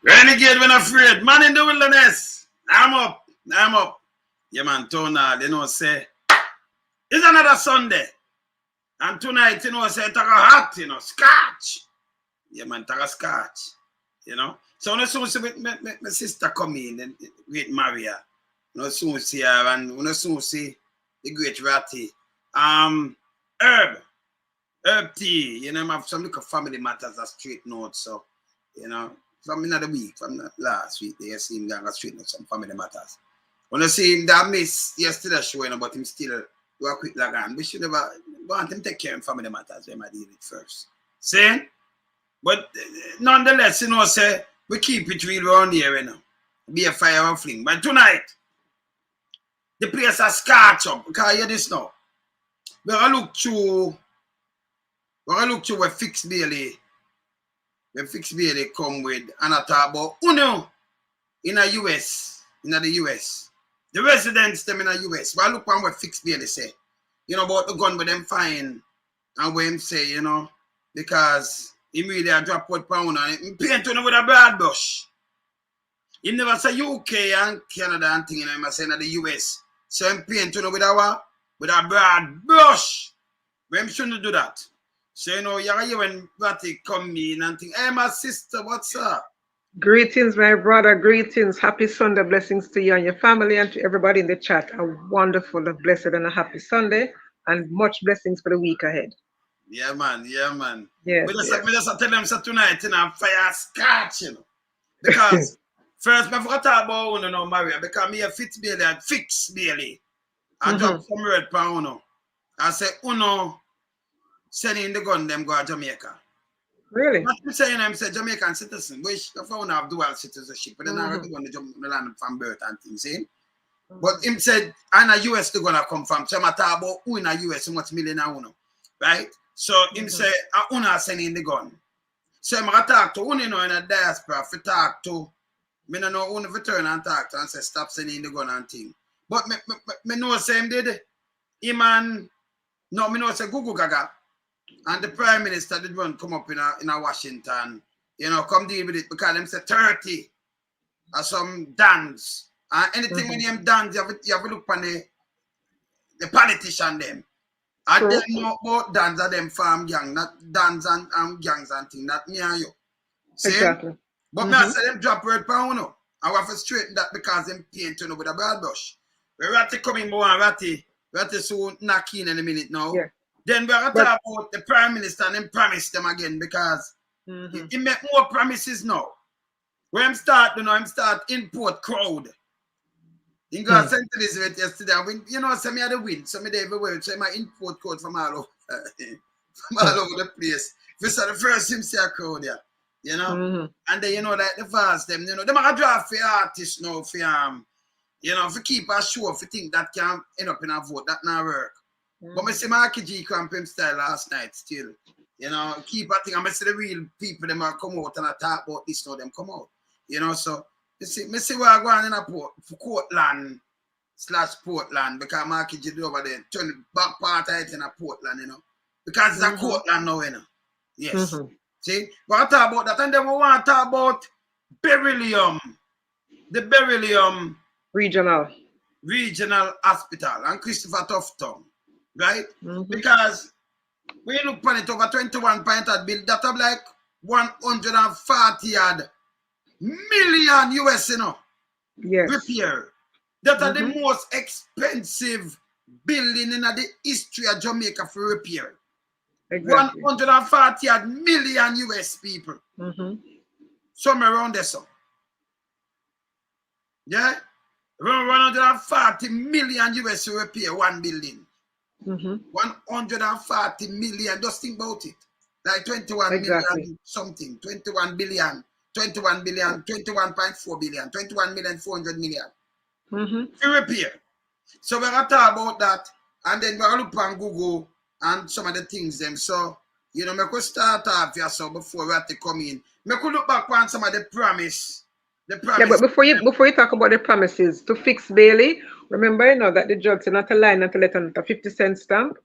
Renegade when afraid. Man in the wilderness. I'm up. I'm up. Yeah, man, Tona, you know, say, it's another Sunday. And tonight, you know, say, take a hot, you know, scotch. Yeah, man, take a scotch. You know? So, when I soon see my sister come in and great Maria, when I soon see her, and when I soon see the great Ratty, herb tea, you know, I have some little family matters that straight note, so, you know, from another week, from last week, they see him going to straight note some family matters. When I see him that miss yesterday show, you know, but him still do a quick lagan. We should never want him take care of family matters when I deal with first. See? But nonetheless, you know, say we keep it real around here, you know. Be a fire and fling. But tonight, the place has scratch up. Because hear this now. We're gonna look through where Fix Bailey. When Fix Bailey come with and I talk about Uno in the US. In the US. The residents them in the US. But look on what Fix Bailey say. You know about the gun with them fine. And what him say, you know, because he really a drop out pound and he paint on with a broad brush. He never say UK and Canada and thing, you know, he say in the US. So him paint on with a broad brush. But him shouldn't do that. So you know, you when Ratty come in and think, hey my sister, what's up? Greetings, my brother. Greetings. Happy Sunday. Blessings to you and your family and to everybody in the chat. A wonderful, a blessed, and a happy Sunday. And much blessings for the week ahead. Yeah, man. Yeah, man. Yes, We yes. just tell them so tonight, you know, fire scotch, you know. Because first, I forgot about you know, Maria, because me a Fix Bailey and Fix Bailey. I drop some word for Uno. I say, Uno, sending the gun, them go to Jamaica. Really? What I'm saying, I'm saying Jamaican citizen, which the phone have dual citizenship, but then I already want to jump the land from birth and things, see? But him said, and a US they're gonna come from. So I'm talk about who in a US, how much million I Uno, right? So him say, I Uno sending the gun. So I'm gonna talk to Uno, you know, in a diaspora, for talk to, me no know Uno for turn and talk to and say, stop sending the gun and thing. But me know say him did, him and, no, me know say Google Gaga. And the Prime Minister did run come up in a Washington, you know, come deal with it because them say 30 or some dance. And anything when them dance, you have to look on the politician them. I don't know about dance of them farm gang, not dance and gangs and things, not me and you. See? Exactly. But me I say them drop word for Uno. I want to straighten that because them paint you know, with a broad brush. We Ratty coming more and Ratty soon knock in a minute now. Yeah. Then we're going to talk about the Prime Minister and then promise them again because he make more promises now. When him start, you know, him start import crowd. He got St. Elizabeth yesterday. You know, so me had the win. So me there everywhere. So my import crowd from all over, the place. This is the first him see a crowd there. You know? And then, you know, like the fast them, you know, they might draft for artists now for you know, for keep a show for think that can end up in a vote. That not work. But I see Marky G cramp him style last night still. You know, keep a thing. I see the real people them are come out and I talk about this now, them come out. You know, so me see where I go on in a port for Courtland/Portland because Marky G do over there. Turn the back part of it in a Portland, you know. Because it's a Courtland now, you know. Yes. See? But I talk about that and then we want to talk about Beryllium. The Beryllium Regional Hospital and Christopher Tufton. Right? Because when you look on it over 21 point at bill, that have like 140 million US, you know, repair. That are the most expensive building in the history of Jamaica for repair. Exactly. 140 million US people. Somewhere around there, so. Yeah? Around 140 million US to repair one building. 140 million, just think about it. Like 21 million something, 21 billion, 21 billion, 21.4 billion, 21 million, 400 million. To repair. So we're going to talk about that and then we're going to look on Google and some of the things them. So, you know, we could start off here so before we have to come in. We could look back on some of the promise. Yeah, but before you talk about the promises to Fix Bailey, remember you know that the judge said not a line, not a letter, not a 50-cent stamp.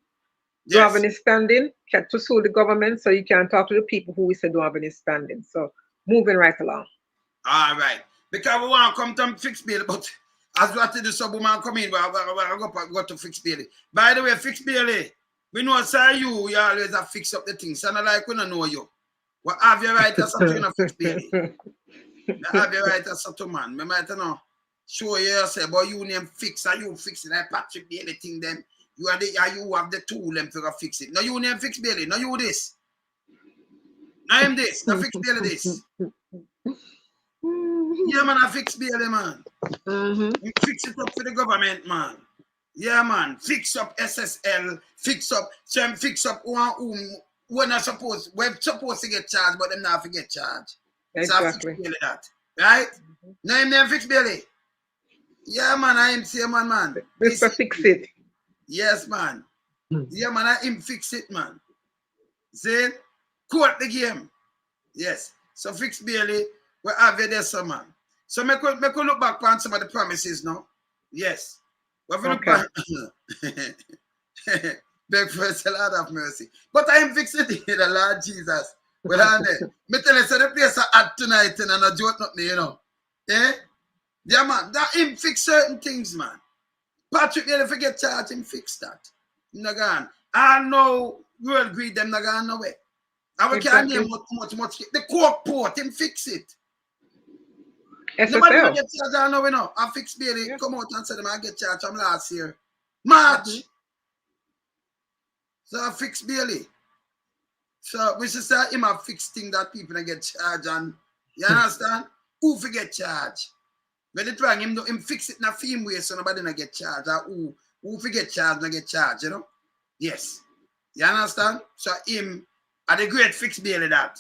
Don't have any standing, had to sue the government, so you can talk to the people who we said don't have any standing. So moving right along. All right. Because we want to come to Fix Bailey, but as we have to do some woman come in, we go to Fix Bailey. By the way, Fix Bailey, we know say you always have fix up the things. So not like we don't know you. What have you right as something in Fix Bailey? Have you right as something man? Me might know. Show yourself, but you name fix and you fix it like Patrick Bailey thing them. You have the tool them to fix it. No, you name Fix Bailey, no you this. I am this, no Fix Bailey this. Yeah, man, I Fix Bailey, man. You fix it up for the government, man. Yeah, man. Fix up SSL, fix up when I suppose we're supposed to get charged, but them not to get charged. Exactly. So I Fix Bailey that. Right? Name Fix Bailey. Yeah, man, I am say man. Mr. Fix It. Yes, man. Yeah, man, I am Fix It, man. See? Quote the game. Yes. So Fix Bailey, we have you there, so man. So me could look back on some of the promises now. Yes. We have to look back. Beg for a Lord of mercy. But I am fixing it, the Lord Jesus. Well, I'm there. Me tell you, so the place are at tonight and I joke not me, you know. Eh? Yeah, man. That him fix certain things, man. Patrick, you forget charge him fix that. Not gone. I know you will agree them not gone nowhere. I will can't name much. The court port, him fix it. Nobody will get charged, I know we know. I Fix Bailey, come out and say them I get charged from last year. March. So I Fix Bailey. So we should say him a fix thing that people get charged and you understand? Who forget charge? When it wrong, him fix it in a film way so nobody not get charged. Or who forget charge not get charged, you know? Yes. You understand? So him are the great Fix Bailey that.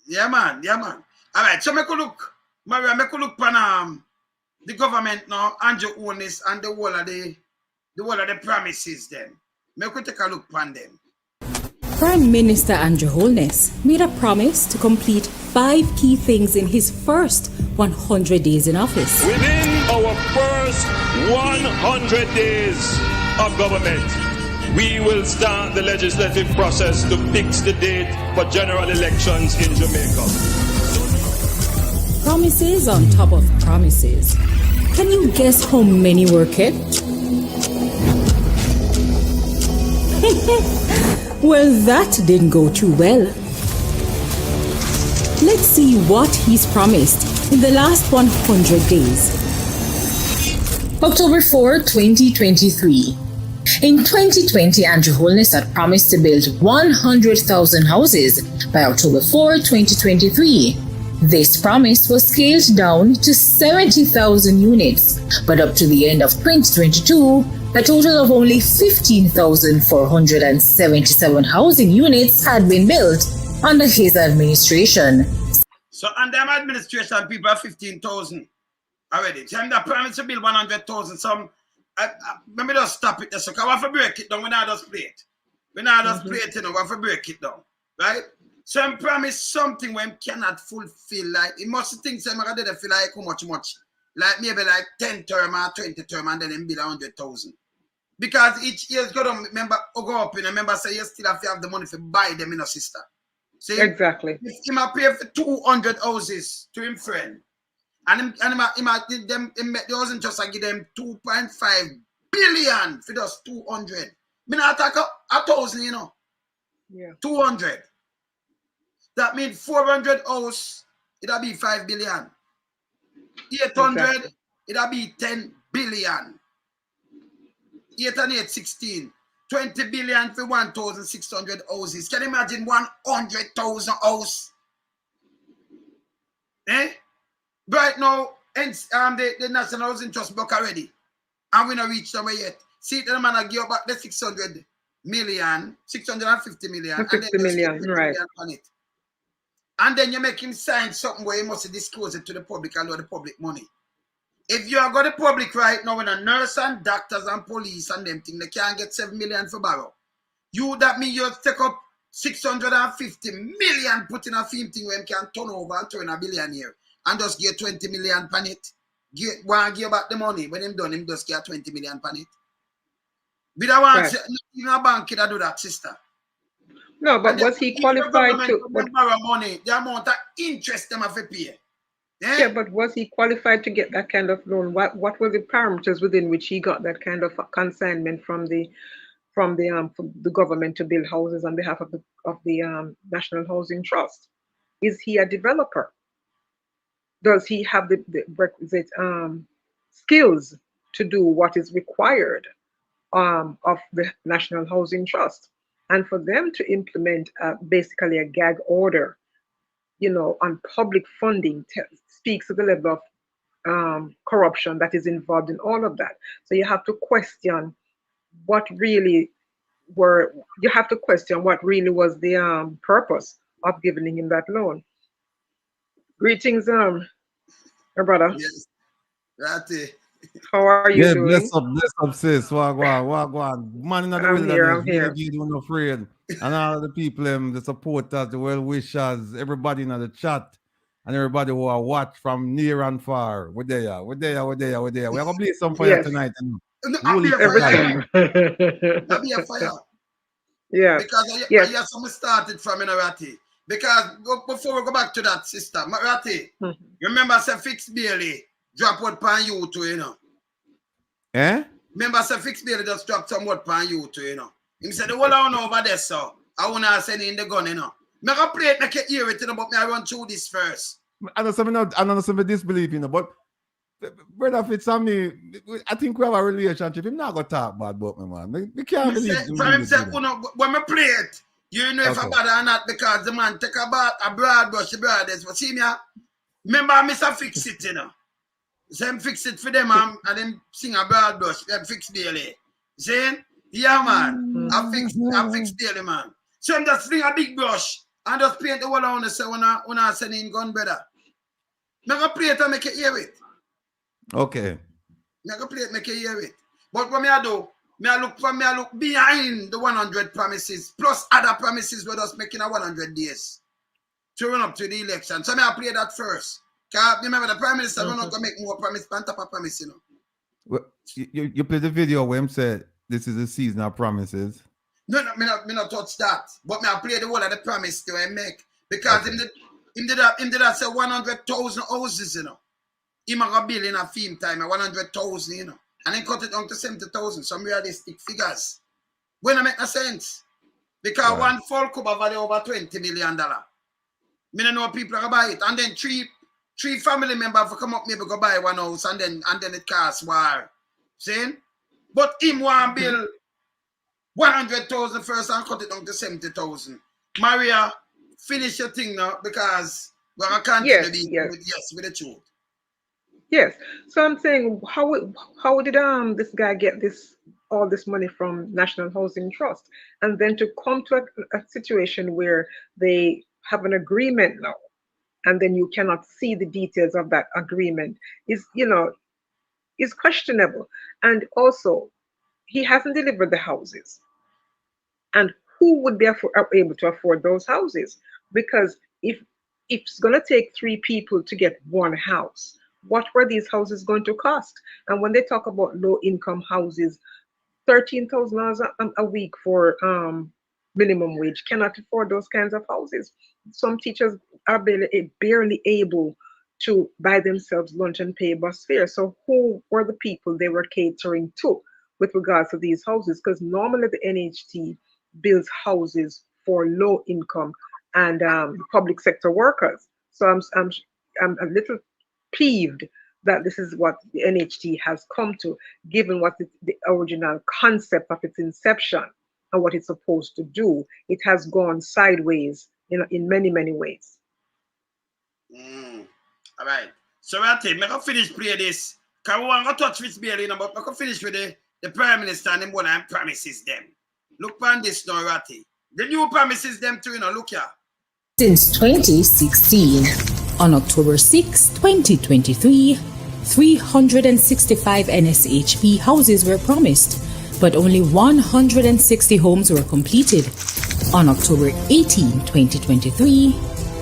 Yeah man. All right, so I could look on the government now, Andrew Holness and the whole of the promises then. I could take a look on them. Prime Minister Andrew Holness made a promise to complete 5 key things in his first 100 days in office. Within our first 100 days of government, we will start the legislative process to fix the date for general elections in Jamaica. Promises on top of promises. Can you guess how many were kept? Well, that didn't go too well. Let's see what he's promised in the last 100 days. October 4, 2023. In 2020, Andrew Holness had promised to build 100,000 houses by October 4, 2023. This promise was scaled down to 70,000 units, but up to the end of 2022, a total of only 15,477 housing units had been built under his administration. So under my administration, people are 15,000 already. So I'm the promise to build 100,000. Some, let me just stop it there. So I want to break it down. We not just play it. We not just play it, you know. We want to break it down, right? So I promise something when cannot fulfill. Like, it must think some I did feel like how much. Like maybe like 10 term or 20 term and then them build 100,000. Because each year's got to remember go up and remember say you still have to have the money to buy them in a sister. See? Exactly. If he might pay for 200 houses to him friend, and he might give them the housing just give them 2.5 billion for just 200. Me not attack 1,000, you know. Yeah. 200. That means 400 house, it'll be 5 billion. 800, exactly. It'll be 10 billion. 8 and 8, 16. 20 billion for 1,600 houses. Can you imagine 100,000 house? Eh? Right now, the National Housing Trust book already. And we not reached somewhere yet. See, the man give back the 600 million, 650 million. 50 million, right. On it. And then you make him sign something where he must disclose it to the public and know the public money. If you have got the public right now with a nurse and doctors and police and them thing, they can't get 7 million for borrow. That means you take up 650 million, put in a film thing where you can turn over and turn a billionaire and just get 20 million pan it. Give back the money. When him done, him just get 20 million pan it. We don't want even a bank that do that, sister. No, but was he qualified to borrow money? The amount of interest them have to pay. Yeah, but was he qualified to get that kind of loan? What were the parameters within which he got that kind of consignment from the government to build houses on behalf of the National Housing Trust? Is he a developer? Does he have the requisite skills to do what is required of the National Housing Trust? And for them to implement basically a gag order, on public funding speaks to the level of corruption that is involved in all of that. So you have to question what really was the purpose of giving him that loan. Greetings, my brother. Yes, Ratty. How are you doing? Bless up, sis. Wagwan. Man in the wilderness, I'm here. Don't afraid. And all the people, the supporters, the well-wishers, everybody in the chat, and everybody who are watch from near and far. We're there. We're going to play some fire tonight. I'll be a fire. Yeah. Because I have some started from Ratty. Because before we go back to that, sister, Ratty, you remember I said Fix Bailey drop what pan you too, Eh? Remember I said Fix Bailey just drop some what pan you too, He said the whole on over there, so I wanna send in the gun, Make a play it, make it hear it, but me I run through this first. I don't know disbelief, but brother Fitz and me, I think we have a relationship. I'm not gonna talk bad about me, man. We can't believe it. From himself, when I play it, you know if I bother or not, because the man take a broad brush, the brothers. But see me, remember Mr. Fix It, Them fix it for them and them sing a broad brush, them Fix Bailey. See? Yeah, man. I fix Bailey, man. So I'm just fling a big brush and just paint the wall on the say when I send in gun, brother. Make a play it and make it hear it. Okay. Make a play it, make it hear it. But what I do, I look behind the 100 promises, plus other promises we're just making a 100 days to run up to the election. So I play that first. Because remember, the Prime Minister will not going to make more promise, on top of promise, Well, you play the video where him said this is a season of promises. No, me not touch that. But I play the whole of the promise to him make. Because him did that say 100,000 houses, Him a go build in a film time, 100,000, And then cut it down to 70,000, some realistic figures. When it make no sense. Because one full cover value over $20 million. Me don't know people are going to buy it. And then three family members will come up maybe go buy one house and then it costs war. See? But him want build 100,000 first and cut it down to 70,000. Maria, finish your thing now because we're going to continue with the truth. Yes. So I'm saying, how did this guy get all this money from National Housing Trust, and then to come to a situation where they have an agreement now, and then you cannot see the details of that agreement is questionable. And also, he hasn't delivered the houses, and who would be able to afford those houses? Because if it's going to take 3 people to get one house, what were these houses going to cost? And when they talk about low-income houses, $13,000 a week for minimum wage cannot afford those kinds of houses. Some teachers are barely able to buy themselves lunch and pay bus fare. So who were the people they were catering to with regards to these houses? Because normally the NHT builds houses for low-income and public sector workers. So I'm a little peeved that this is what the NHT has come to, given what the original concept of its inception and what it's supposed to do. It has gone sideways, in many, many ways. All right. So Ratty, I can finish play this. Because we want to touch Fitz Bailey, but I can finish with the Prime Minister and what I promises them. Look on this now, Ratty. The new promises them too, look here. Since 2016. On October 6, 2023, 365 NSHP houses were promised, but only 160 homes were completed. On October 18, 2023,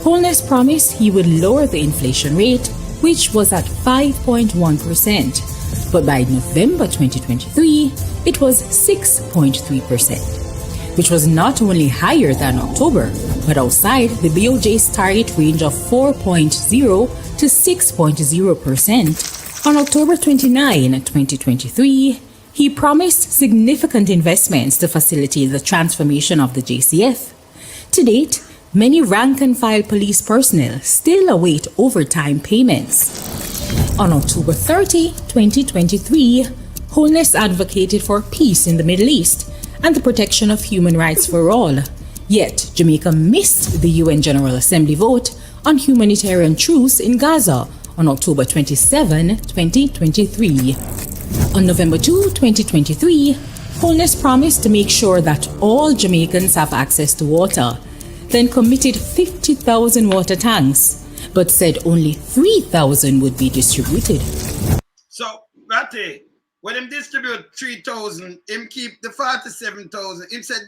Holness promised he would lower the inflation rate, which was at 5.1%, but by November 2023, it was 6.3%. which was not only higher than October, but outside the BOJ's target range of 4.0 to 6.0%. On October 29, 2023, he promised significant investments to facilitate the transformation of the JCF. To date, many rank-and-file police personnel still await overtime payments. On October 30, 2023, Holness advocated for peace in the Middle East and the protection of human rights for all. Yet, Jamaica missed the UN General Assembly vote on humanitarian truce in Gaza on October 27, 2023. On November 2, 2023, Holness promised to make sure that all Jamaicans have access to water, then committed 50,000 water tanks, but said only 3,000 would be distributed. So, Ratty, when him distribute 3,000, him keep the 47,000. Him said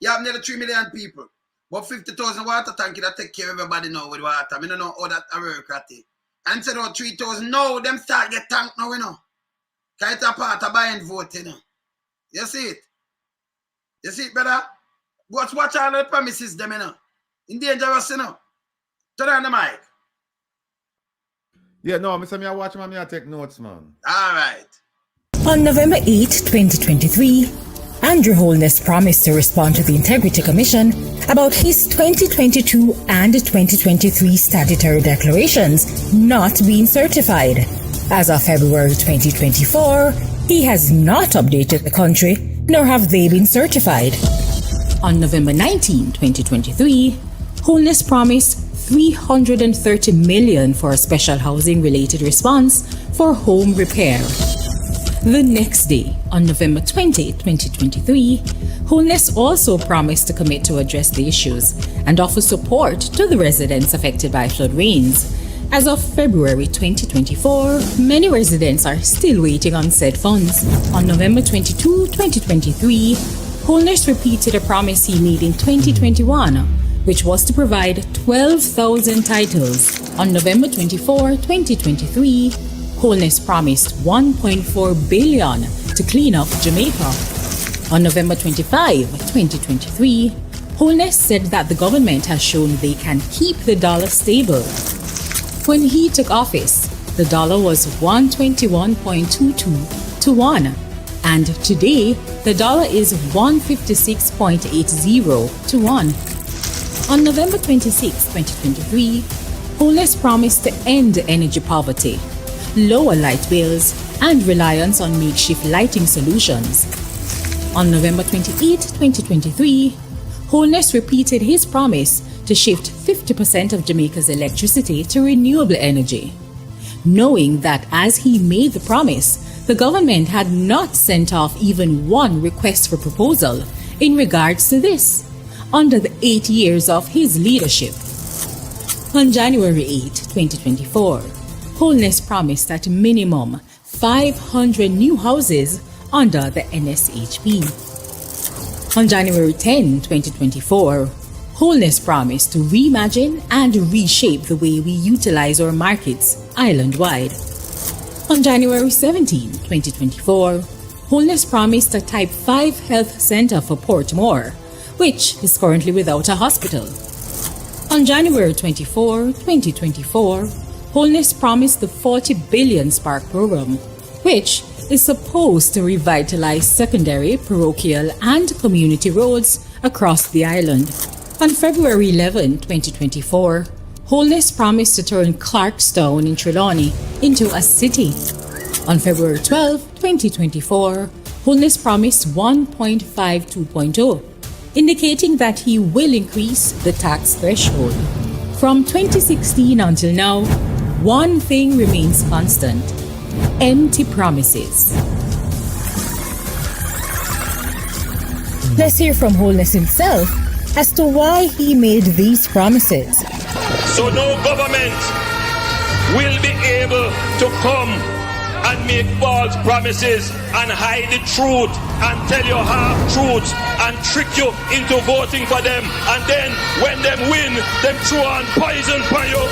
you have nearly 3 million people, but 50,000 water tank that take care of everybody now with water. I don't know how that work, Ratty. And said, 3,000, no, them start get tank now, you know. Because it's a part of buying vote, you know. You see it? You see it, brother? Watch all the promises, them, you know. In dangerous, you know. Turn on the mic. Yeah, no, I watch him and I take notes, man. All right. On November 8, 2023, Andrew Holness promised to respond to the Integrity Commission about his 2022 and 2023 statutory declarations not being certified. As of February 2024, he has not updated the country, nor have they been certified. On November 19, 2023, Holness promised $330 million for a special housing-related response for home repair. The next day, on November 20, 2023, Holness also promised to commit to address the issues and offer support to the residents affected by flood rains. As of February 2024, many residents are still waiting on said funds. On November 22, 2023, Holness repeated a promise he made in 2021, which was to provide 12,000 titles. On November 24, 2023, Holness promised $1.4 billion to clean up Jamaica. On November 25, 2023, Holness said that the government has shown they can keep the dollar stable. When he took office, the dollar was 121.22 to 1, and today the dollar is 156.80 to 1. On November 26, 2023, Holness promised to end energy poverty, lower light bills, and reliance on makeshift lighting solutions. On November 28, 2023, Holness repeated his promise to shift 50% of Jamaica's electricity to renewable energy, knowing that as he made the promise, the government had not sent off even one request for proposal in regards to this under the 8 years of his leadership. On January 8, 2024, Holness promised at minimum 500 new houses under the NSHP. On January 10, 2024, Holness promised to reimagine and reshape the way we utilize our markets island-wide. On January 17, 2024, Holness promised a Type 5 health center for Portmore, which is currently without a hospital. On January 24, 2024, Holness promised the 40 billion Spark program, which is supposed to revitalize secondary, parochial, and community roads across the island. On February 11, 2024, Holness promised to turn Clarkstown in Trelawney into a city. On February 12, 2024, Holness promised 1.52.0, indicating that he will increase the tax threshold. From 2016 until now, one thing remains constant: empty promises. Let's hear from Holness himself as to why he made these promises. So no government will be able to come and make false promises and hide the truth and tell you half-truths and trick you into voting for them, and then when them win, them throw on poison for you.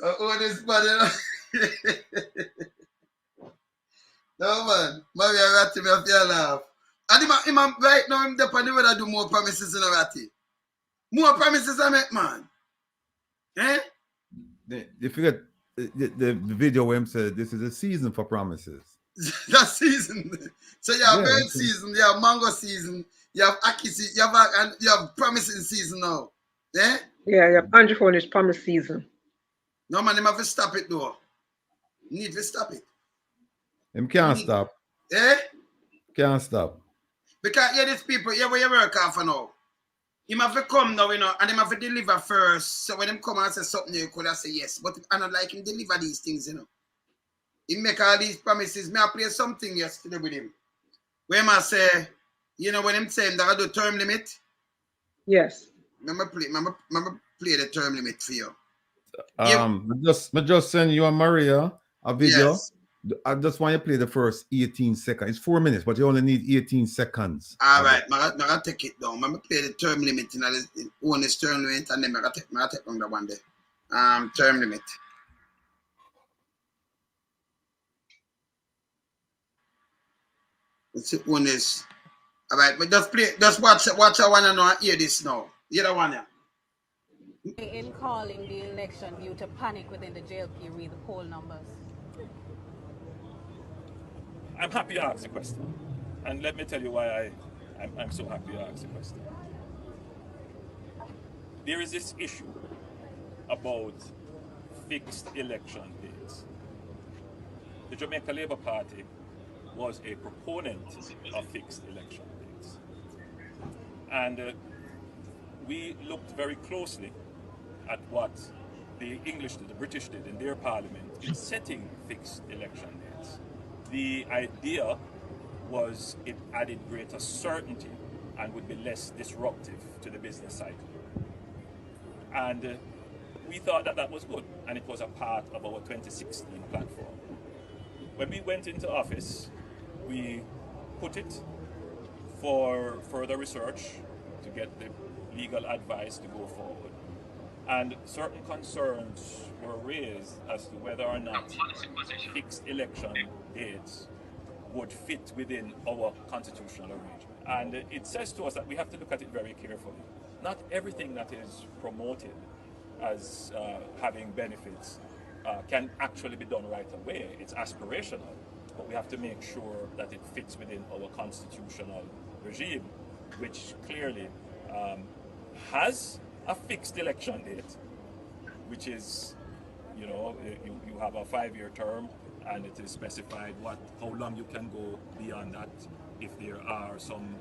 Oh, this buddy. No man, Maria Ratty, me feel laugh. And him right now, him depend on whether do more promises in a Ratty. More promises I make, man. Eh? You forget the video where him said this is a season for promises. That season. So you have bird season, you have mango season, you have Aki season, you have promising season now. Eh? Yeah. Andrew Holness promise season. No man, him have to stop it though. Need to stop it. Him can't stop. Eh? Can't stop. Because these people, where you work off for now. Him have to come now, and him have to deliver first. So when him come and say something, you could have say yes. But I don't like him deliver these things, He make all these promises. Me I play something yesterday with him. Where I say, when him saying that I do term limit. Yes. Remember play the term limit for you. I just send you and Maria a video. Yes. I just want you to play the first 18 seconds. It's 4 minutes, but you only need 18 seconds. All right, I'm gonna take it down. I'm gonna play the term limit in this term limit, and then I'm gonna take on the one day. Term limit. Let's see one is. All right, but just watch I wanna know hear this now. Hear the one, yeah. In calling the election due to panic within the JLP, read the poll numbers. I'm happy you asked the question. And let me tell you why I'm so happy you asked the question. There is this issue about fixed election dates. The Jamaica Labour Party was a proponent of fixed election dates. And we looked very closely at what the English did, the British did in their parliament in setting fixed election dates. The idea was it added greater certainty and would be less disruptive to the business cycle. And we thought that was good, and it was a part of our 2016 platform. When we went into office, we put it for further research to get the legal advice to go forward. And certain concerns were raised as to whether or not fixed election dates would fit within our constitutional arrangement. And it says to us that we have to look at it very carefully. Not everything that is promoted as having benefits can actually be done right away. It's aspirational, but we have to make sure that it fits within our constitutional regime, which clearly has a fixed election date, which is, you have a 5-year term, and it is specified how long you can go beyond that if there are some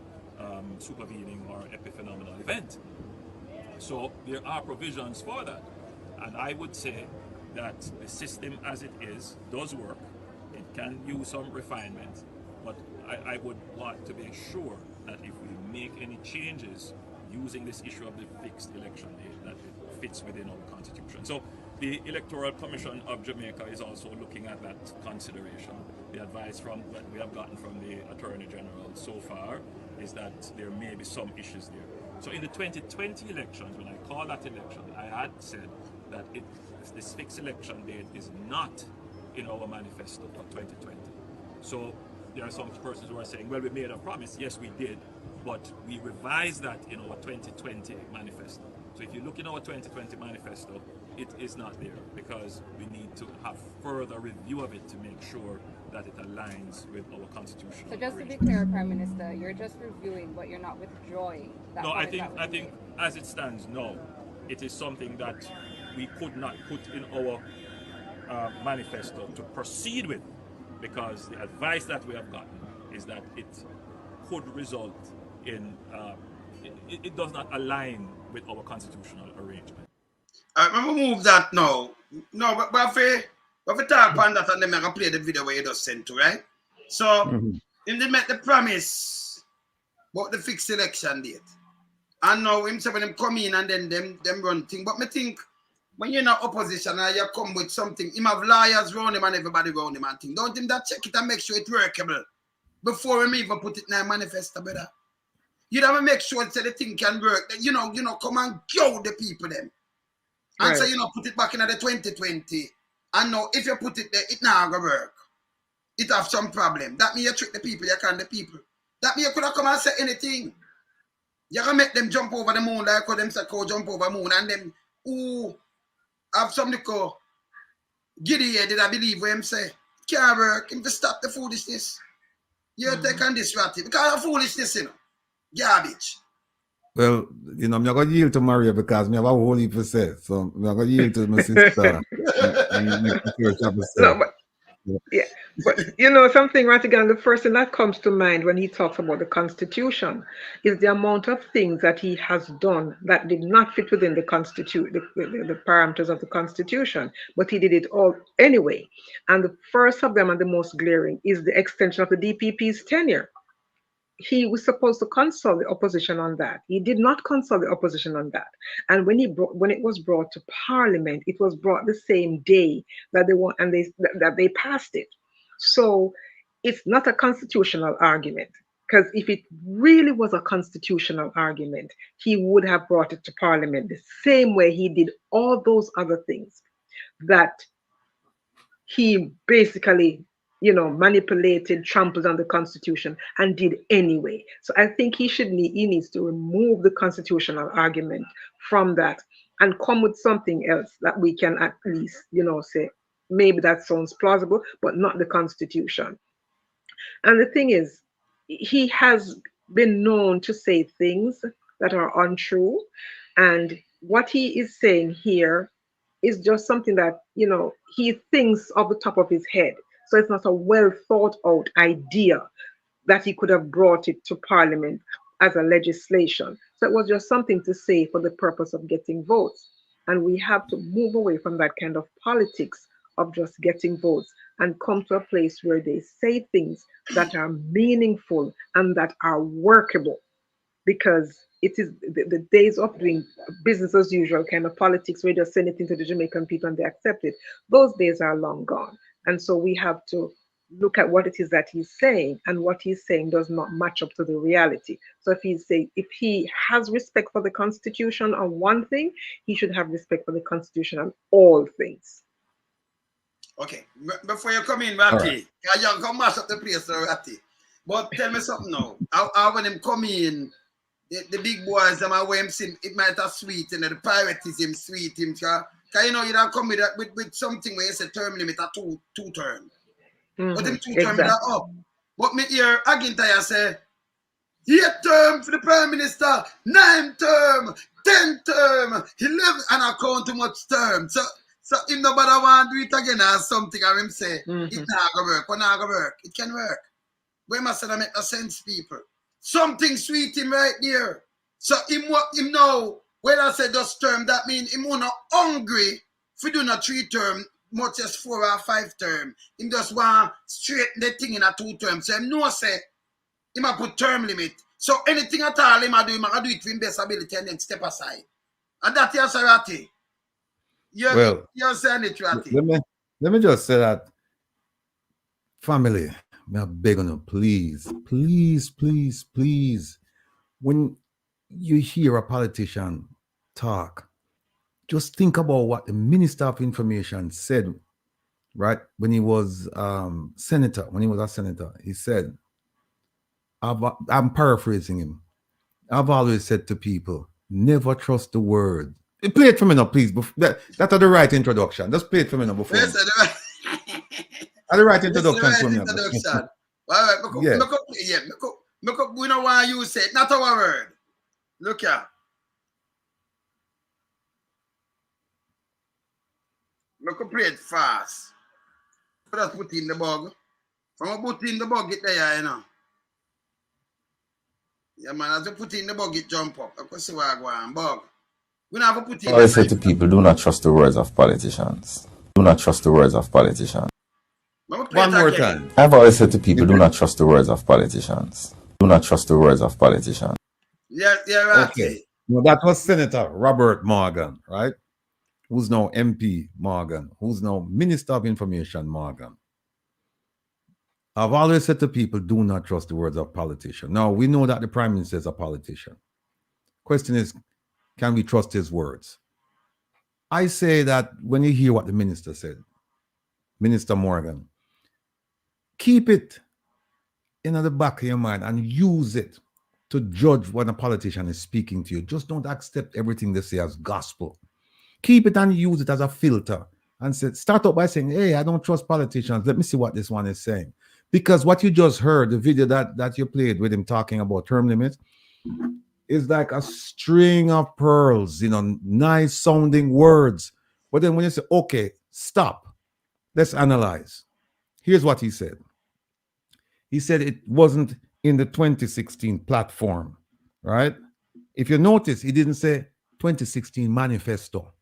supervening or epiphenomenal event. So there are provisions for that, and I would say that the system as it is does work. It can use some refinement, but I would want to make sure that if we make any changes using this issue of the fixed election date, that it fits within our constitution. So the Electoral Commission of Jamaica is also looking at that consideration. The advice that we have gotten from the Attorney General so far is that there may be some issues there. So in the 2020 elections, when I called that election, I had said that this fixed election date is not in our manifesto for 2020. So there are some persons who are saying, well, we made a promise. Yes, we did, but we revised that in our 2020 manifesto. So if you look in our 2020 manifesto, it is not there because we need to have further review of it to make sure that it aligns with our constitution. So just to be clear, Prime Minister, you're just reviewing, but you're not withdrawing that. No, I think as it stands, no. It is something that we could not put in our manifesto to proceed with, because the advice that we have gotten is that it could result in, it does not align with our constitutional arrangement. I'm going to move that now. No, but if we talk about that and then I can play the video where you just sent to, right? So, if they make the promise about the fixed election date, and now him say when them come in and then them run thing. But me think, when you're in opposition and you come with something, him have lawyers around him and everybody around him and thing. Don't him that check it and make sure it's workable before him even put it in a manifesto, brother. You have to make sure that the thing can work. You know, come and go the people them. And so, put it back in the 2020. And now, if you put it there, it not gonna work. it have some problem. That mean you trick the people, you can the people. That mean you could have come and say anything. You can make them jump over the moon like how them say go jump over the moon, and them who have some little giddy head did I believe what him say. Can't work him to stop the foolishness. You take on this ratty because of foolishness, you know. Garbage. Well, you know, I'm not going to yield to Maria because I have a whole heap to say. So I'm not going to yield to my sister. No, but, yeah, but you know something, Ratigan, the first thing that comes to mind when he talks about the Constitution is the amount of things that he has done that did not fit within the the parameters of the Constitution, but he did it all anyway. And the first of them and the most glaring is the extension of the DPP's tenure. He was supposed to consult the opposition on that. He did not consult the opposition on that. And when it was brought to Parliament, it was brought the same day that they passed it. So it's not a constitutional argument. Because if it really was a constitutional argument, he would have brought it to Parliament the same way he did all those other things that he basically manipulated, trampled on the Constitution, and did anyway. So I think he needs to remove the constitutional argument from that and come with something else that we can at least, say, maybe that sounds plausible, but not the Constitution. And the thing is, he has been known to say things that are untrue. And what he is saying here is just something that, he thinks off the top of his head. So it's not a well thought out idea that he could have brought it to Parliament as a legislation. So it was just something to say for the purpose of getting votes. And we have to move away from that kind of politics of just getting votes and come to a place where they say things that are meaningful and that are workable. Because it is the days of doing business as usual kind of politics where you just send it into the Jamaican people and they accept it. Those days are long gone. And so we have to look at what it is that he's saying, and what he's saying does not match up to the reality. So if he has respect for the Constitution on one thing, he should have respect for the Constitution on all things. Okay, before you come in, Ratty, you come mash up the place, Ratty. But tell me something now. How when him come in, the big boys, them away him, it might have sweet, and the piratism sweet him, because you don't come with something where you say term limit at two term. But them 2 term that up. But me hear Agintaya say 8 term for the Prime Minister, 9 term, 10 term, 11, and I count too much term. So if nobody want to do it again or something, or him say, it not gonna work, not gonna work. It can work. We must say that make no sense, people. Something sweet him right there. So him know, when I say just term, that means him not hungry for doing a 3 term, much as 4 or 5 term. Him just want straighten the thing in a 2 term. So him know say, him a put term limit. So anything at all him a do it for him best ability and then step aside. And that is Ratty. You're saying it, Ratty. Let me just say that, family, I beg you, please, when you hear a politician talk, just think about what the Minister of Information said, right? When he was a senator, he said, I'm paraphrasing him. I've always said to people, never trust the word. Play it for me now, please. That's the right introduction. Just play it for me now before. Yes, the right introduction. All right, we don't want you say it. Not our word. Look here. Look up, play it fast. Just put in the bug. From a put in the bug, it there, you know. Yeah, man, as you put in the bug, it jump up. I can see where I go on bug. We never put in. I say to people, do not trust the words of politicians. Do not trust the words of politicians. One more time. I've always said to people, do not trust the words of politicians. Do not trust the words of politicians. Yeah, right. Okay. Well, that was Senator Robert Morgan, right? Who's now MP Morgan, who's now Minister of Information Morgan. I've always said to people, do not trust the words of politicians. Now, we know that the Prime Minister is a politician. Question is, can we trust his words? I say that when you hear what the minister said, Minister Morgan, Keep it in the back of your mind and use it to judge when a politician is speaking to you. Just don't accept everything they say as gospel. Keep it and use it as a filter. And start up by saying, hey, I don't trust politicians. Let me see what this one is saying. Because what you just heard, the video that you played with him talking about term limits, is like a string of pearls, nice sounding words. But then when you say, okay, stop, let's analyze. Here's what he said. He said it wasn't in the 2016 platform, right? If you notice, he didn't say 2016 manifesto.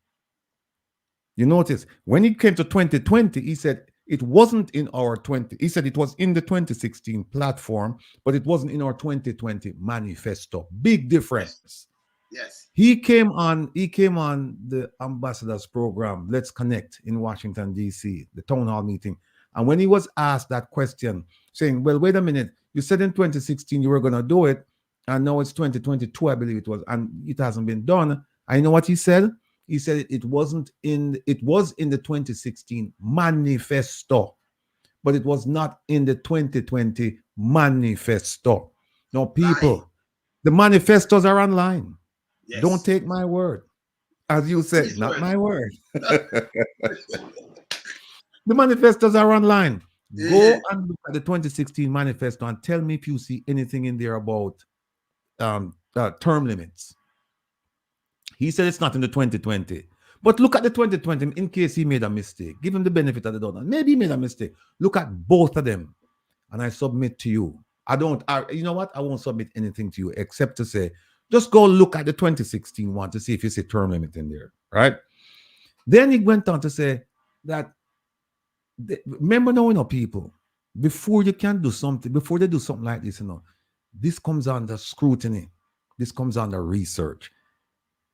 You notice when it came to 2020, he said it wasn't in our 20. He said it was in the 2016 platform, but it wasn't in our 2020 manifesto. Big difference. Yes. He came on the ambassadors program, Let's Connect in Washington, D.C., the town hall meeting. And when he was asked that question, saying, well, wait a minute, you said in 2016 you were going to do it, and now it's 2022, I believe it was, and it hasn't been done. I know what he said. He said it was in the 2016 manifesto, but it was not in the 2020 manifesto. Now, people, the manifestos are online. Yes. Don't take my word. As you said, not my word. The manifestos are online. Yeah. Go and look at the 2016 manifesto and tell me if you see anything in there about term limits. He said it's not in the 2020. But look at the 2020 in case he made a mistake. Give him the benefit of the doubt. Maybe he made a mistake. Look at both of them. And I submit to you. You know what? I won't submit anything to you except to say, just go look at the 2016 one to see if you see term limit in there. Right? Then he went on to say that, remember now, people, before you can do something, before they do something like this, this comes under scrutiny. This comes under research.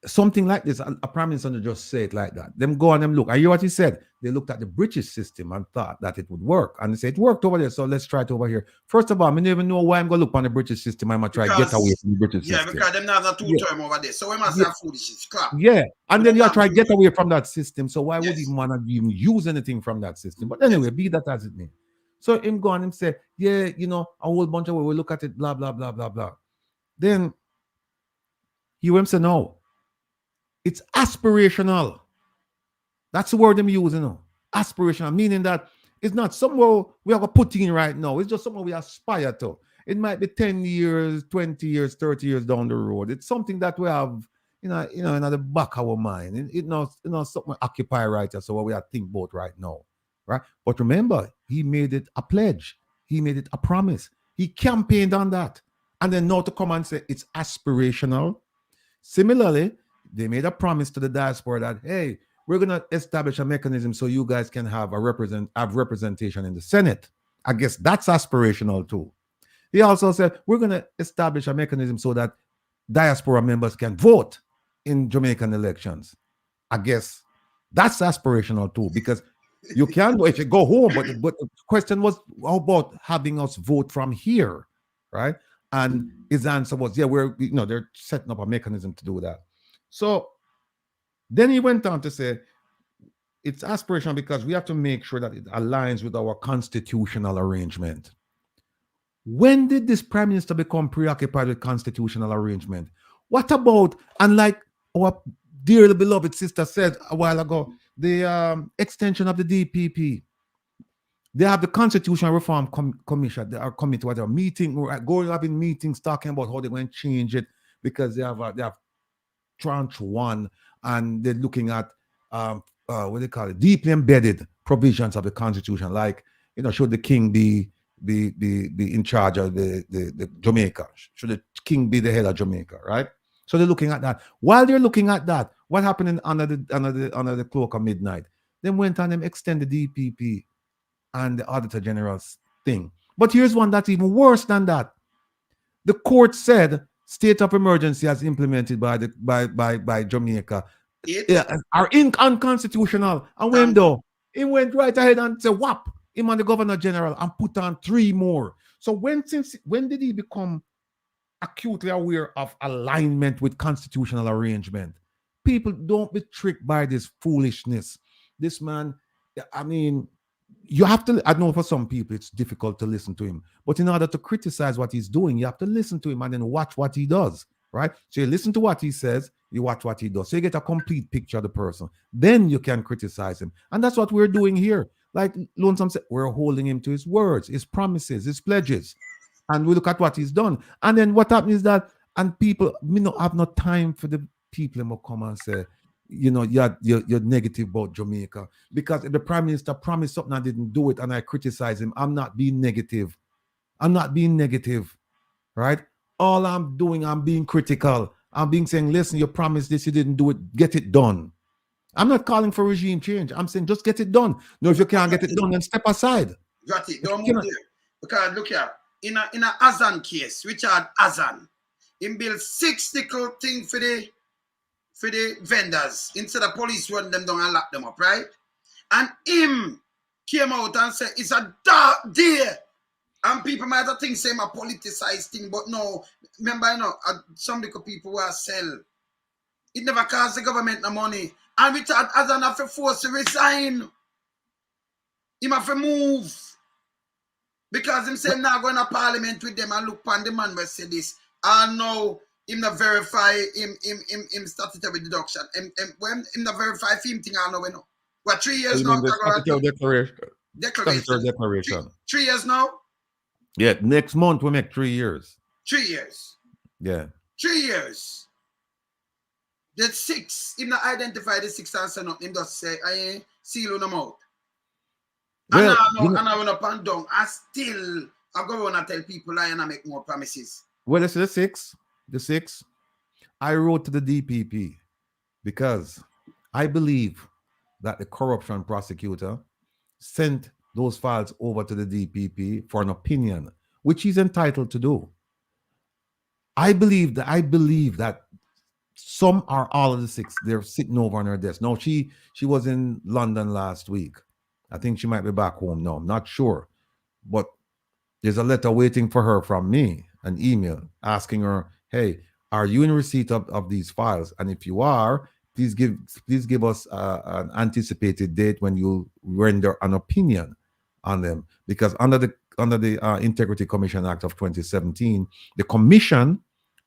Something like this, a prime minister just say it like that. Them go and them look. I hear what he said. They looked at the British system and thought that it would work. And they said it worked over there, so let's try it over here. First of all, I don't even know why I'm going to look on the British system. I'm going to try to get away from the British system. Yeah, because them have a two-term over there. So we must have foolishness. Yeah, and then you try to get away from that system. So why would you want to even use anything from that system? But anyway, be that as it may. So him go and him say, yeah, a whole bunch of way we look at it, blah, blah, blah, blah, blah. Then he went say, no. It's aspirational. That's the word I'm using. Aspirational, meaning that it's not somewhere we are going to put in right now. It's just somewhere we aspire to. It might be 10 years, 20 years, 30 years down the road. It's something that we have, in the back of our mind. It's not something we occupy right here, so what we are think about right now. Right? But remember, he made it a pledge. He made it a promise. He campaigned on that. And then now to come and say it's aspirational. Similarly, they made a promise to the diaspora that, hey, we're going to establish a mechanism so you guys can have representation in the Senate. I guess that's aspirational too. He also said, we're going to establish a mechanism so that diaspora members can vote in Jamaican elections. I guess that's aspirational too, because you can if you go home, but the question was, how about having us vote from here, right? And his answer was, yeah, they're setting up a mechanism to do that. So then he went on to say, it's aspirational because we have to make sure that it aligns with our constitutional arrangement. When did this prime minister become preoccupied with constitutional arrangement? What about, and like our dearly beloved sister said a while ago, the extension of the DPP? They have the Constitutional Reform Commission, they are committee, what they're meeting, going up in meetings talking about how they're going to change it because they have tranche one, and they're looking at what they call it, deeply embedded provisions of the Constitution, like should the king be in charge of the Jamaica? Should the king be the head of Jamaica? Right? So they're looking at that. While they're looking at that, what happened under the cloak of midnight? They went on and extended the DPP and the Auditor General's thing. But here's one that's even worse than that. The court said state of emergency as implemented by Jamaica are unconstitutional. And when though, he went right ahead and said, whap, him and the Governor General, and put on 3 more. So when did he become acutely aware of alignment with constitutional arrangement? People, don't be tricked by this foolishness. This man, I mean, you have to, I know for some people it's difficult to listen to him, but in order to criticize what he's doing, you have to listen to him and then watch what he does, right? So you listen to what he says, you watch what he does. So you get a complete picture of the person. Then you can criticize him. And that's what we're doing here. Like Lonesome said, we're holding him to his words, his promises, his pledges. And we look at what he's done. And then what happens is that, and people, me not have no time for the people who come and say, you know, you're negative about Jamaica. Because if the Prime Minister promised something, I didn't do it, and I criticize him, I'm not being negative. I'm not being negative, right? All I'm doing, I'm being critical. I'm being saying, listen, you promised this, you didn't do it, get it done. I'm not calling for regime change. I'm saying just get it done. No, if you can't get it done, then step aside. Got it. Don't move there. Because look here, in a Azan case, Richard Azan, he built 6 little things for the vendors instead of police run them down and lock them up, right? And him came out and said it's a dark day. And people might have think same a politicized thing, but no. Remember, you know, some little people who are sell. It never cost the government no money. And Richard Azan have to force to resign. He have to move. Because him say now going to parliament with them and look upon the man will say this. And now him not verify him statutory deduction. When him not verify him thing I know we know. What 3 years now? Declaration. 3 years now? Yeah, next month we make 3 years. 3 years. Yeah. 3 years. The 6, him not identify the 6 and say nothing. Him just say, I ain't seal on them out. Well, and I went up and down. I still, I'm going to tell people I and make more promises. Well, it's the 6. The 6. I wrote to the DPP because I believe that the corruption prosecutor sent those files over to the DPP for an opinion, which he's entitled to do. I believe that some or all of the 6, they're sitting over on her desk. Now, she was in London last week. I think she might be back home now. I'm not sure. But there's a letter waiting for her from me, an email asking her, hey, are you in receipt of these files? And if you are, please give us an anticipated date when you render an opinion on them. Because under the Integrity Commission Act of 2017, the commission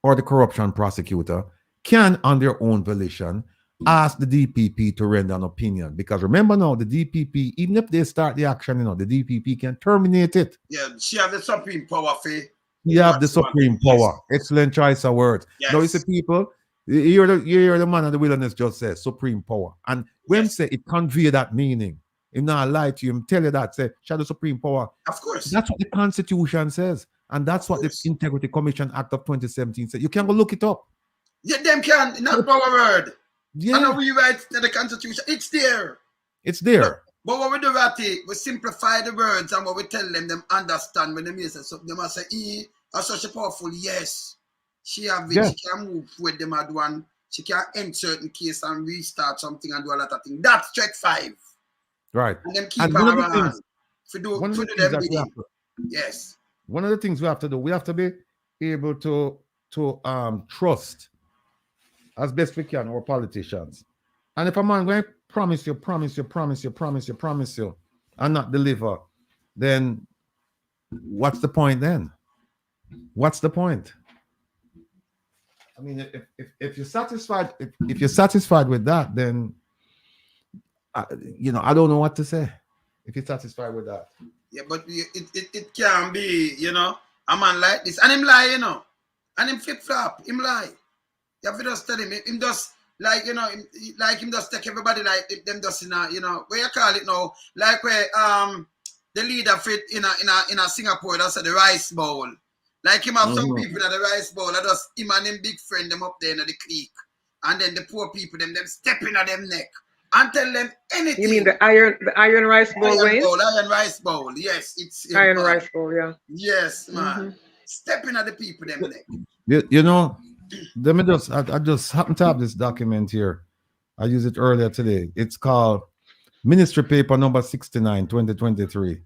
or the corruption prosecutor can, on their own volition, ask the DPP to render an opinion. Because remember now, the DPP, even if they start the action, you know, the DPP can terminate it. Yeah, she has the supreme power, Faye. You have the supreme power. Yes. Excellent choice of words. Yes. Now, you see, people, you hear the man of the wilderness just say supreme power. And when yes. say it convey that meaning, he not lie to you, him tell you that, say, shall the supreme power. Of course. That's what the Constitution says. And that's what the Integrity Commission Act of 2017 said. You can go look it up. Yeah, them can, not power word. Yeah. I know we write the Constitution. It's there. It's there. But what we do, Ratty, we simplify the words and what we tell them understand when they say something. They must say, are such a powerful, yes. She have it, yeah. She can move with them at one. She can end certain case and restart something and do a lot of things. That's check 5. Right. And then keep her around. Yes. One of the things we have to do, we have to be able to trust as best we can our politicians. And if a man going to promise you, and not deliver, then what's the point then? What's the point? I mean, if you're satisfied, if you're satisfied with that, then you know, I don't know what to say. If you're satisfied with that. Yeah, but it can be, you know, a man like this, and him lie, you know, and him flip flop, him lie. You have to just tell him just like, you know, him just take everybody like them just in a, you know, where you call it now, like where the leader fit in a Singapore, that's the rice bowl. Like him have some people in the rice bowl, that just him and him big friend them up there in the creek. And then the poor people them stepping at them neck and tell them anything. You mean the iron rice bowl, iron rice bowl, yes. It's iron rice bowl, yeah. Yes, man. Stepping at the people them neck. You know, I just happen to have this document here. I used it earlier today. It's called Ministry Paper number 69, 2023.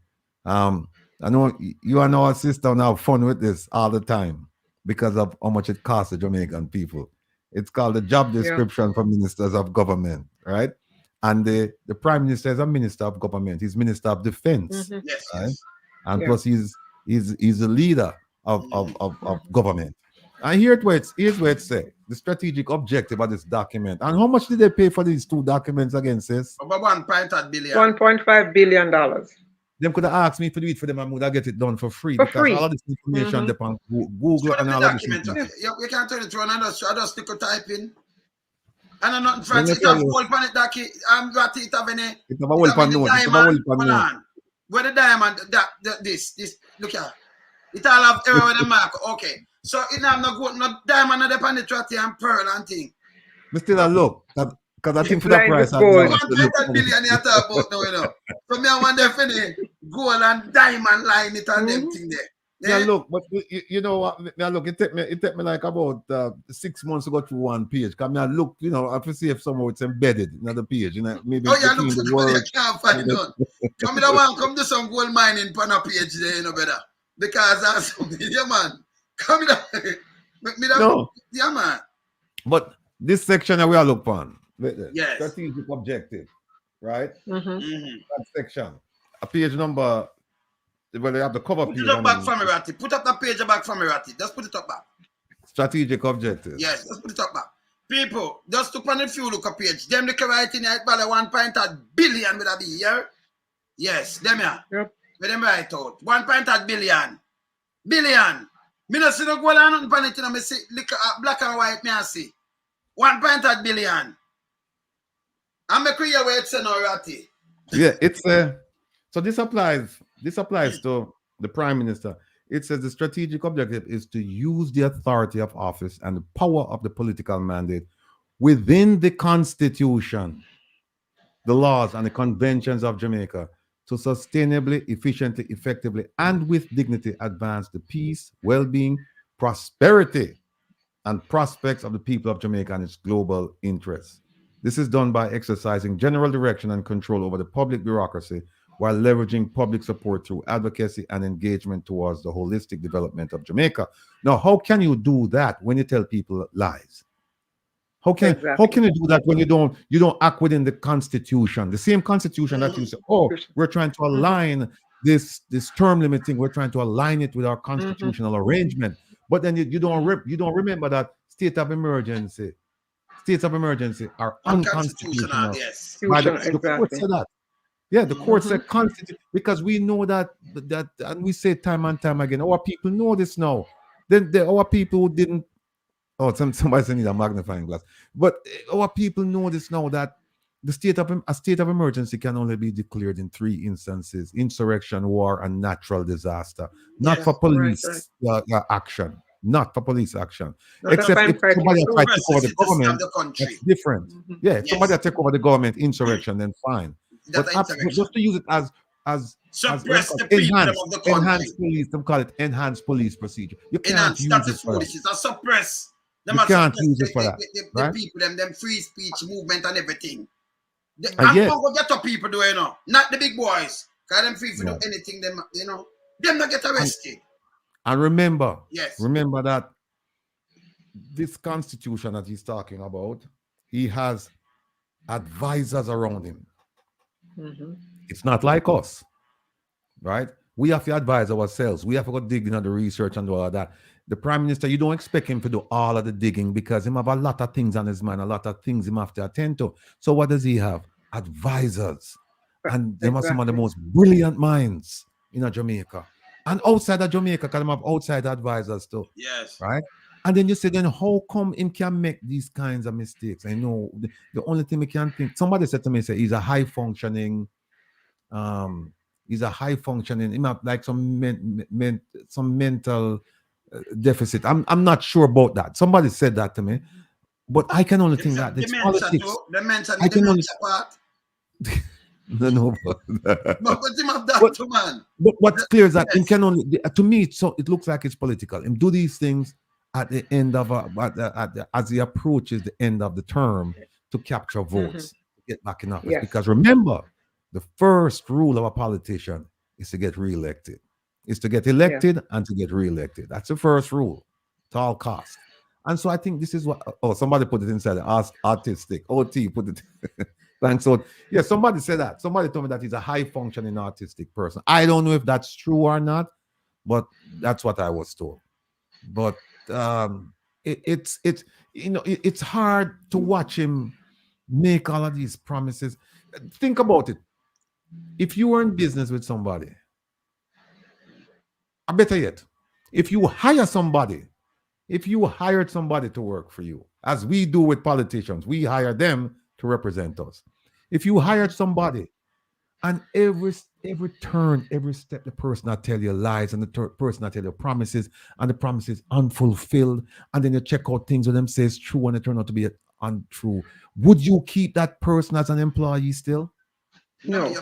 I know you and our sister now have fun with this all the time because of how much it costs the Jamaican people. It's called the job description for ministers of government, right? And the Prime Minister is a Minister of Government. He's Minister of Defense. Mhm. Yes, Right? yes. And Yeah. plus he's a leader of government. And here's where it says the strategic objective of this document. And how much did they pay for these two documents again, sis? About 1.8 billion. $1.5 billion. Them could have asked me to do it for them and would have get it done for free For because free. all of this information Mhm. depends on Google Show them and the all of this document. information. You can't turn it through and I just stick a type in. And I'm not Let trying me to tell have you. gold on it, Daki. I'm got it have any. It's about well pan note. It's about well pan Hold note. on. Where the diamond, this, look here. It all have error with the mark. Okay. So it have no gold, no diamond, no depend the trotty and pearl and thing. But still, I look because I think It's for the lined price, with I gold. know to look 1.8 billion you talk about now, you know. So me I want definitely gold and diamond line it and them thing there. Yeah, Eh? look, but you know what? Now look, it take me like about 6 months to go through one page. Cause I look, you know, I have to see if somehow it's embedded in the page. You know, maybe Oh yeah, between look for the the you words. can't find none. Come in the one, come do some gold mining on a page there, you know, better. Because that's something, yeah man. Come in the No, yeah man. but this section that we are looking on, Yes. strategic objective, right? Mhm. Mm-hmm. That section, a page number. Well, they have the cover Put page. it up and back then from me, Ratty. Put up the page back from me, Ratty. Just put it up back. strategic objective. Yes, just put it up back. People, just to put it few look a page. Them look right in it, value 1.8 billion with a B, yeah? Yes, them here. Yep. With them right out. 1.8 billion. Billion. Me no see no gold and nothing pan it, you know, me see look, black and white, me I see. 1.8 billion. I'm a clear way it's no Ratty. Yeah, it's so this applies to the Prime Minister. It says the strategic objective is to use the authority of office and the power of the political mandate within the Constitution, the laws and the conventions of Jamaica to sustainably, efficiently, effectively, and with dignity advance the peace, well-being, prosperity, and prospects of the people of Jamaica and its global interests. This is done by exercising general direction and control over the public bureaucracy while leveraging public support through advocacy and engagement towards the holistic development of Jamaica. Now, how can you do that when you tell people lies? How can you do that when you don't act within the Constitution, the same Constitution that you say, oh, we're trying to align this term limiting, we're trying to align it with our constitutional arrangement, but then you don't remember that states of emergency are unconstitutional. Yes. The court said that. Yeah, the court said constitution because we know that and we say time and time again, our people know this now. Then our people who didn't. Oh, somebody said need a magnifying glass. But our people know this now that a state of emergency can only be declared in 3 instances: insurrection, war, and natural disaster. Not for police action. Not for police action. Except if somebody tries to take over the government, that's different. Yeah, if somebody take over the government, insurrection, then fine. But just to use it as suppress the people of the country. Enhanced police, they call it enhanced police procedure. You can't use that it is for that. foolishness. Suppress them. You can't use it for that. The people, them free speech movement and everything. Yes. Go get up people doing, you know, not the big boys. Cause them free to do anything. Them, you know, them not get arrested. And remember, yes, remember that this constitution that he's talking about, he has advisors around him. It's not like us, right? We have to advise ourselves. We have to go dig into the research and do all of that. The Prime Minister, you don't expect him to do all of the digging because he have a lot of things on his mind, a lot of things he have to attend to. So what does he have? Advisors. And they are some of the most brilliant minds in Jamaica. And outside of Jamaica, because they have outside advisors too. Yes. Right? And then you say, then how come him can make these kinds of mistakes? I know the only thing we can think, somebody said to me, say he's a high functioning, he might like some mental deficit. I'm not sure about that. Somebody said that to me, but I can only think that it's politics. I can only part. No, but what's clear is that him can only, to me, so it looks like it's political. Him do these things at the end of as he approaches the end of the term to capture votes, to get back in office. Yes. Because remember, the first rule of a politician is to get re-elected. Is to get elected and to get re-elected. That's the first rule, at all costs. And so I think this is what. Oh, somebody put it inside. Artistic. OT put it. Thanks. So, yeah, somebody said that. Somebody told me that he's a high functioning autistic person. I don't know if that's true or not, but that's what I was told. But it's it's hard to watch him make all of these promises. Think about it. If you were in business with somebody, or better yet, if you hired somebody to work for you, as we do with politicians, we hire them to represent us. If you hired somebody and every turn, every step, the person will tell you lies and the person will tell you promises and the promises unfulfilled, and then you check out things with them says true and it turn out to be untrue, would you keep that person as an employee still? No.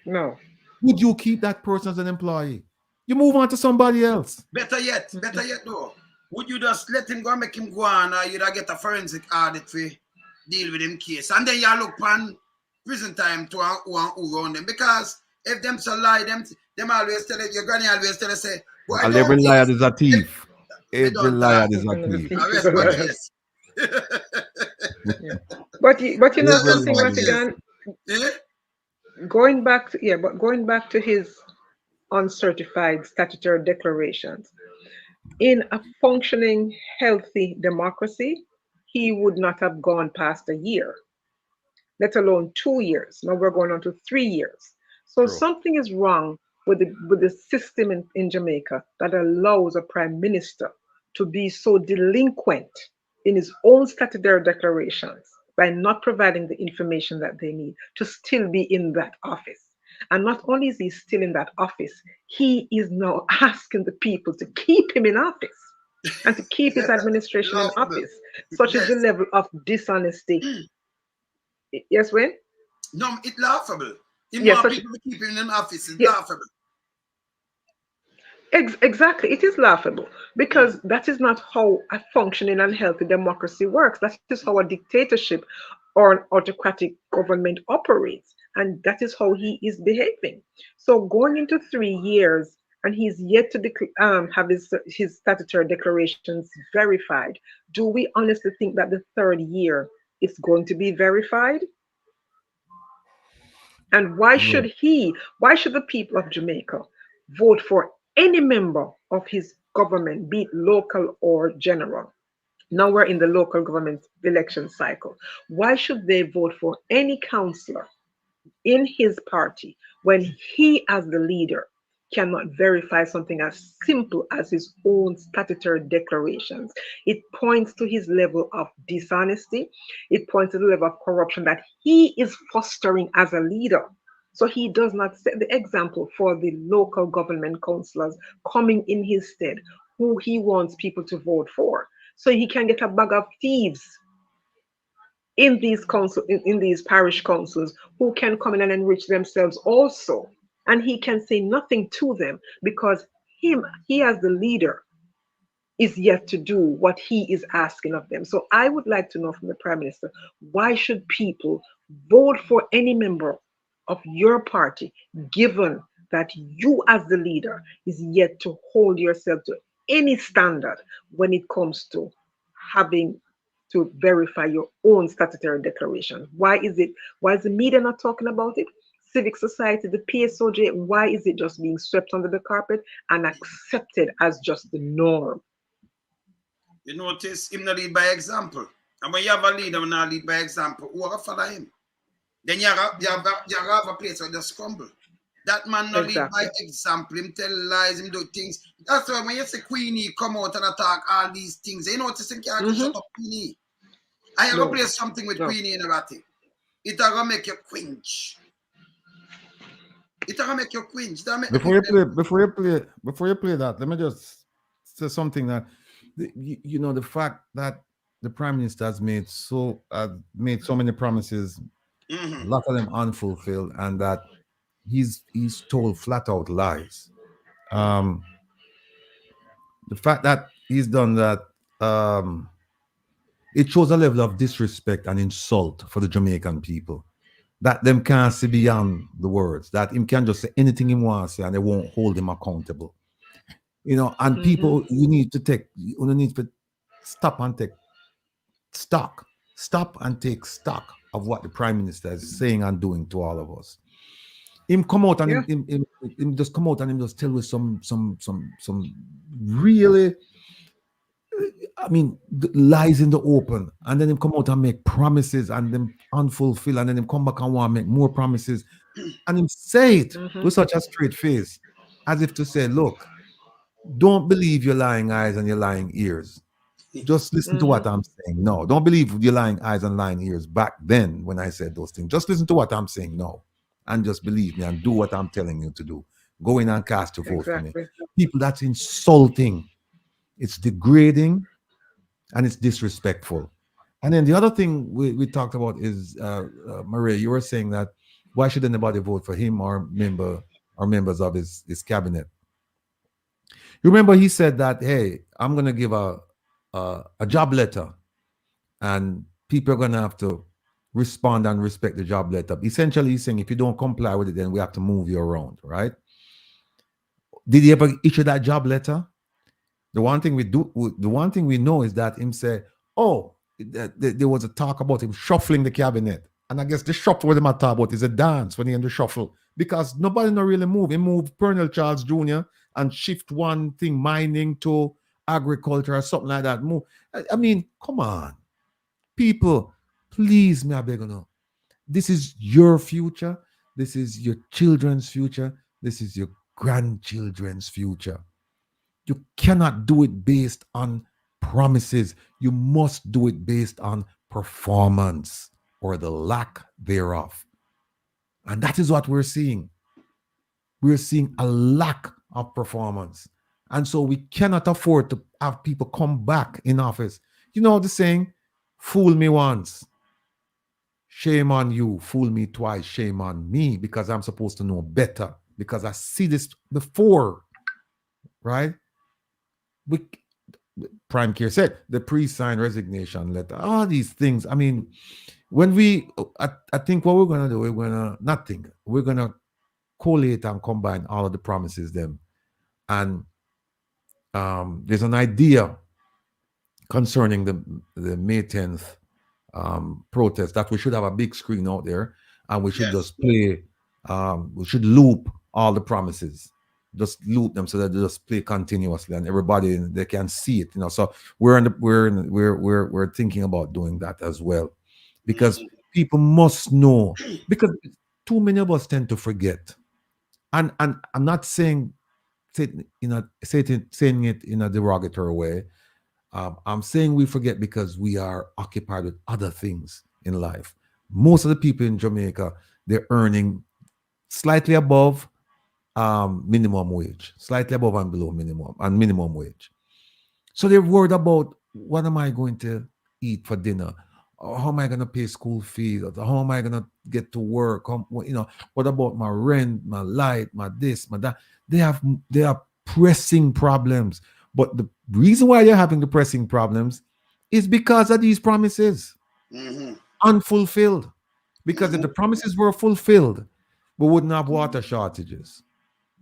No. Would you keep that person as an employee? You move on to somebody else. Better yet though. Would you just let him go and make him go on, or you'd get a forensic audit for deal with him case, and then you look on prison time to who around them? Because if them so lie, them always tell it, your granny always tell us, say, every liar is a thief. Every liar is a thief. But you know something, Vatican? Going back to his uncertified statutory declarations, in a functioning, healthy democracy, he would not have gone past a year, let alone 2 years. Now we're going on to 3 years. So something is wrong with the system in Jamaica that allows a prime minister to be so delinquent in his own statutory declarations by not providing the information that they need to still be in that office. And not only is he still in that office, he is now asking the people to keep him in office and to keep his administration in office. Such is the level of dishonesty. Yes, Wayne? No, it's laughable. Yes, people to keep him in office is laughable. Exactly, it is laughable, because that is not how a functioning and healthy democracy works. That is how a dictatorship or an autocratic government operates, and that is how he is behaving. So going into 3 years, and he's yet to have his statutory declarations verified. Do we honestly think that the 3rd year is going to be verified? And why should the people of Jamaica vote for any member of his government, be it local or general? Now we're in the local government election cycle. Why should they vote for any councillor in his party when he, as the leader, cannot verify something as simple as his own statutory declarations? It points to his level of dishonesty. It points to the level of corruption that he is fostering as a leader. So he does not set the example for the local government councillors coming in his stead, who he wants people to vote for. So he can get a bag of thieves in these parish councils who can come in and enrich themselves also. And he can say nothing to them because he as the leader is yet to do what he is asking of them. So I would like to know from the Prime Minister, why should people vote for any member of your party, given that you as the leader is yet to hold yourself to any standard when it comes to having to verify your own statutory declaration? Why is the media not talking about it? Civic society, the PSOJ, why is it just being swept under the carpet and accepted as just the norm? You notice him not lead by example. And when you have a leader who not lead by example, who will follow him? Then you have a place where just crumble. That man not lead by example. Him tell lies, him do things. That's why when you say Queenie come out and attack all these things, you notice him can't shut up Queenie. I have to play something with Queenie in about it. It's going to make you quench. It's going to make you quench. Before you play that, let me just say something that the fact that the Prime Minister has made so many promises, a lot of them unfulfilled, and that he's told flat out lies. The fact that he's done that, it shows a level of disrespect and insult for the Jamaican people, that them can't see beyond the words, that him can just say anything he wants to say and they won't hold him accountable. And people, you need to stop and take stock of what the Prime Minister is saying and doing to all of us. Him come out and him just come out and him just tell us some really, I mean, lies in the open, and then him come out and make promises and them unfulfilled, and then him come back and want to make more promises, and him say it with such a straight face, as if to say, look, don't believe your lying eyes and your lying ears. Just listen to what I'm saying. No, don't believe your lying eyes and lying ears back then when I said those things. Just listen to what I'm saying now, and just believe me and do what I'm telling you to do. Go in and cast your vote for me. People, that's insulting. It's degrading and it's disrespectful. And then the other thing we talked about is, Maria, you were saying that why should anybody vote for him or members of his cabinet? You remember he said that, hey, I'm going to give a job letter and people are going to have to respond and respect the job letter. Essentially, he's saying if you don't comply with it, then we have to move you around, right? Did he ever issue that job letter? The one thing we know is that him say, oh, there was a talk about him shuffling the cabinet. And I guess the shuffle what him talk about is a dance when he in the shuffle, because nobody no really move. He moved Pernell Charles Jr. and shift one thing, mining to agriculture or something like that. Move. I mean, come on. People, please, me I beg you now. This is your future. This is your children's future. This is your grandchildren's future. You cannot do it based on promises. You must do it based on performance or the lack thereof. And that is what we're seeing. We're seeing a lack of performance. And so we cannot afford to have people come back in office. You know the saying, fool me once, shame on you. Fool me twice, shame on me, because I'm supposed to know better, because I see this before, right? Prime Care said the pre-signed resignation letter, all these things. I mean, when I think what we're going to do, we're going to collate and combine all of the promises them. And there's an idea concerning the May 10th protest that we should have a big screen out there and we should just play, we should loop all the promises. Just loop them so that they just play continuously and everybody they can see it, you know. So we're thinking about doing that as well, because people must know, because too many of us tend to forget. And I'm not saying saying it in a derogatory way. I'm saying we forget because we are occupied with other things in life. Most of the people in Jamaica, they're earning slightly above minimum wage, slightly above and below minimum wage. So they're worried about, what am I going to eat for dinner? Or how am I going to pay school fees? Or how am I going to get to work? What about my rent, my light, my this, my that? They have pressing problems. But the reason why they're having the pressing problems is because of these promises unfulfilled. Because if the promises were fulfilled, we wouldn't have water shortages.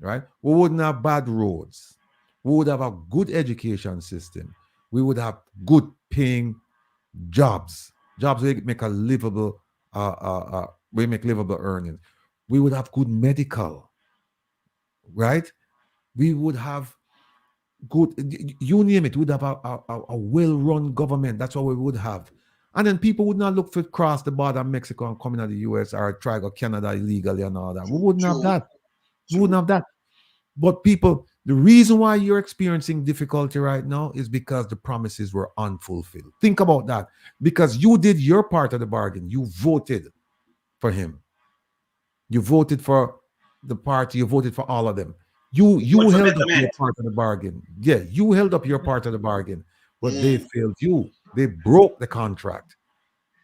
Right? We wouldn't have bad roads. We would have a good education system. We would have good paying jobs where we make a livable, we make livable earnings. We would have good medical, right? We would have good, you name it, we would have a well-run government. That's what we would have. And then people would not look for cross the border of Mexico and coming to the US or try to go Canada illegally and all that. We wouldn't have that. We wouldn't have that. But people, the reason why you're experiencing difficulty right now is because the promises were unfulfilled. Think about that. Because you did your part of the bargain. You voted for him. You voted for the party. You voted for all of them. You held up your part of the bargain. Yeah, you held up your part of the bargain. But they failed you. They broke the contract.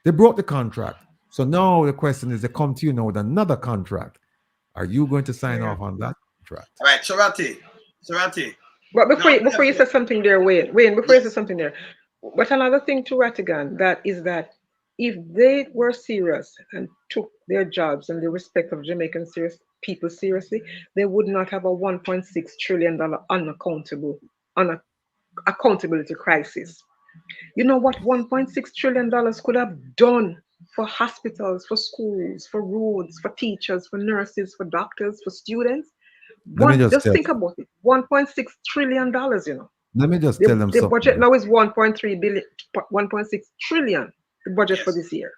They broke the contract. So now the question is, they come to you now with another contract. Are you going to sign off on that contract? All right, Sarati. But before you say something there, Wayne, before you say something there, but another thing to Rattigan, that is that if they were serious and took their jobs and the respect of Jamaican people seriously, they would not have a $1.6 trillion accountability crisis. You know what $1.6 trillion could have done for hospitals, for schools, for roads, for teachers, for nurses, for doctors, for students. Just think about it. $1.6 trillion, you know. Let me just tell them the something. budget now is 1.3 billion, 1.6 trillion, the budget for this year.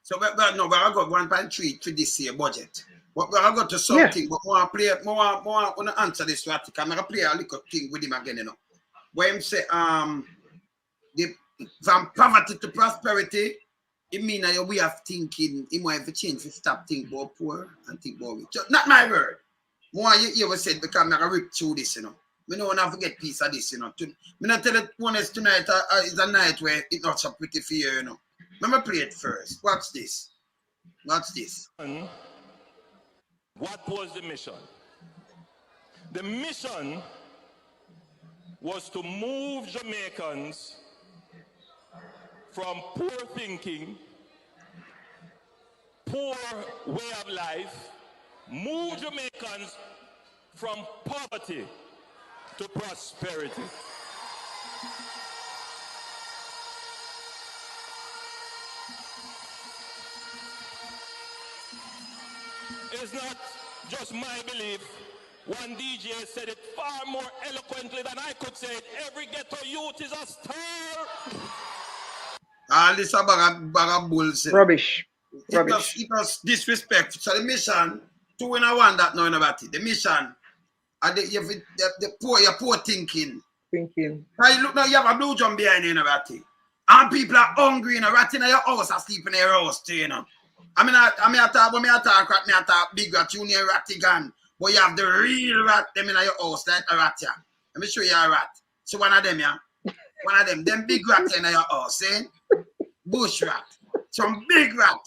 So we got 1.3 to this year budget. But we have got to something, but more want to answer this right. I'm gonna play a little thing with him again, you know. Where him say from poverty to prosperity, it means that we have thinking, he might have to change to stop thinking about poor and think about rich. Not my word. More you ever said because I'm gonna rip through this, you know. We don't want to forget piece of this, you know. Me not tell it Holness tonight is a night where it's not so pretty for you, you know. Let me play it first. Watch this. Watch this. What was the mission? The mission was to move Jamaicans from poor thinking, poor way of life, move Jamaicans from poverty to prosperity. It's not just my belief. One DJ said it far more eloquently than I could say it. Every ghetto youth is a star. All this about bullshit. Rubbish. It was disrespect. So the mission, 2 in 1 that knowing about it. The mission, the poor thinking. Right, look now, you have a blue drum behind you about it. And people are hungry, you know, rat in your house, asleep in your house too, you know. I talk big rat, you need a ratty gun. But you have the real rat, them in your house, like a rat, yeah. Let me show you a rat. So one of them, yeah. One of them big rats in your house, eh? Bush rat. Some big rat.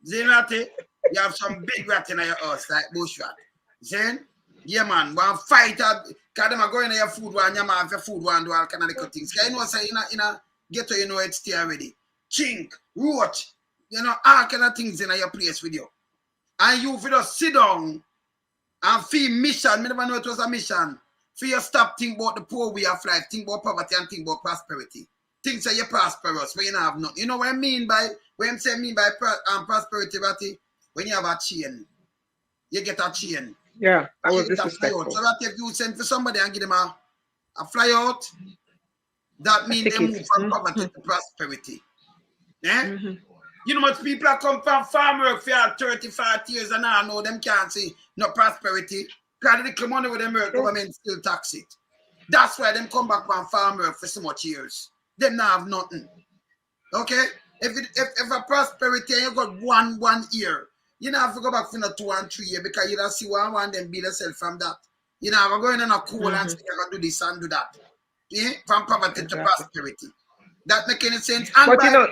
See, ratty? You have some big rat in your house, like bush rat. See? Yeah, man. One fighter, because them are going to your food one, you have your food one, do all kind of little things. Because you know, say, in a ghetto, you know it's still already. Chink, roach, you know, all kind of things in your place with you. And you for just sit down and feel mission. I never know it was a mission. For you stop think about the poor way of life, think about poverty and think about prosperity. Think say you're prosperous, but you don't have nothing. You know what I mean by, when I say prosperity, Ratty? When you have a chain, you get a chain. Yeah, I was disrespectful. So that if you send for somebody and give them a fly out, that means they move from poverty to prosperity. Yeah? Mm-hmm. You know much people that come from farm work for 35 years and I know them can't see no prosperity. Because the money with them work, government still tax it. That's why them come back from farm work for so much years. Them not have nothing. Okay? If a prosperity you got one year, you don't have to go back for no 2 and 3 years because you don't see one them build yourself from that. You know, I'm going in a cool and say you're going to do this and do that. Yeah? From poverty to prosperity. That make any sense? And but you know,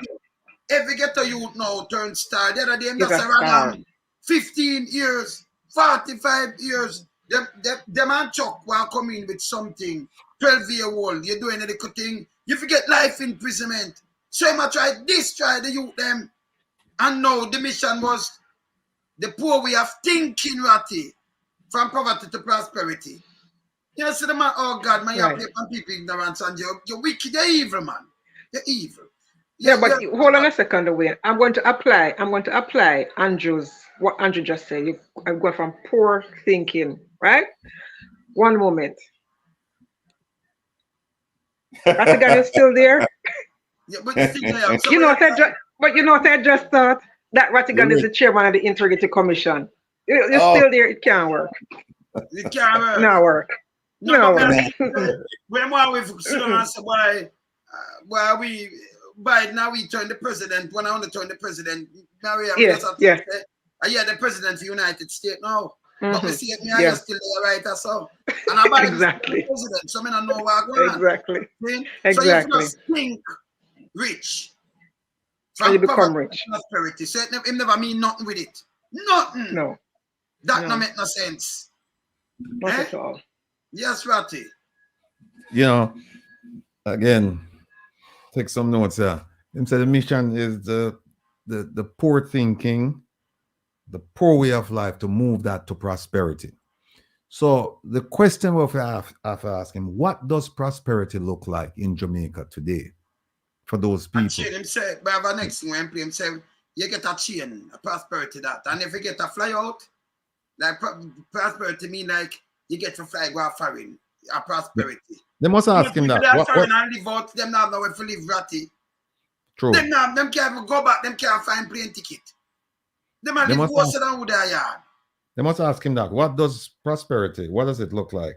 every ghetto youth now turn star. The other day, that's around 15 years, 45 years. Them and Chuck will come in with something. 12-year-old, you're doing a little thing. You forget life imprisonment. So much try the youth them. And now the mission was the poor way of thinking, Ratty, from poverty to prosperity. You know, see the man, oh God, man, you're people ignorance and you're wicked, you're evil, man. You're evil. Yeah, but hold on a second away. I'm going to apply what Andrew just said. I'm going from poor thinking, right? One moment. Ratigan is still there. Yeah, but you know what I just thought? That Ratigan is the chairman of the Integrity Commission. You're still there, it can't work. It can't work. No work. No work. When we say why we Biden now we turn the president. When I want to turn the president, Maria, the president of the United States now. But we see it, me I still there right or so. And I'm exactly the president, so I don't know what going on. Exactly. So you just think rich. And you become rich. Prosperity. So it never mean nothing with it. Nothing. No. That no make no sense. Not at all. Yes, Ratty. You know, again, take some notes here. Him said the mission is the poor thinking, the poor way of life, to move that to prosperity. So the question we have to ask him, what does prosperity look like in Jamaica today for those people? Him say, but the next thing when him say, you get a chain, a prosperity that. And if you get a fly out, like prosperity mean like you get to fly go foreign, a prosperity. They must ask him that. What? And live out, them now know if you live ratty. True. Them can't even go back, them can't find plane ticket. Them are live worse than with their yard. They must ask him that. What does prosperity, what does it look like?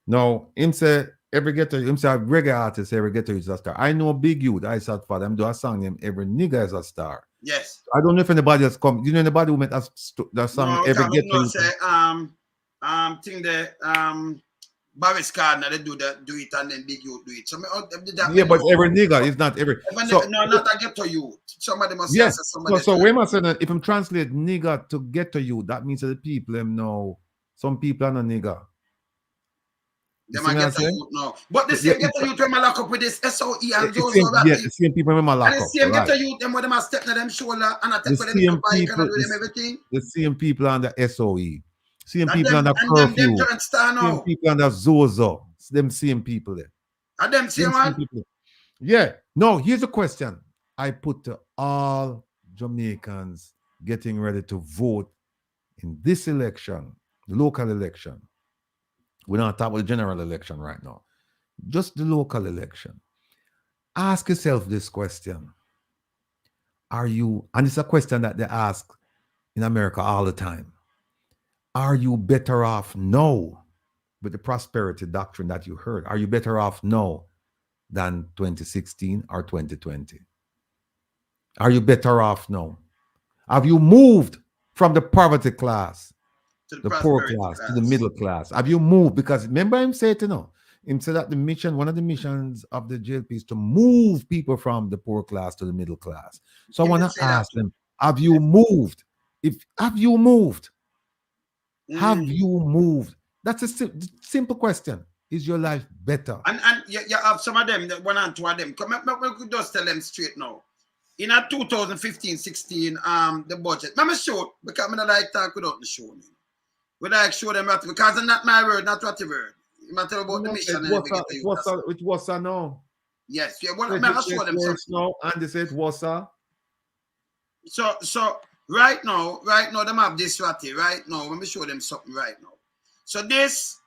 No, him say every ghetto, him say a reggae artist, every ghetto is a star. I know Big Youth, I said for them do a song named Every Nigga is a Star. Yes. I don't know if anybody has come. You know anybody who made that song Every Ghetto Youth? Say thing the Barris Cardinal they do it and then Big Youth do it. So but every nigga is not every. So, no, not a ghetto youth. Somebody must say somebody. So we must say that if I'm translate nigga to ghetto youth, that means that the people them know some people are not nigga. They might get a youth now. But the same ghetto youth when I lock up with this SOE and those the same people when I lock up. And the same ghetto youth them when them step on them shoulder and I take for them to bike and do them everything. The same people on the SOE. Same people on the curfew. Same people on the Zozo. Them same people there. Are them same one? Yeah. No, here's a question I put to all Jamaicans getting ready to vote in this election, the local election. We're not talking about the general election right now. Just the local election. Ask yourself this question. Are you, and it's a question that they ask in America all the time. Are you better off now with the prosperity doctrine that you heard? Are you better off now than 2016 or 2020? Are you better off now? Have you moved from the poverty class, to the poor class, to the middle class? Have you moved? Because remember him said, him said that the mission, one of the missions of the JLP is to move people from the poor class to the middle class. So I want to ask them, have you moved? Have you moved? Have you moved? That's a simple question. Is your life better? And you have some of them, one and two of them. We could just tell them straight now. In a 2015-16, the budget. Let me show, because I don't like talk without the show. We like show them that, because it's not my word, not what the word. You matter about the mission. It was a no. Yes, yeah. Well, I'll show them something. No, and they said was a. So right now, them have this right now. Let me show them something right now. So this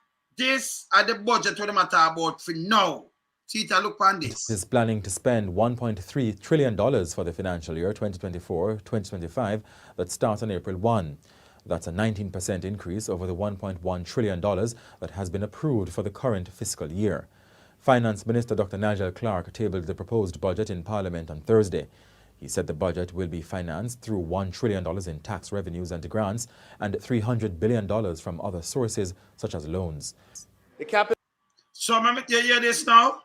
are the budget what them talk about for now. See it, look on this. Is planning to spend $1.3 trillion for the financial year 2024-2025 that starts on April 1. That's a 19% increase over the $1.1 trillion that has been approved for the current fiscal year. Finance Minister Dr. Nigel Clark tabled the proposed budget in Parliament on Thursday. He said the budget will be financed through $1 trillion in tax revenues and grants and $300 billion from other sources such as loans. So, remember, you hear this now?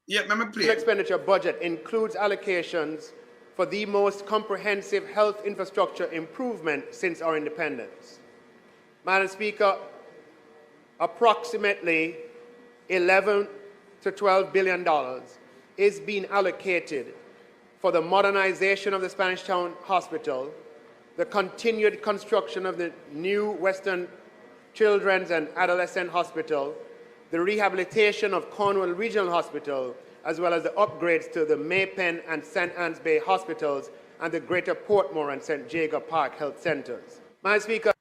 Yeah, remember, please. The expenditure budget includes allocations for the most comprehensive health infrastructure improvement since our independence. Madam Speaker, approximately $11 to $12 billion is being allocated for the modernization of the Spanish Town Hospital, the continued construction of the new Western Children's and Adolescent Hospital, the rehabilitation of Cornwall Regional Hospital, as well as the upgrades to the Maypen and St. Anne's Bay hospitals and the Greater Portmore and St. Jago Park health centers. Madam Speaker,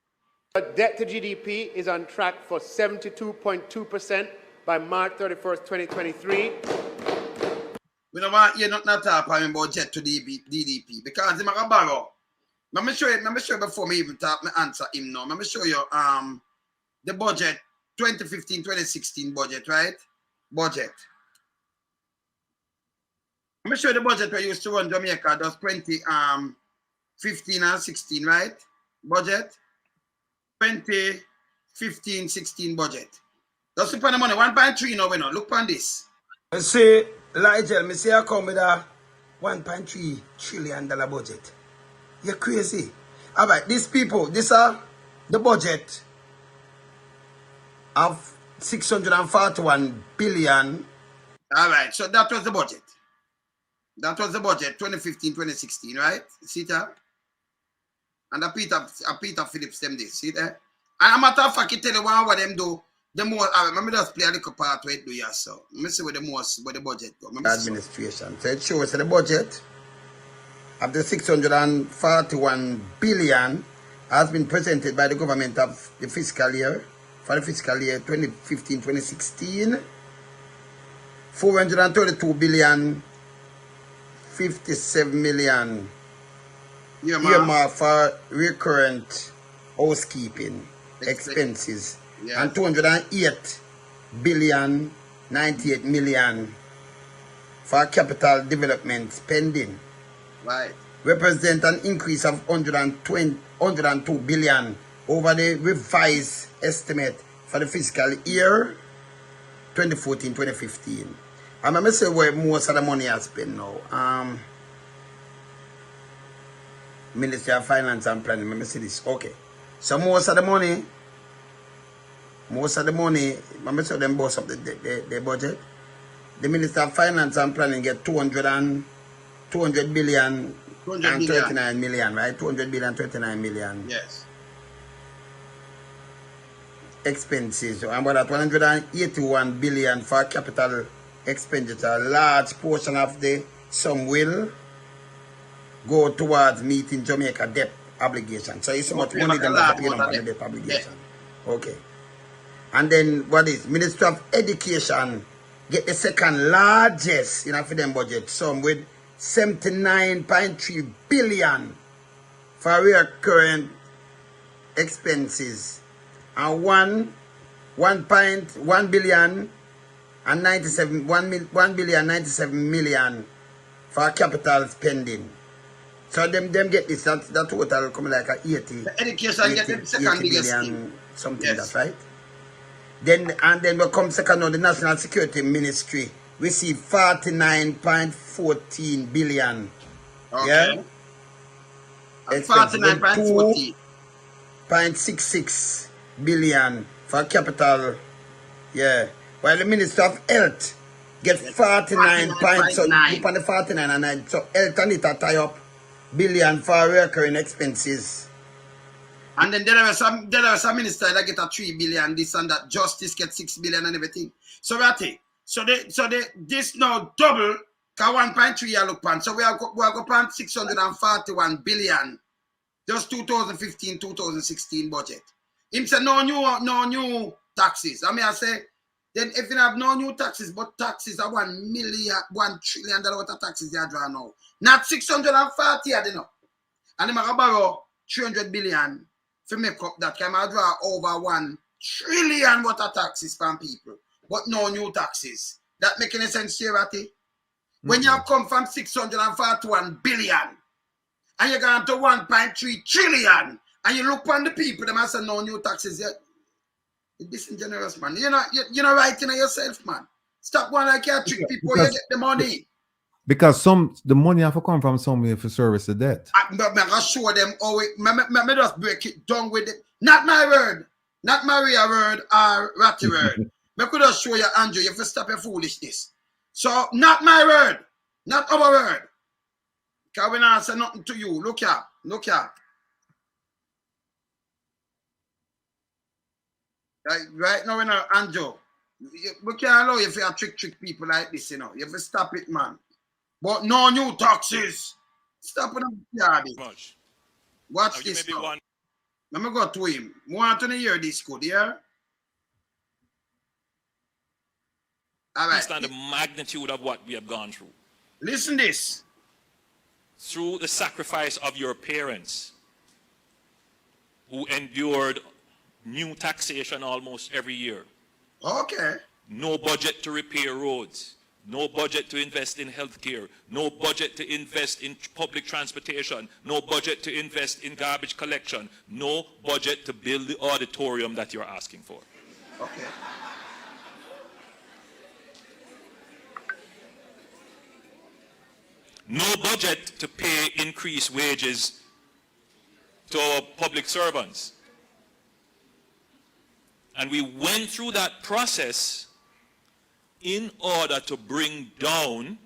debt to GDP is on track for 72.2% by March 31st, 2023. We don't want you not talk about debt to DDP because they might borrow. Let me show you before me even talk, me answer him now. Let me show you the budget, 2015-2016 budget, right? Budget. Let me show you the budget we used to run Jamaica, that's 2015 and 16, right? Budget. 2015-16 budget. Just look on the money, 1.3 now, we know. Look on this. I say, Ligel, I say I come with a $1.3 trillion budget. You're crazy. All right, these people, these are the budget of 641 billion. All right, so that was the budget. That was the budget, 2015-2016, right? See that? And Peter Phillips them this, see that? And a matter of fact, you tell you what them do. The more, let me just play a little part where it do here, so. Let me see where the budget go. Administration. So it shows the budget. of the 641 billion has been presented by the government of the fiscal year for the fiscal year 2015-2016. 432 billion 57 million earmarked for recurrent housekeeping expenses, and 208 billion 98 million for capital development spending. Right. Represent an increase of 102 billion over the revised estimate for the fiscal year 2014-2015. I'm going to say where most of the money has been now. Ministry of Finance and Planning. Let me see this. Okay. So most of the money, let me show them both of the budget. The Minister of Finance and Planning get 200 billion and 39 million, right? 200 billion, 39 million. Yes. Expenses. And about that 181 billion for capital expenditure. Large portion of the sum will go towards meeting Jamaica debt obligation. So it's so much money than that paying on the debt obligation. Yeah. Okay. And then what is Ministry of Education get the second largest for them budget sum with 79.3 billion for recurrent expenses and 1 billion and 1 billion 97 million for capital spending. So them get this, that total come like a 80. The education get the second biggest thing. Something, yes. That's right. Then we come second now, the National Security Ministry receive 49.14 billion. Okay. Yeah. 49.14. 0.66 billion for capital. Yeah. While the Minister of Health get 49 points, so keep on the 49 and 9. So health and it tie up billion for recurring expenses. And then there are some ministers that get a 3 billion, this and that. Justice get 6 billion and everything. So that's it. So this now double, because 1.3 you look pan. So we are go pan 641 billion. Just 2015-2016 budget. Him say no new taxes. I say, then if you have no new taxes, but taxes are $1 trillion worth of taxes they are drawing now. Not 640, I don't know. And they might borrow 300 billion to make up that. Can I draw over 1 trillion worth of taxes from people, but no new taxes. That make any sense to you, Ratty? When you have come from 641 billion and you're going to 1.3 trillion and you look on the people, they might say no new taxes yet. You're disingenuous, man. You're not writing on yourself, man. Stop one like you trick people, you get the money. Because the money have to come from somewhere for service the debt. I'm going to show them how it, me just break it down with it. Not my word. Not Maria word or Ratty word. I could just show you, Andrew, you have to stop your foolishness. So, not my word. Not our word. Because we not say nothing to you. Look here. Look here. Right now, Andrew, we can't allow you to trick people like this, You have to stop it, man. But no new taxes. Stop with them. Watch this now. Let me go to him. Want to hear this good, yeah? All right. Understand the magnitude of what we have gone through. Listen this. Through the sacrifice of your parents, who endured new taxation almost every year. Okay. No budget to repair roads. No budget to invest in healthcare. No budget to invest in public transportation. No budget to invest in garbage collection. No budget to build the auditorium that you're asking for. Okay. No budget to pay increased wages to our public servants. And we went through that process in order to bring down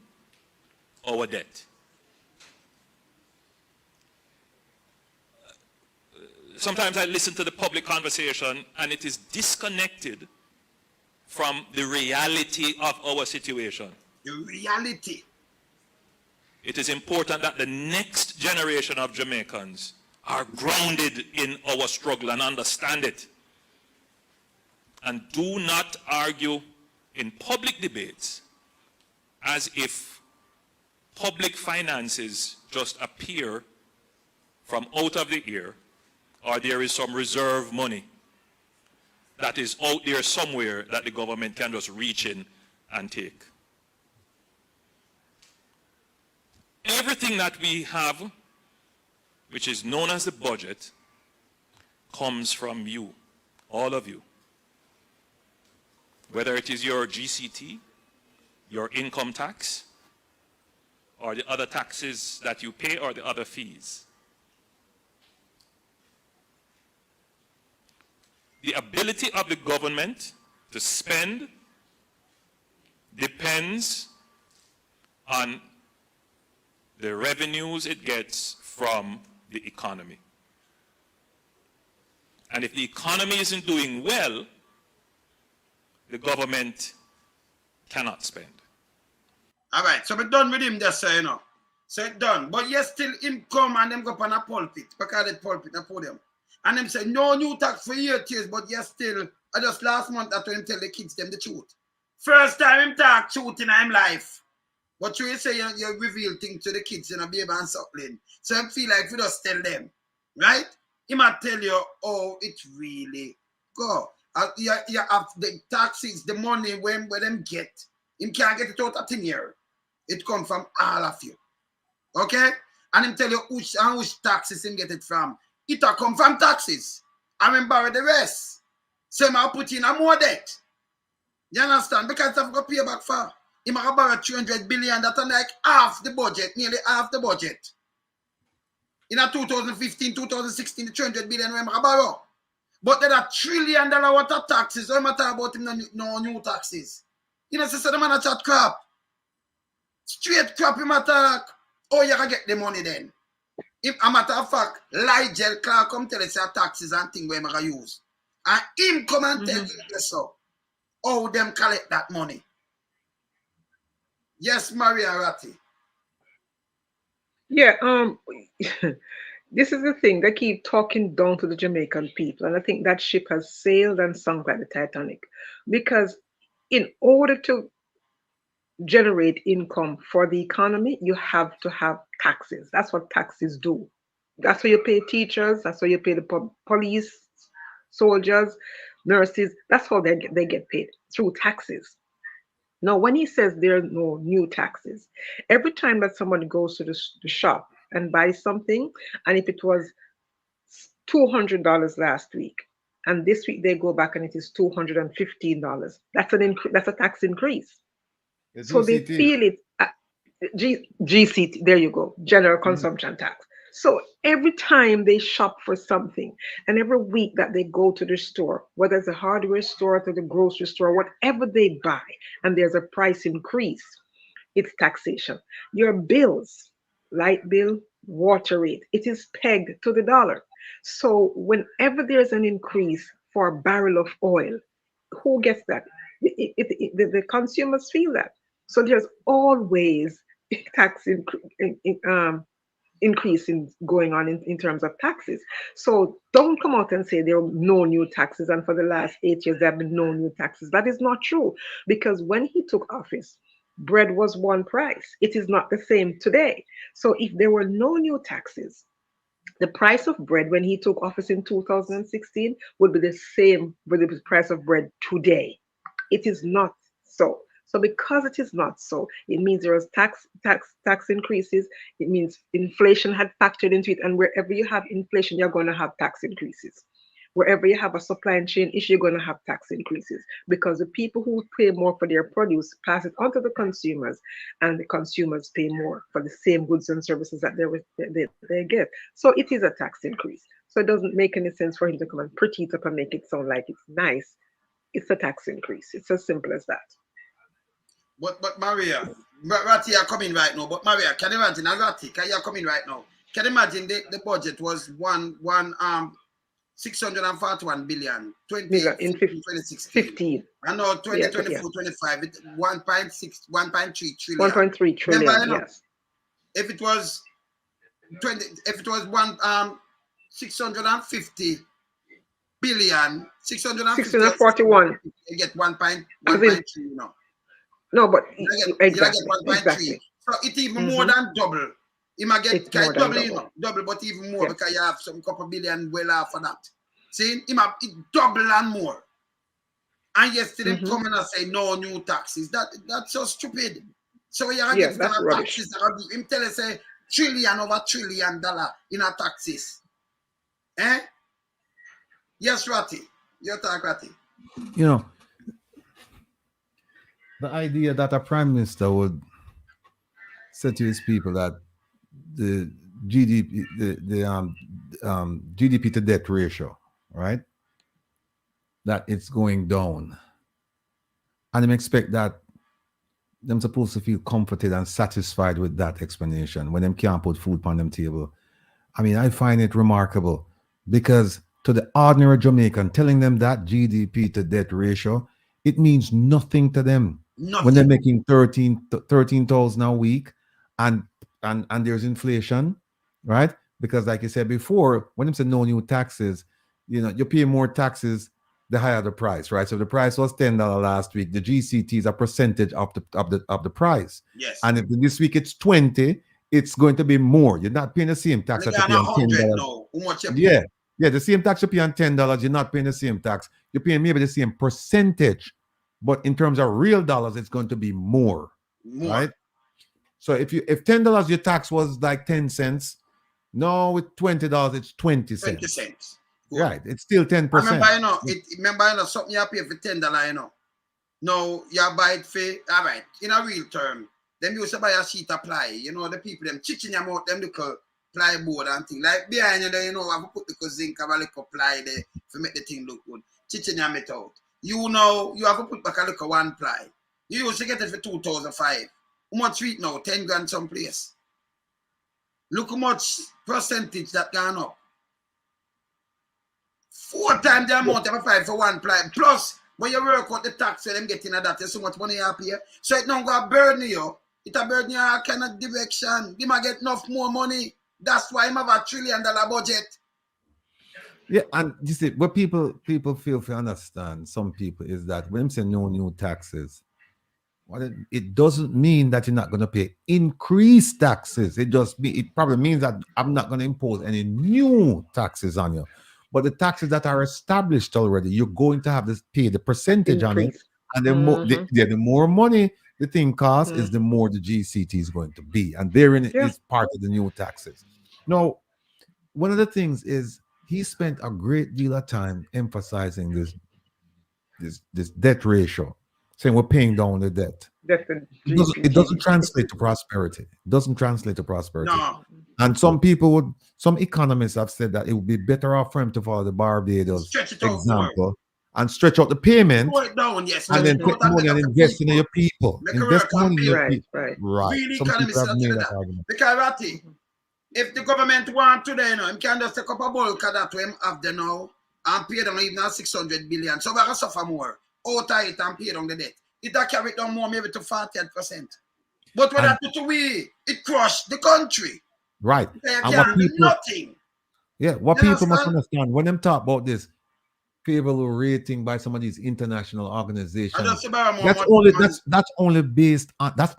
our debt. Sometimes I listen to the public conversation and it is disconnected from the reality of our situation. The reality. it is important that the next generation of Jamaicans are grounded in our struggle and understand it. And do not argue in public debates as if public finances just appear from out of the air, or there is some reserve money that is out there somewhere that the government can just reach in and take. Everything that we have, which is known as the budget, comes from you, all of you. Whether it is your GCT, your income tax, or the other taxes that you pay, or the other fees. The ability of the government to spend depends on the revenues it gets from the economy. And if the economy isn't doing well, the government cannot spend. All right, so we're done with him just so you know. So it's done. But yes, still him come and them go up on a pulpit, because the pulpit, a podium. And them say, no new tax for years, but yes, still, I just last month that him tell the kids them the truth. First time him talk truth in his life. But you say you reveal things to the kids, you know, baby and suckling. So I feel like we just tell them, right? He might tell you, oh, it really go. You have the taxes, the money where them get. Him can't get it out of thin air. It comes from all of you. Okay? And him tell you which taxes him get it from. It will come from taxes. I mean borrow the rest. So I put in a more debt. You understand? Because I've got to pay back for. He might borrow 300 billion, that's like half the budget, nearly half the budget. In a 2015, 2016, the 300 billion we might borrow. But there are $1 trillion worth of taxes. So I'm talking about him no new taxes. You know, so the man a chat crap. Straight crap him attack. Oh, you can get the money then. If a matter of fact, Ligel Clark come tell us taxes and things we're going to use. And him come and tell you so. How them collect that money. Yes, Maria Ratti. Yeah, this is the thing. They keep talking down to the Jamaican people. And I think that ship has sailed and sunk like the Titanic. Because in order to generate income for the economy, you have to have taxes. That's what taxes do. That's why you pay teachers. That's why you pay the police, soldiers, nurses. That's how they get paid, through taxes. Now, when he says there are no new taxes, every time that somebody goes to the shop and buys something, and if it was $200 last week, and this week they go back and it is $215, that's a tax increase. So they feel it. GCT, there you go, general consumption tax. So every time they shop for something, and every week that they go to the store, whether it's a hardware store, to the grocery store, whatever they buy, and there's a price increase, it's taxation. Your bills, light bill, water rate, it is pegged to the dollar. So whenever there's an increase for a barrel of oil, who gets that? The consumers feel that. So there's always tax increasing going on in terms of taxes. So don't come out and say there are no new taxes, and for the last 8 years there have been no new taxes. That is not true, because when he took office, bread was one price. It is not the same today. So if there were no new taxes, the price of bread when he took office in 2016 would be the same with the price of bread today. It is not so. So because it is not so, it means there is tax increases. It means inflation had factored into it. And wherever you have inflation, you're going to have tax increases. Wherever you have a supply chain issue, you're going to have tax increases, because the people who pay more for their produce pass it on to the consumers, and the consumers pay more for the same goods and services that they get. So it is a tax increase. So it doesn't make any sense for him to come and pretty it up and make it sound like it's nice. It's a tax increase. It's as simple as that. But Maria, Ratti are coming right now. But Maria, can you imagine? Ratti, can you coming right now? Can you imagine the budget was 641 billion in 2016. And now 2024-25, 1.3 trillion. 1.3 trillion, yes. if it was 20, if it was 650 billion, 641. You get 1.3, you know. No, but exactly. You get 1.3. Exactly. So it even more than double. You might get double, you know, double, but even more because you have some couple billion well off for that. See, it double and more. And yesterday come and say no new taxes. That's so stupid. So you get taxes. Him tell us say $1 trillion in our taxes. Eh? Yes, Ratty. You talk, Ratty. You know, the idea that a prime minister would say to his people that the GDP, GDP to debt ratio, right? That it's going down, and them expect that them supposed to feel comforted and satisfied with that explanation when them can't put food on them table. I mean, I find it remarkable because to the ordinary Jamaican, telling them that GDP to debt ratio, it means nothing to them. Nothing. When they're making 13,000 a week and there's inflation, right? Because like you said before, when them say no new taxes, you know, you pay more taxes the higher the price, right? So if the price was $10 last week, the GCT is a percentage of the price. Yes. And if this week it's 20, it's going to be more. You're not paying the same tax that you pay on $10. No. Yeah, the same tax you pay on $10, you're not paying the same tax. You're paying maybe the same percentage, but in terms of real dollars, it's going to be more. Right? So if $10 your tax was like 10 cents, now with $20 it's 20 cents. 20 cents. Good. Right, it's still 10%. Remember, something you pay for $10, you know. No, you buy it for, all right, in a real term. Them used to buy a sheet of ply. You know, the people, them chicken them out, them little plyboard and thing. Like behind you there, you know, I have to put the zinc of a little ply there to make the thing look good. Chicken them it out. You know, you have to put back a little one ply. You used to get it for 2005. How much sweet now? 10 grand someplace. Look how much percentage that gone up. 4 times the amount of a ply for one ply. Plus, when you work out the tax for them getting that, there's so much money up here. So it don't go to burden you. It a burden you all kind of direction. They might get enough more money. That's why I have $1 trillion budget. Yeah, and you see, what people feel to understand, some people, is that when they say no new taxes, well, it doesn't mean that you're not going to pay increased taxes. It probably means that I'm not going to impose any new taxes on you. But the taxes that are established already, you're going to have to pay the percentage on it. And the more money the thing costs, is the more the GCT is going to be. And therein is part of the new taxes. Now, one of the things is he spent a great deal of time emphasizing this debt ratio, saying we're paying down the debt. It doesn't translate to prosperity. It doesn't translate to prosperity. No. And some economists have said that it would be better off for him to follow the Barbados example and stretch out the payment and then take money and invest in your people. Invest money in your people. Right. Really, economists have said that. Because Ratty, if the government want today, you can just take up a bulk of that to him after now and pay them even 600 billion. So we're going to suffer more out of it and pay down the debt. It will carry down more, maybe to 40%. But when that to we, it crushed the country. Right. And what people, nothing. Yeah, what you people must understand, when them talk about this favorable rating by some of these international organizations, that's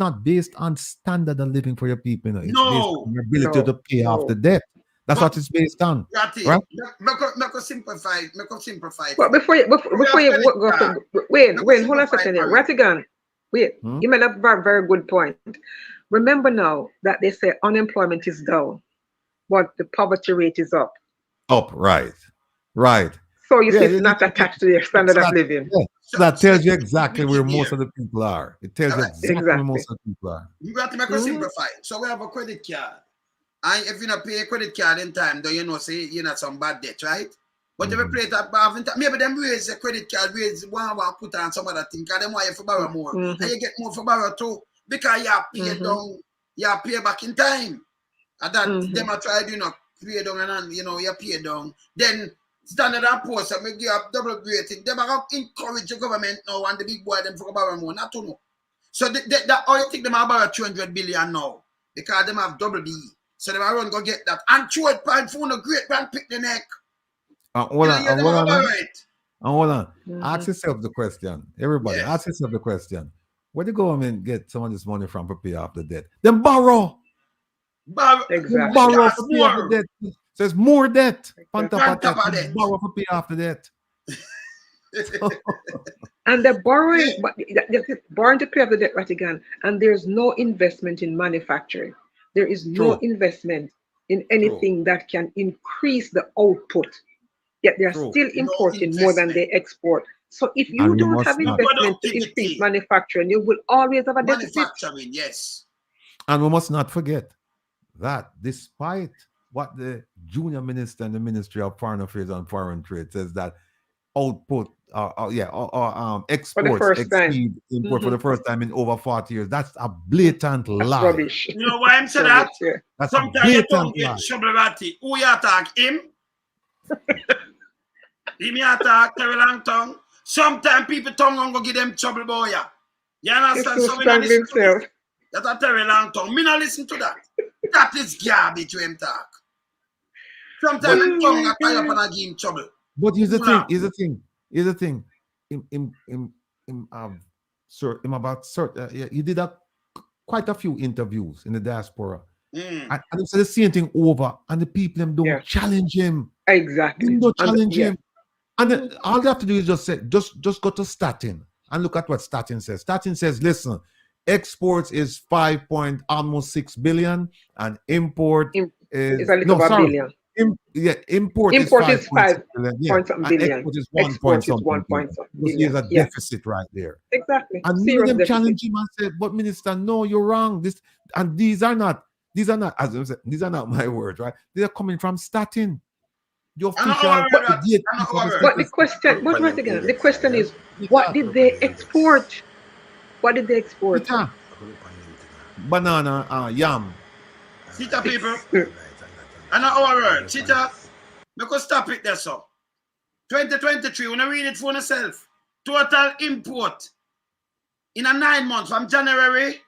not based on standard of living for your people. It's based on your ability to pay off the debt. That's what it's based on. Right? Make us simplify. But before you go, wait, hold on a second here. Rattigan, wait, you made a very, very good point. Remember now that they say unemployment is down, but the poverty rate is up. Right. So you see, it's not attached to their standard of living. Yeah. So that tells you exactly where most of the people are. It tells you exactly where most of the people are. You got to make us simplify. So we have a credit card. And if you not pay a credit card in time, then you know, say you're not some bad debt, right? But if you play that, maybe them raise the credit card, one put on some other thing, because them want you to borrow more. And you get more for borrow too, because you have paid down, you have paid back in time. And that them are trying to pay down and you pay down. Then Standard & Poor's, we give up double rating. They are going to encourage the government now and the big boy them for borrow more, not to know. So that all you think them are borrow 200 billion now. because them have double B. So they run go get that. And throw it point for no great man pick the neck. Hold on. Hold on. Mhm. Ask yourself the question. Everybody, ask yourself the question. Where the government get some of this money from to pay off the debt? Them borrow. Exactly. Borrow for pay off the debt. So it's more debt. On top of top of that, that. borrow for pay off the debt. And they're borrowing, but they're borrowing to pay off the debt right again. And there's no investment in manufacturing. There is no investment in anything that can increase the output. Yet they're still importing more than they export. So if you And we don't must have not- investment to increase manufacturing, you will always have a deficit. Manufacturing, yes. And we must not forget that despite what the junior minister in the Ministry of Foreign Affairs and Foreign Trade says, that output, exports first time. exceed import for the first time in over 40 years. That's a blatant lie. Rubbish. You know why I'm saying that? That's a Sometimes you don't blatant get lie. trouble about it. Who you attack? Him? Him you attack, Terry Langton. Sometimes people tongue and go give them trouble, boy. You understand? He's So so we strong not listen to himself. it. That's a Terry Langton. Me not listen to that. That is garbage to him talk. Sometimes him tongue and tie up and I give him trouble. But here's the Who thing. that? Here's the thing. He did quite a few interviews in the diaspora. And he said the same thing over, and the people them don't challenge him. Exactly. They don't challenge him. And then all they have to do is just say, just go to Statin and look at what Statin says. Statin says, listen, exports is almost 6 billion, and import is a little over a billion. Import is 5 billion. Yeah. Point something And billion. export is 1 Export point is something 1 billion. point something Because billion. there's a Yeah. deficit right there. Exactly. And many Serious of them deficit. challenge him and say, but minister, no, you're wrong. These are not, as I said, these are not my words, right? They are coming from Statin. The official. But the question, but right again, the question is, what did they export? What did they export? Banana, yam. Sita people. And our word. Sita, we could stop it there, so. 2023, when I read it for yourself, total import in a 9 months from January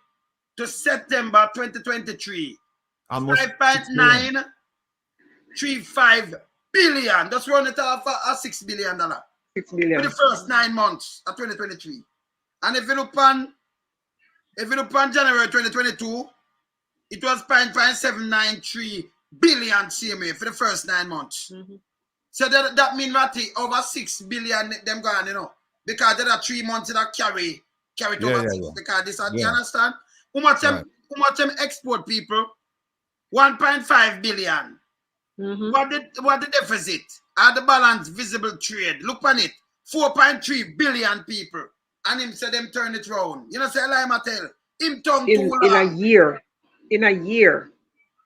to September 2023. Almost $5.935 billion. That's run it off a $6 billion. $6 billion. For the first 9 months of 2023. And if you look on January 2022, it was $5.793 billion CMA for the first 9 months. So that means that over 6 billion them gone, you know, because there are 3 months that carry to over 6 because this you understand? How much them export people? 1.5 billion. What the deficit? Are the balance visible trade? Look on it. 4.3 billion people. And him say them turn it round. You know, say lie tell. Him tongue too long. In a year.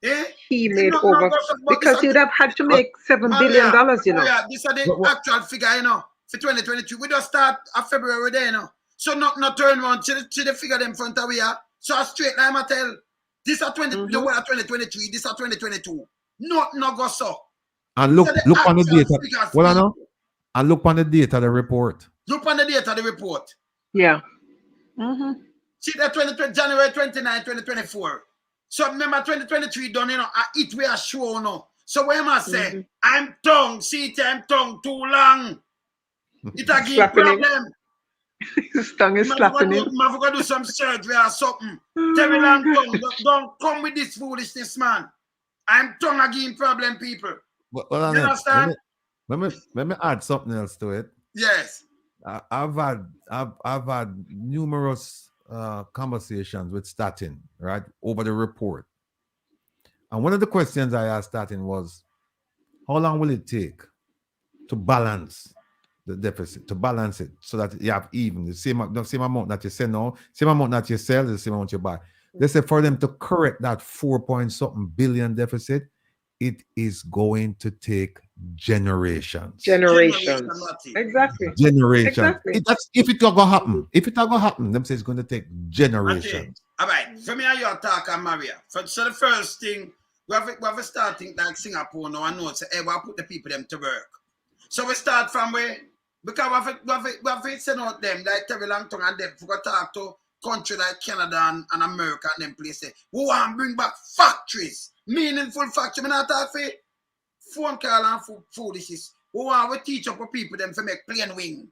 Eh? He made over, because he would have had to make $7 billion, you know. Yeah, these are the actual figure, you know, for 2022. We just start at February there, you know. So not turn around to the figure them front of we are. So a straight line, I tell. This are 2023, this are 2022. No go so. And look on the data. Well, I know. And look on the data, the report. Look on the data, the report. Yeah. See that January 29, 2024. So remember 2023 done, you know, it we are sure no. So when I say I'm tongue too long. It a give problem. His tongue is slapping him. I'm going to do some surgery or something. Terry Langton, don't come with this foolishness, man. I'm tongue again problem, people. Well, you understand? Let me add something else to it. Yes. I've had numerous conversations with Statin, right, over the report. And one of the questions I asked Statin was, how long will it take to balance the deficit, to balance it so that you have even the same amount that you sell now, same amount that you sell, the same amount you buy. They said for them to correct that 4-point-something billion deficit, it is going to take generations. Exactly. Generations. If it gonna happen. If it gonna happen, them say it's going to take generations. All right. For me and you talk and Maria. So the first thing, we have a starting like Singapore now and know say, hey, we put the people them to work. So we start from where, because we have to send out them like Terry Langton and them for talk to country like Canada and America and them places, we want to bring back factories, meaningful factories. I not talk for phone call and foolishness. We want to teach up people them to make plane wing.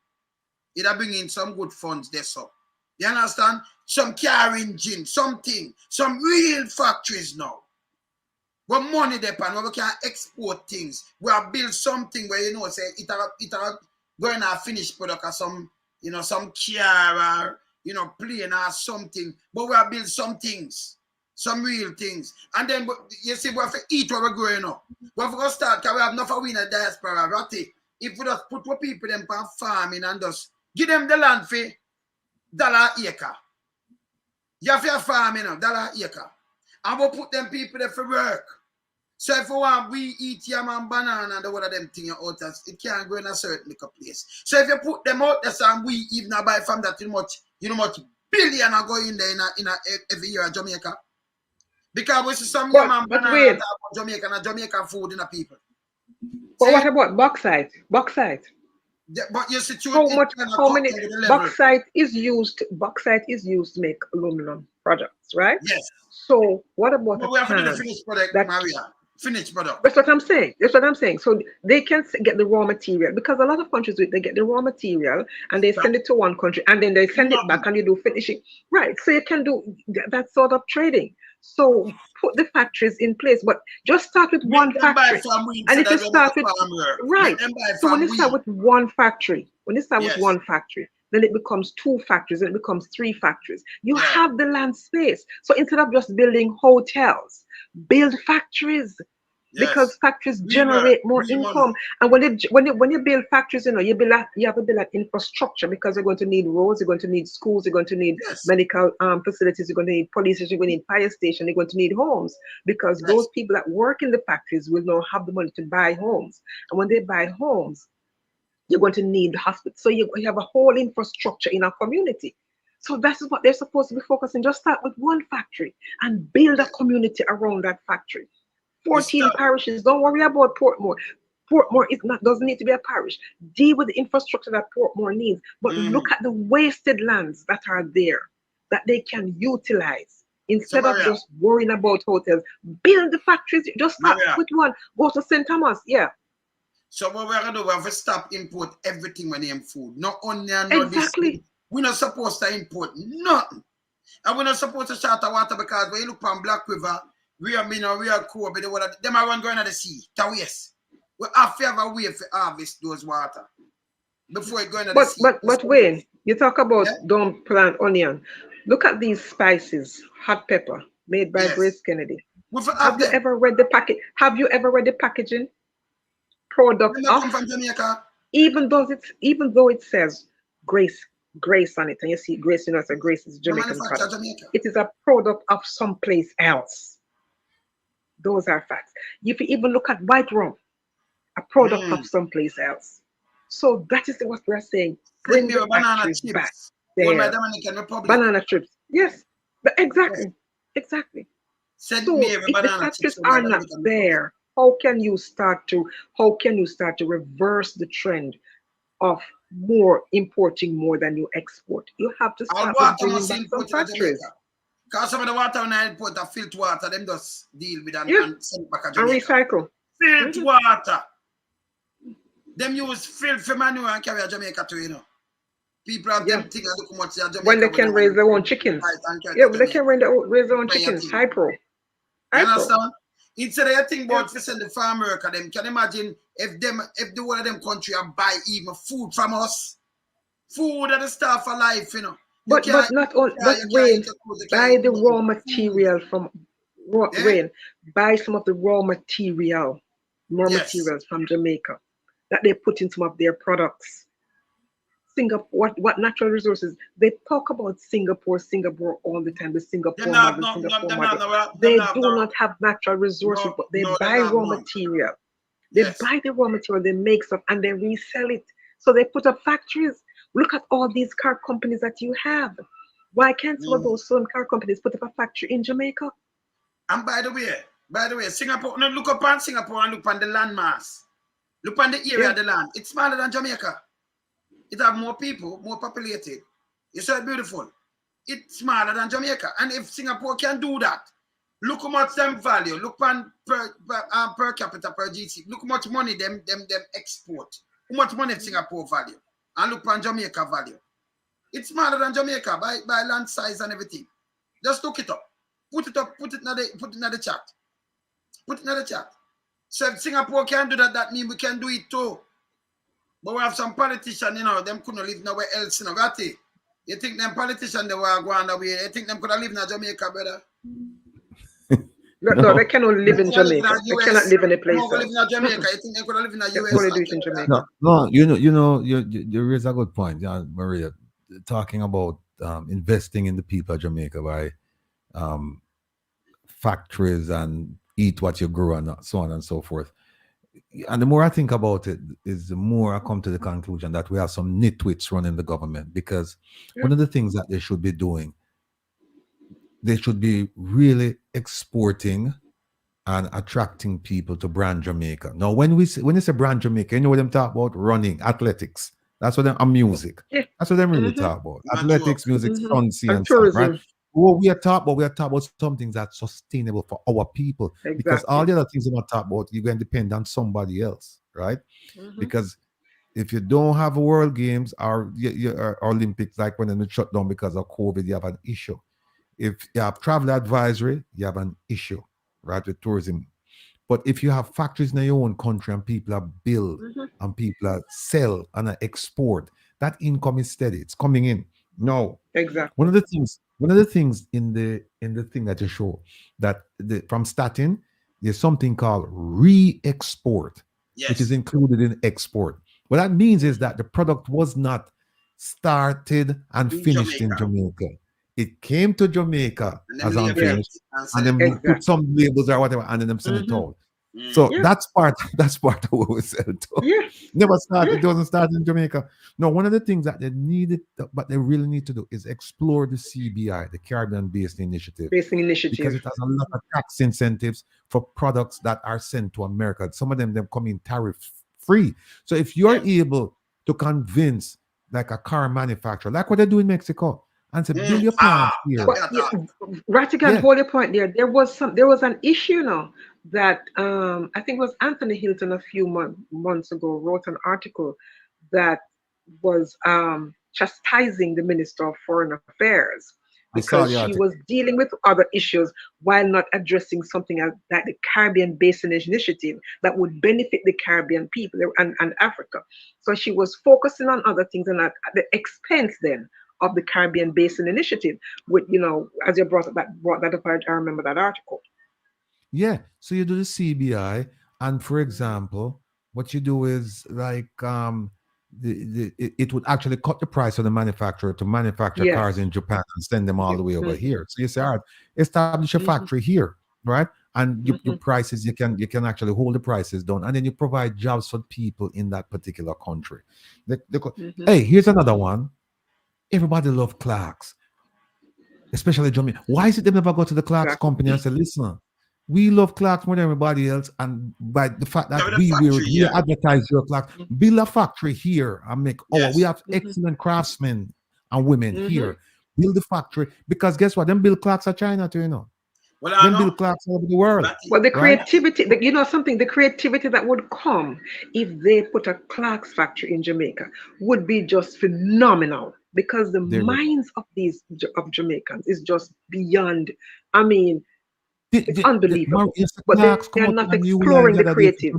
It'll bring in some good funds there, so. You understand? Some car engine, something, some real factories now. Where money depend, where we can export things. We have built something where you know say it are going to finished product or some, you know, some car or you know, plane or something. But we have built some things, some real things. And then you see, we have to eat what we're growing up. We have to start because we have enough of in a diaspora, ratty. If we just put people them on farming and just give them the land for $1 acre. You have your farm, you know, $1 acre. And we'll put them people there for work. So if we want, we eat yam and banana and all of them things out, it can't go in a certain little place. So if you put them out there, and we even buy from that, you know much billion are going there in a every year in Jamaica. Because we see some yam and banana in Jamaica and Jamaican food in the people. But see, what about bauxite? Bauxite. Yeah, but you see, how many bauxite is used to make aluminum products, right? Yes. So what about we have to do the finished product, Maria? Finished product. That's what I'm saying. That's what I'm saying. So they can get the raw material because a lot of countries they get the raw material and they send it to one country and then they send it back and you do finishing. Right. So you can do that sort of trading. So put the factories in place, but just start with one factory. And if you start with right, so when you start with one factory, then it becomes 2 factories and it becomes 3 factories. You have the land space. So instead of just building hotels, build factories. Because factories generate more income, and when you build factories, you know you have to build that infrastructure because you're going to need roads, you're going to need schools, you're going to need medical facilities, you're going to need police stations, you're going to need fire station, you're going to need homes because those people that work in the factories will now have the money to buy homes, and when they buy homes, you're going to need the hospital. So you have a whole infrastructure in our community. So that's what they're supposed to be focusing. Just start with one factory and build a community around that factory. 14 parishes. Don't worry about Portmore. Portmore doesn't need to be a parish. Deal with the infrastructure that Portmore needs. But look at the wasted lands that are there that they can utilize. Instead of just worrying about hotels, build the factories. Just start with one. Go to St. Thomas. Yeah. So what we're going to do, we have to stop import everything when they have food. Not only and not exactly. We're not supposed to import nothing. And we're not supposed to shut the water because when you look on Black River, we are cool, but them are going to the sea, to waste. We have to have a way to harvest those water before it going to the sea. But Wayne, you talk about don't plant onion. Look at these spices, hot pepper, made by Grace Kennedy. Have you ever read the package? Have you ever read the packaging? Product of from Jamaica. Even though it says Grace on it, and you see Grace, you know, so Grace is Jamaican product. It is a product of someplace else. Those are facts. If you even look at white rum, a product of someplace else. So that is what we're saying. Bring the banana chips back there. Banana chips. Yes. But exactly. Exactly. So if the factories are not there, how can you start to reverse the trend of importing more than you export? You have to start with bringing back some factories. Because some of the water when I import a filter water, them just deal with and send back to Jamaica. And recycle. Filter water. Them use filthy manure and carry a Jamaica to, you know. People have them things look much Jamaica. When they can raise their own chickens. Yeah, when they can raise their own chickens. High pro. You understand? Instead of you think about to send the farm worker, them can imagine if the one of them country buy even food from us. Food at the start for life, you know. But not only, but Wayne, buy the raw material from Wayne, buy some of the raw materials from Jamaica that they put in some of their products. Singapore, what natural resources? They talk about Singapore all the time. The Singapore model, They do not have natural resources, but they buy raw material. They buy the raw material, they make stuff, and they resell it. So they put up factories. Look at all these car companies that you have. Why can't some of those same car companies put up a factory in Jamaica? And by the way, Singapore, no, look upon Singapore and look upon the land mass. Look upon the area of the land. It's smaller than Jamaica. It have more people, more populated. It's so beautiful. it's smaller than Jamaica. And if Singapore can do that, look how much them value. Look on per capita per GC. Look how much money them export. How much money Singapore value. And look on Jamaica value. It's smaller than Jamaica by land size and everything. Just look it up. Put it in the chat. Put it in the chat. So if Singapore can do that, that means we can do it too. But we have some politicians, them couldn't live nowhere else, Gatti. You think them politicians they were going away? You think them could have lived in Jamaica, brother? No, they cannot live in Jamaica. They cannot live in a place. No, live in Jamaica. You think they could have lived in the US? Only do it in Jamaica. No, you raise a good point, yeah, Maria, talking about investing in the people of Jamaica by factories and eat what you grow and so on and so forth. And the more I think about it, is the more I come to the conclusion that we have some nitwits running the government, because one of the things that they should be doing, they should be really exporting and attracting people to brand Jamaica. Now, when you say brand Jamaica, you know what them talk about? Running, athletics. That's what them, and music. Yeah. That's what them really talk about. Athletics, music, fancy, and tourism. Stuff, right? Well, we are talking about something that's sustainable for our people. Exactly. Because all the other things we're not talking about, you're going to depend on somebody else, right? Because if you don't have World Games or Olympics, like when they shut down because of COVID, you have an issue. If you have travel advisory, you have an issue, right, with tourism. But if you have factories in your own country and people are build and people are sell and are export, that income is steady. It's coming in. No, exactly. One of the things in the thing that you show that from starting, there's something called re-export, which is included in export. What that means is that the product was not started and finished in Jamaica. It came to Jamaica as unfinished, and then put some labels or whatever, and then them send it out. So that's part of what we sell too. Never started. It doesn't start in Jamaica. No, one of the things that they needed, but they really need to do, is explore the CBI, the Caribbean Basin Initiative, because it has a lot of tax incentives for products that are sent to America. Some of them come in tariff free. So if you're able to convince like a car manufacturer, like what they do in Mexico, and say, build your plant here. Ratigan, hold your point there. There was an issue now that I think it was Anthony Hilton a few months ago wrote an article that was chastising the Minister of Foreign Affairs because she was dealing with other issues while not addressing something like the Caribbean Basin Initiative that would benefit the Caribbean people and Africa. So she was focusing on other things and at the expense then of the Caribbean Basin Initiative, with, as you brought that up, I remember that article. Yeah, so you do the CBI, and for example, what you do is like it would actually cut the price of the manufacturer to manufacture cars in Japan and send them all the way over here. So you say, all right, establish a factory here, right? And your prices, you can actually hold the prices down, and then you provide jobs for people in that particular country. Hey, here's another one. Everybody love Clarks, especially Jamaica. Why is it they never go to the Clarks company and say, listen, we love Clarks more than everybody else, and by the fact that we advertise your Clarks, build a factory here and make we have excellent craftsmen and women here. Build the factory, because guess what? Them build Clarks at China too, Well, them build Clarks all over the world. Well, the creativity, the creativity that would come if they put a Clarks factory in Jamaica would be just phenomenal. Because the minds of Jamaicans is just beyond. I mean, it's unbelievable. But they're not exploring the creative.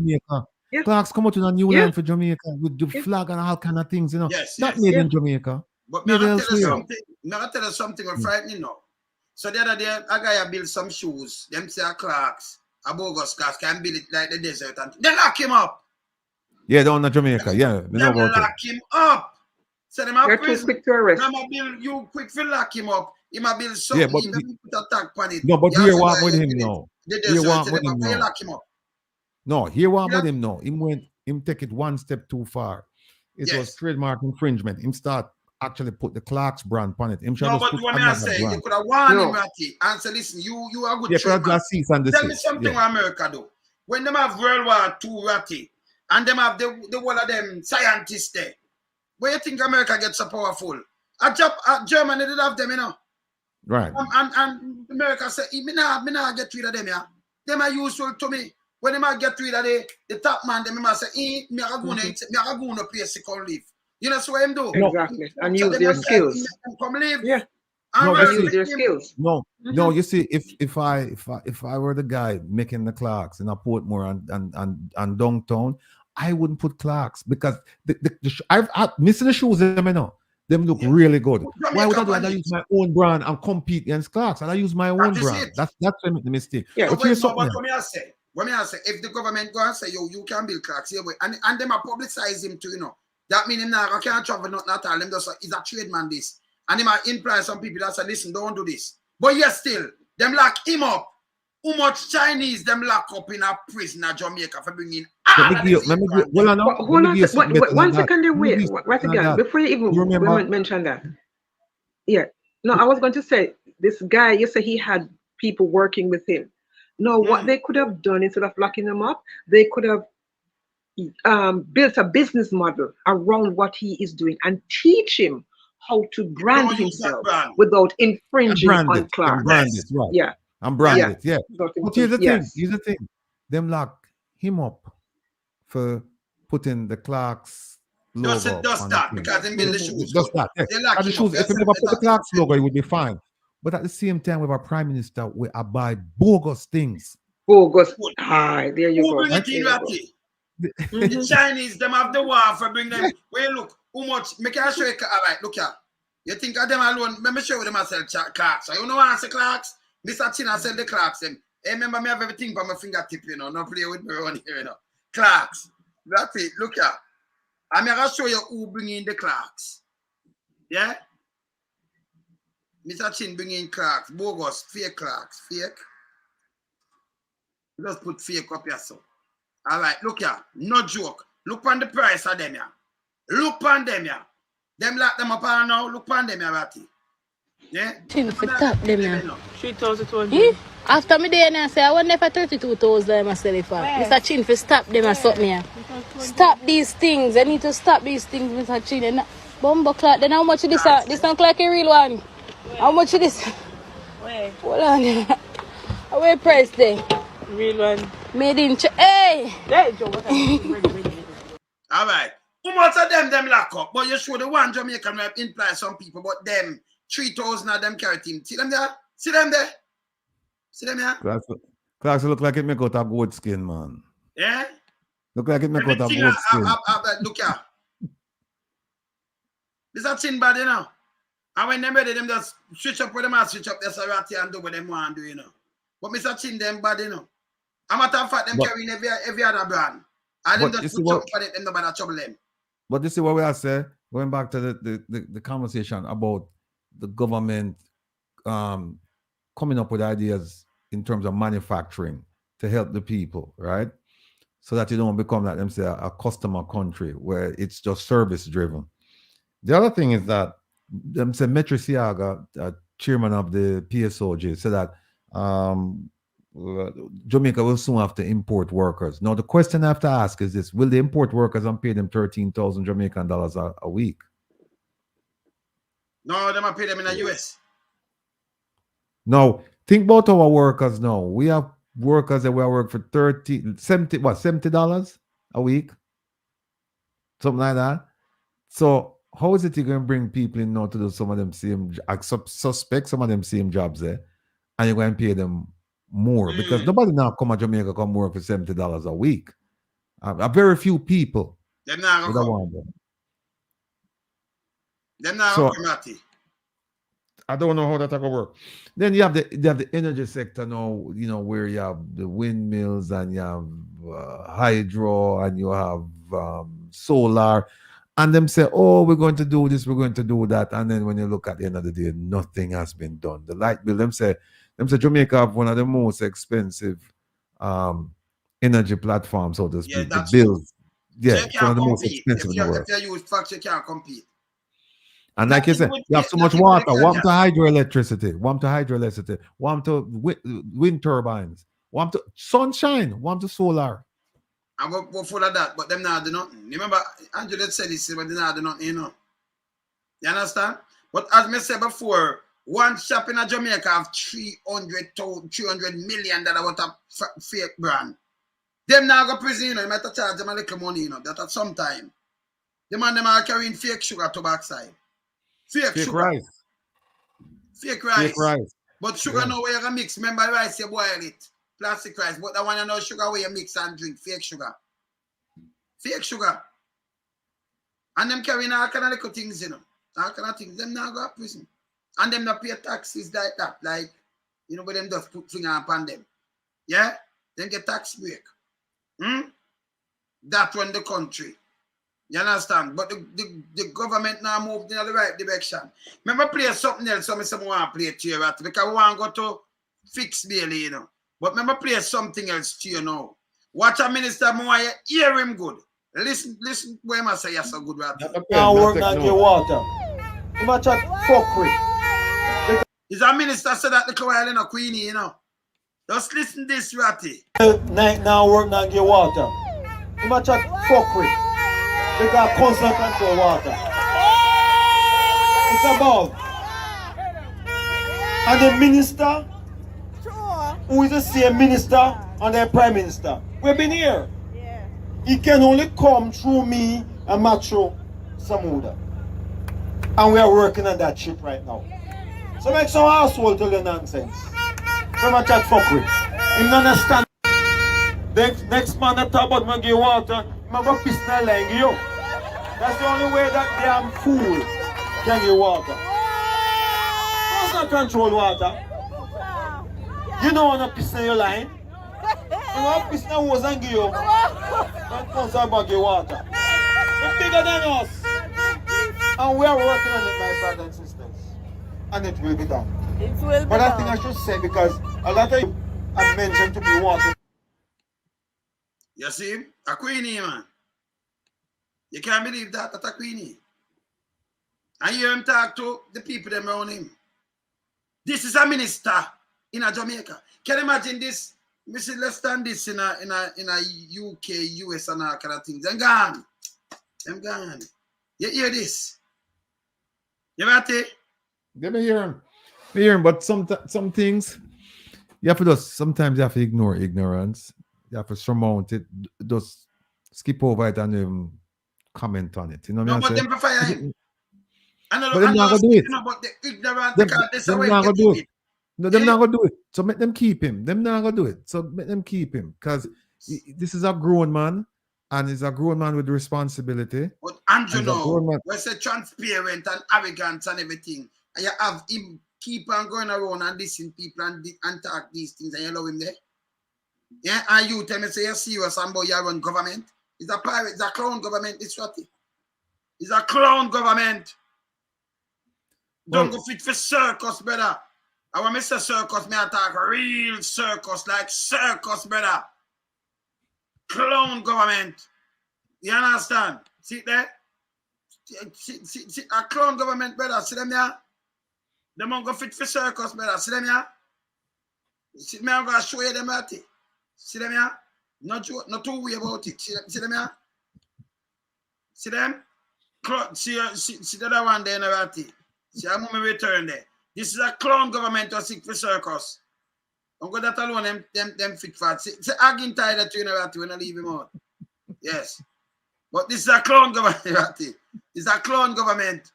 Clarks come out with a new land for Jamaica with the flag and all kind of things, Not made in Jamaica. But may I tell you something frightening now. So the other day, a guy built some shoes. Them say Clarks, a bogus Clarks, can build it like the desert, and they lock him up. Yeah, down in Jamaica. Yeah, they lock him up. So them are too quick to arrest. You quick to lock him up. He might build something. He might put a tag on it. No, but here what with him now. Here what with him now. Lock him up. No, here what with him now. Him take it one step too far. It was trademark infringement. Him start actually put the Clarks brand on it. Him no, but what I say, you could have warned him, Ratty, and say, listen, you are good. Tell me something what America do. When them have World War II, Ratty, and them have the one of them scientists there. Where you think America gets so powerful? Germany did have them, Right. And America say, me nah get rid of them, yeah. Them are useful to me. When them get rid of the top man, them must say, me a go to place to come live. You know so what him do? Exactly. And So use them their must say, skills. come live. Yeah. And And you use see, their skills. no, you see, if I were the guy making the clocks in a Portmore and downtown, I wouldn't put clocks because I've missing the shoes them, you know. Them look really good. Why would I do? I use my own brand and compete against clocks. I use my own brand. That's where I make the mistake. Yeah. But here's something. What me I say, if the government go and say, yo, you can build clocks here, and them a publicize him too, you know. That means him now can't travel nothing at all. Them just he's a trade man this. And he might imply some people that say, listen, don't do this. But yes, still, them lock him up. How much Chinese them lock up in a prison in Jamaica for bringing Hold on. One second there, wait again, before you even mention that. Yeah. No, I was going to say, this guy, you say he had people working with him. No, what they could have done instead of locking him up, they could have built a business model around what he is doing and teach him how to brand himself without infringing on Clark. Brand it, right. Yeah. And brand it, yeah. But here's the thing. Them lock him up for putting the Clark's logo. Does that because they build the shoes. Does that, yeah. The shoes, if you never put the Clark's logo, it would be fine. But at the same time, with our prime minister, we buy bogus things. Bogus. There you go. The Chinese, them have the war for bring them. Well, look, how much? Make I show you. All right, look here. You think of them alone? Let me show you them I sell clocks. So you know what I say clocks? Mr. Chin, I sell the clocks. Them. Hey, remember me have everything by my fingertip, you know. Not play with me around here, you know. Clocks. That's it. Look here. I'm going to show you who bring in the clocks. Yeah? Mr. Chin bring in clocks. Bogus. Fake clocks. Fake. Just put fake up here, so. All right, look here. No joke. Look on the price of them here. Look on them here. Them lock them up now. Look on them here, Ratty. Yeah? Chin for top them here. 3,200. After me day and I say, I want for 32,000 I sell it for. Mr. Chin for stop them and something here. Stop these things. I need to stop these things, Mr. Chin. And bumbo clock. Then how much is this? This sound like a real one. How much is this? Hold on. Where price there? Real one. Made in Hey! All right. How much of them lock up? But you show the one Jamaican rep imply some people, but them 3,000 of them carry team. See them there? See them there? See them here? Clocks look like it make out of goat skin, man. Yeah? Look like it make out of goat skin. Look here. This is chin bad, you know. And when them ready, them just switch up with them and switch up their Sarati and do what them want to do, you know. But Mr. Chin, them bad, you know. A matter of fact, them carrying every other brand. And them just switch up for them, nobody trouble them. But this is what we are saying, going back to the conversation about the government coming up with ideas in terms of manufacturing to help the people, right? So that you don't become like them say a customer country where it's just service driven. The other thing is that them say Metri Siaga, chairman of the PSOJ, said that Jamaica will soon have to import workers. Now the question I have to ask is this: will they import workers and pay them 13,000 Jamaican dollars a week? No, they might pay them in the US. No, think about our workers now. We have workers that we work for $70 a week, something like that. So how is it you're going to bring people in now to do some of them same, suspect some of them same jobs there, and you're going to pay them more? Because nobody now come to Jamaica come work for $70 a week. A very few people. Them now go. Them now So, come at it. I don't know how that's gonna work. Then you have the energy sector now, you know, where you have the windmills and you have hydro and you have solar, and them say, oh, we're going to do this, we're going to do that, and then when you look at the end of the day, nothing has been done. The light bill, them say Jamaica have one of the most expensive energy platforms, so to speak. The bills, it's one of the most expensive in the world. If you use facts, you can't compete. And like you said, you have so much water. Warm to hydroelectricity. Warm to hydroelectricity. Warm to wind turbines. Warm to sunshine. Warm to solar. I'm going to go full of that, but them now do nothing. Remember, Angela said this, but they now do nothing, you know. You understand? But as I said before, one shop in Jamaica have $300 million worth of fake brand. Them now go prison, you know, you might have charge them a little money, you know, that at some time. The man them are carrying fake sugar to backside. Fake sugar. Rice. Fake rice. Fake rice. But sugar now where you can mix. Remember rice, you boil it. Plastic rice. But that one you know sugar where you mix and drink. Fake sugar. Fake sugar. And them carrying all kind of little things, you know. All kind of things. Them now go to prison. And them not pay taxes like that. Like, you know, where them just put finger upon them. Yeah? Them get tax break. That run the country. You understand? But the government now moved in the right direction. Remember play something else, someone want to play to you, right? Because we want to go to Fix Bailey, you know. But remember play something else to you now. Watch a minister more, you hear him good. Listen where I say you're so good, right? Now work not get water. You might chat fuckery. Is a minister said that the while in a queenie, you know. Just listen this, Ratty. Night now work not get water. You might chat fuckery. Because constant control water. It's above. And the minister, who is the same minister and the prime minister, we've been here. He can only come through me and Macho Samuda. And we are working on that ship right now. So make some asshole tell you nonsense. From a chat fuckery. You understand? Next man that talk about give water, I'm going to piss na line you. That's the only way that damn fool can give water. What's not control water? You don't want to piss in your line. You want to piss in the hose and give you. Don't come about give water. It's bigger than us. And we are working on it, my brothers and sisters. And it will be done. It will be But I think I should say, because a lot of you have mentioned to be water. You see, a queenie, man. You can't believe that a queenie. And you hear him talk to the people them around him. This is a minister in a Jamaica. Can you imagine this? Mr. Less than this in a UK, US and all kind of things. Them gone. Them gone. You hear this? You got it? Let me hear him. But some things you have to just sometimes you have to ignore ignorance. You have to surmount it. Just skip over it and comment on it. You know what I'm saying? Them prefer him. But they're not gonna do it. But the ignorant Them not gonna do it. No, them not gonna do it. So make them keep him. Them not gonna do it. So make them keep him. Because this is a grown man, and he's a grown man with responsibility. But Andrew now, we say transparent and arrogant and everything. And you have him keep on going around and listen people and talk these things, and you allow him there. Yeah, and you tell me say you're serious and boy you run government. It's a pirate, it's a clown government, it's what it. It's a clown government. Don't go fit for circus, brother. I want me say circus, me attack real circus, like circus, brother. Clown government. You understand? See there? See a clown government, brother. See them here? They won't go fit for circus, brother. See them here? See me, I'm going to show you them at it. See them here? Not too way about it. See them here? See them? See the other one there, Narati. See how many return there. This is a clown government to sick for circus. Don't go that alone, them fit fat. See Agin tied that you Narati when I leave him out. Yes. But this is a clown government, Narati. It's a clown government.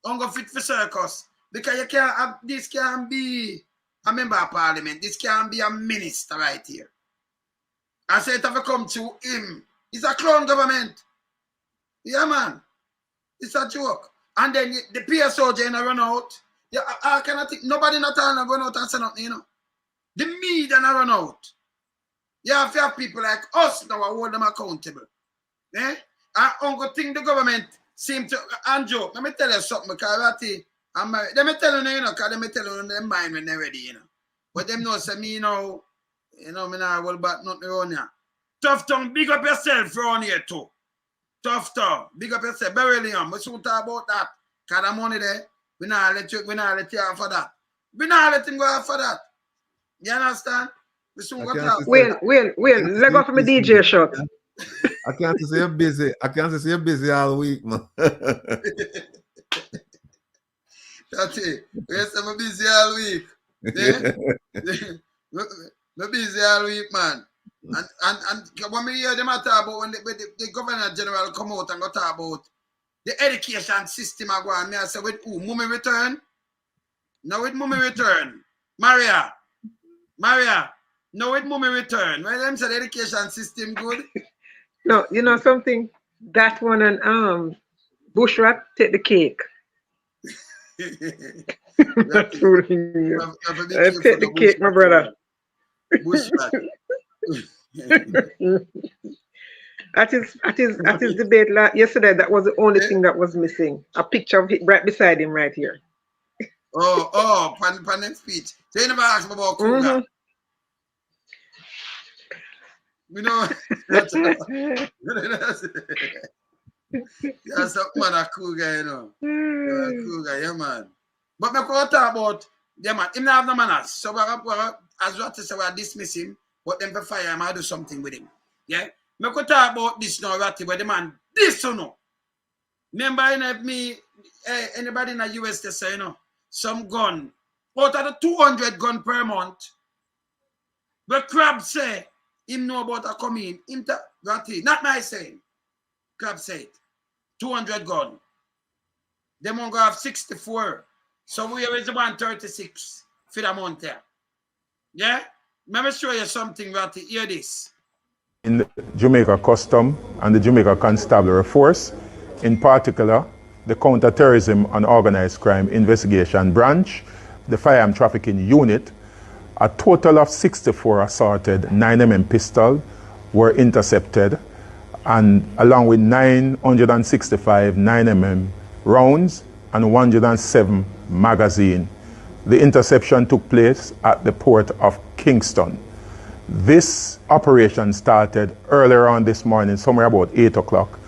Don't go fit for circus. Because you can't have, this can't be a member of parliament. This can't be a minister right here. I said it have come to him. It's a clown government. Yeah, man. It's a joke. And then the PSO general run out. Yeah, I cannot think. Nobody not run out and say nothing, you know. The media not run out. You have to have people like us now hold them accountable. Eh? I don't think the government seem to, Andrew, let me tell you something, because I'm married. Let me tell you, because let me tell you, them mind when they're ready, you know. But them know, say me, me not hold back nothing around here. Tough tongue, big up yourself around here too. Tough tongue, big up yourself. Barely on. We should talk about that. Because the money there, we not let you out for that. We not let him go out for that. You understand? We soon go talk. Wait, let go from the DJ shot. I can't say you're busy. I can't say you're busy all week, man. That's it. Yes, I'm busy all week. Yeah? I'm busy all week, man. And when we hear them talk about when the Governor General come out and go talk about the education system, I go and I say, with who? Mummy return? No, with Mummy return. Maria. No, with Mummy return. Why them say the education system good? No, you know something? That one and Bushrat take the cake. That's fooling you. Take the cake, my brother. Bushrat. At his debate yesterday, that was the only thing that was missing. A picture of it right beside him right here. Pan next speech. So you never asked me about Cougar. You know, that's something man a Cougar, you know. Cougar, yeah, man. But me go talk about, yeah, man, him not have no manners. So as what to say, we dismiss him, but then for fire him, I do something with him. Yeah? Me go talk about this now, Ratty, where the man, this or no. Remember, you know, me, anybody in the US, they say, you know, some gun, out of the 200 gun per month, the Crab say, him know about a coming, Ratty, not my saying. Crab said, 200 gun. Them won't go have 64. So we always 136 for the month there. Yeah? Let me show you something, Ratty. Hear this. In the Jamaica Custom and the Jamaica Constabulary Force, in particular, the Counter-Terrorism and Organized Crime Investigation Branch, the Firearm Trafficking Unit, a total of 64 assorted 9mm pistols were intercepted, and along with 965 9mm rounds and 107 magazines. The interception took place at the port of Kingston. This operation started earlier on this morning, somewhere about 8 o'clock,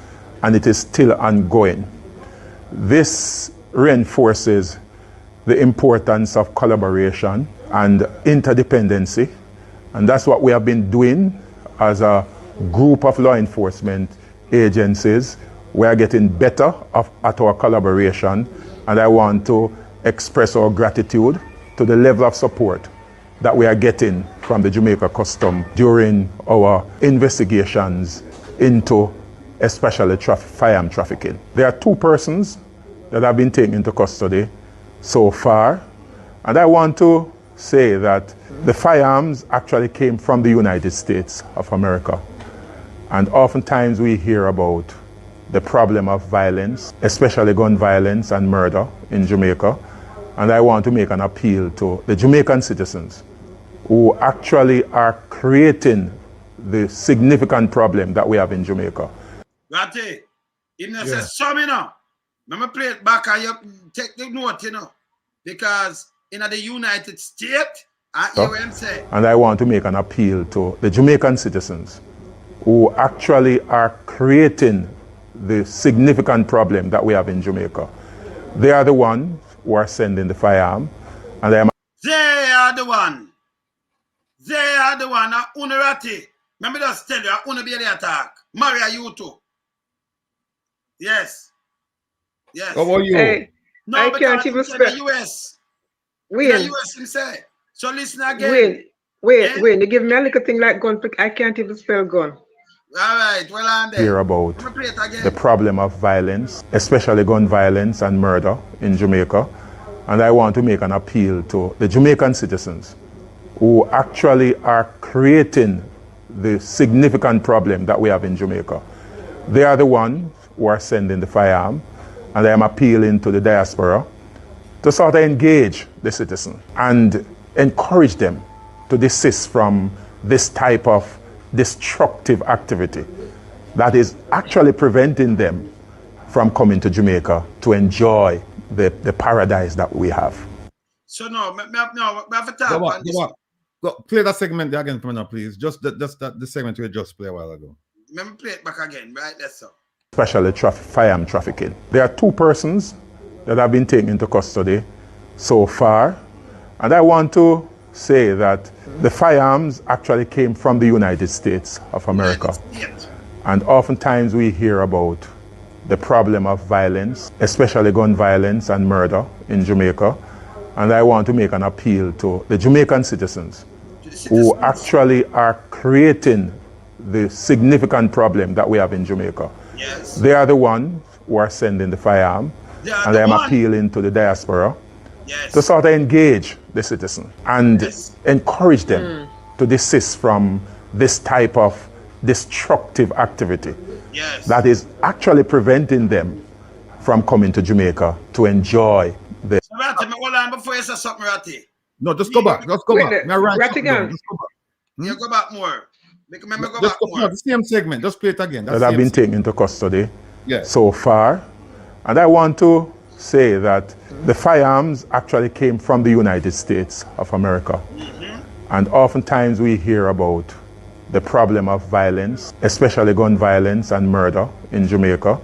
and it is still ongoing. This reinforces the importance of collaboration and interdependency, and that's what we have been doing as a group of law enforcement agencies. We are getting better at our collaboration, and I want to express our gratitude to the level of support that we are getting from the Jamaica Custom during our investigations into especially firearm trafficking. There are 2 persons that have been taken into custody so far, and I want to say that the firearms actually came from the United States of America. And oftentimes we hear about the problem of violence, especially gun violence and murder in Jamaica. And I want to make an appeal to the Jamaican citizens who actually are creating the significant problem that we have in Jamaica. Ratty, even if it's some, you know, I'm going to play it back and you take the note, you know, because in the United States, and I want to make an appeal to the Jamaican citizens who actually are creating the significant problem that we have in Jamaica. They are the ones who are sending the firearm, and they are the one. They are the one. Ratty. Let me just tell you, I want to be the attack. Maria, you too. Yes. Yes. How about you? Hey, no, I can't even spell the US. Wait. The US, he said. So listen again. Wait. You give me a little thing like gun. I can't even spell gun. All right, well, I'm there. Hear about the problem of violence, especially gun violence and murder in Jamaica. And I want to make an appeal to the Jamaican citizens who actually are creating the significant problem that we have in Jamaica. They are the ones who are sending the firearm, and I am appealing to the diaspora to sort of engage the citizen and encourage them to desist from this type of destructive activity that is actually preventing them from coming to Jamaica to enjoy the paradise that we have. So no, we have to talk about this. Go, play that segment again for me now, please. Just the segment we just played a while ago. Let me play it back again, right? That's so. Especially firearm trafficking. There are 2 persons that have been taken into custody so far, and I want to say that the firearms actually came from the United States of America. And oftentimes we hear about the problem of violence, especially gun violence and murder in Jamaica. And I want to make an appeal to the Jamaican citizens who actually are creating the significant problem that we have in Jamaica. Yes. They are the ones who are sending the firearm, and I am appealing to the diaspora to sort of engage the citizen and encourage them to desist from this type of destructive activity that is actually preventing them from coming to Jamaica to enjoy the... Hold on before you say something, Ratty. No, just go back. Just go back. Ratty, just go back. Yeah, go back more. Make me go back more. No, the same segment. Just play it again. That have been taken into custody so far. And I want to say that the firearms actually came from the United States of America. And oftentimes we hear about the problem of violence, especially gun violence and murder in Jamaica.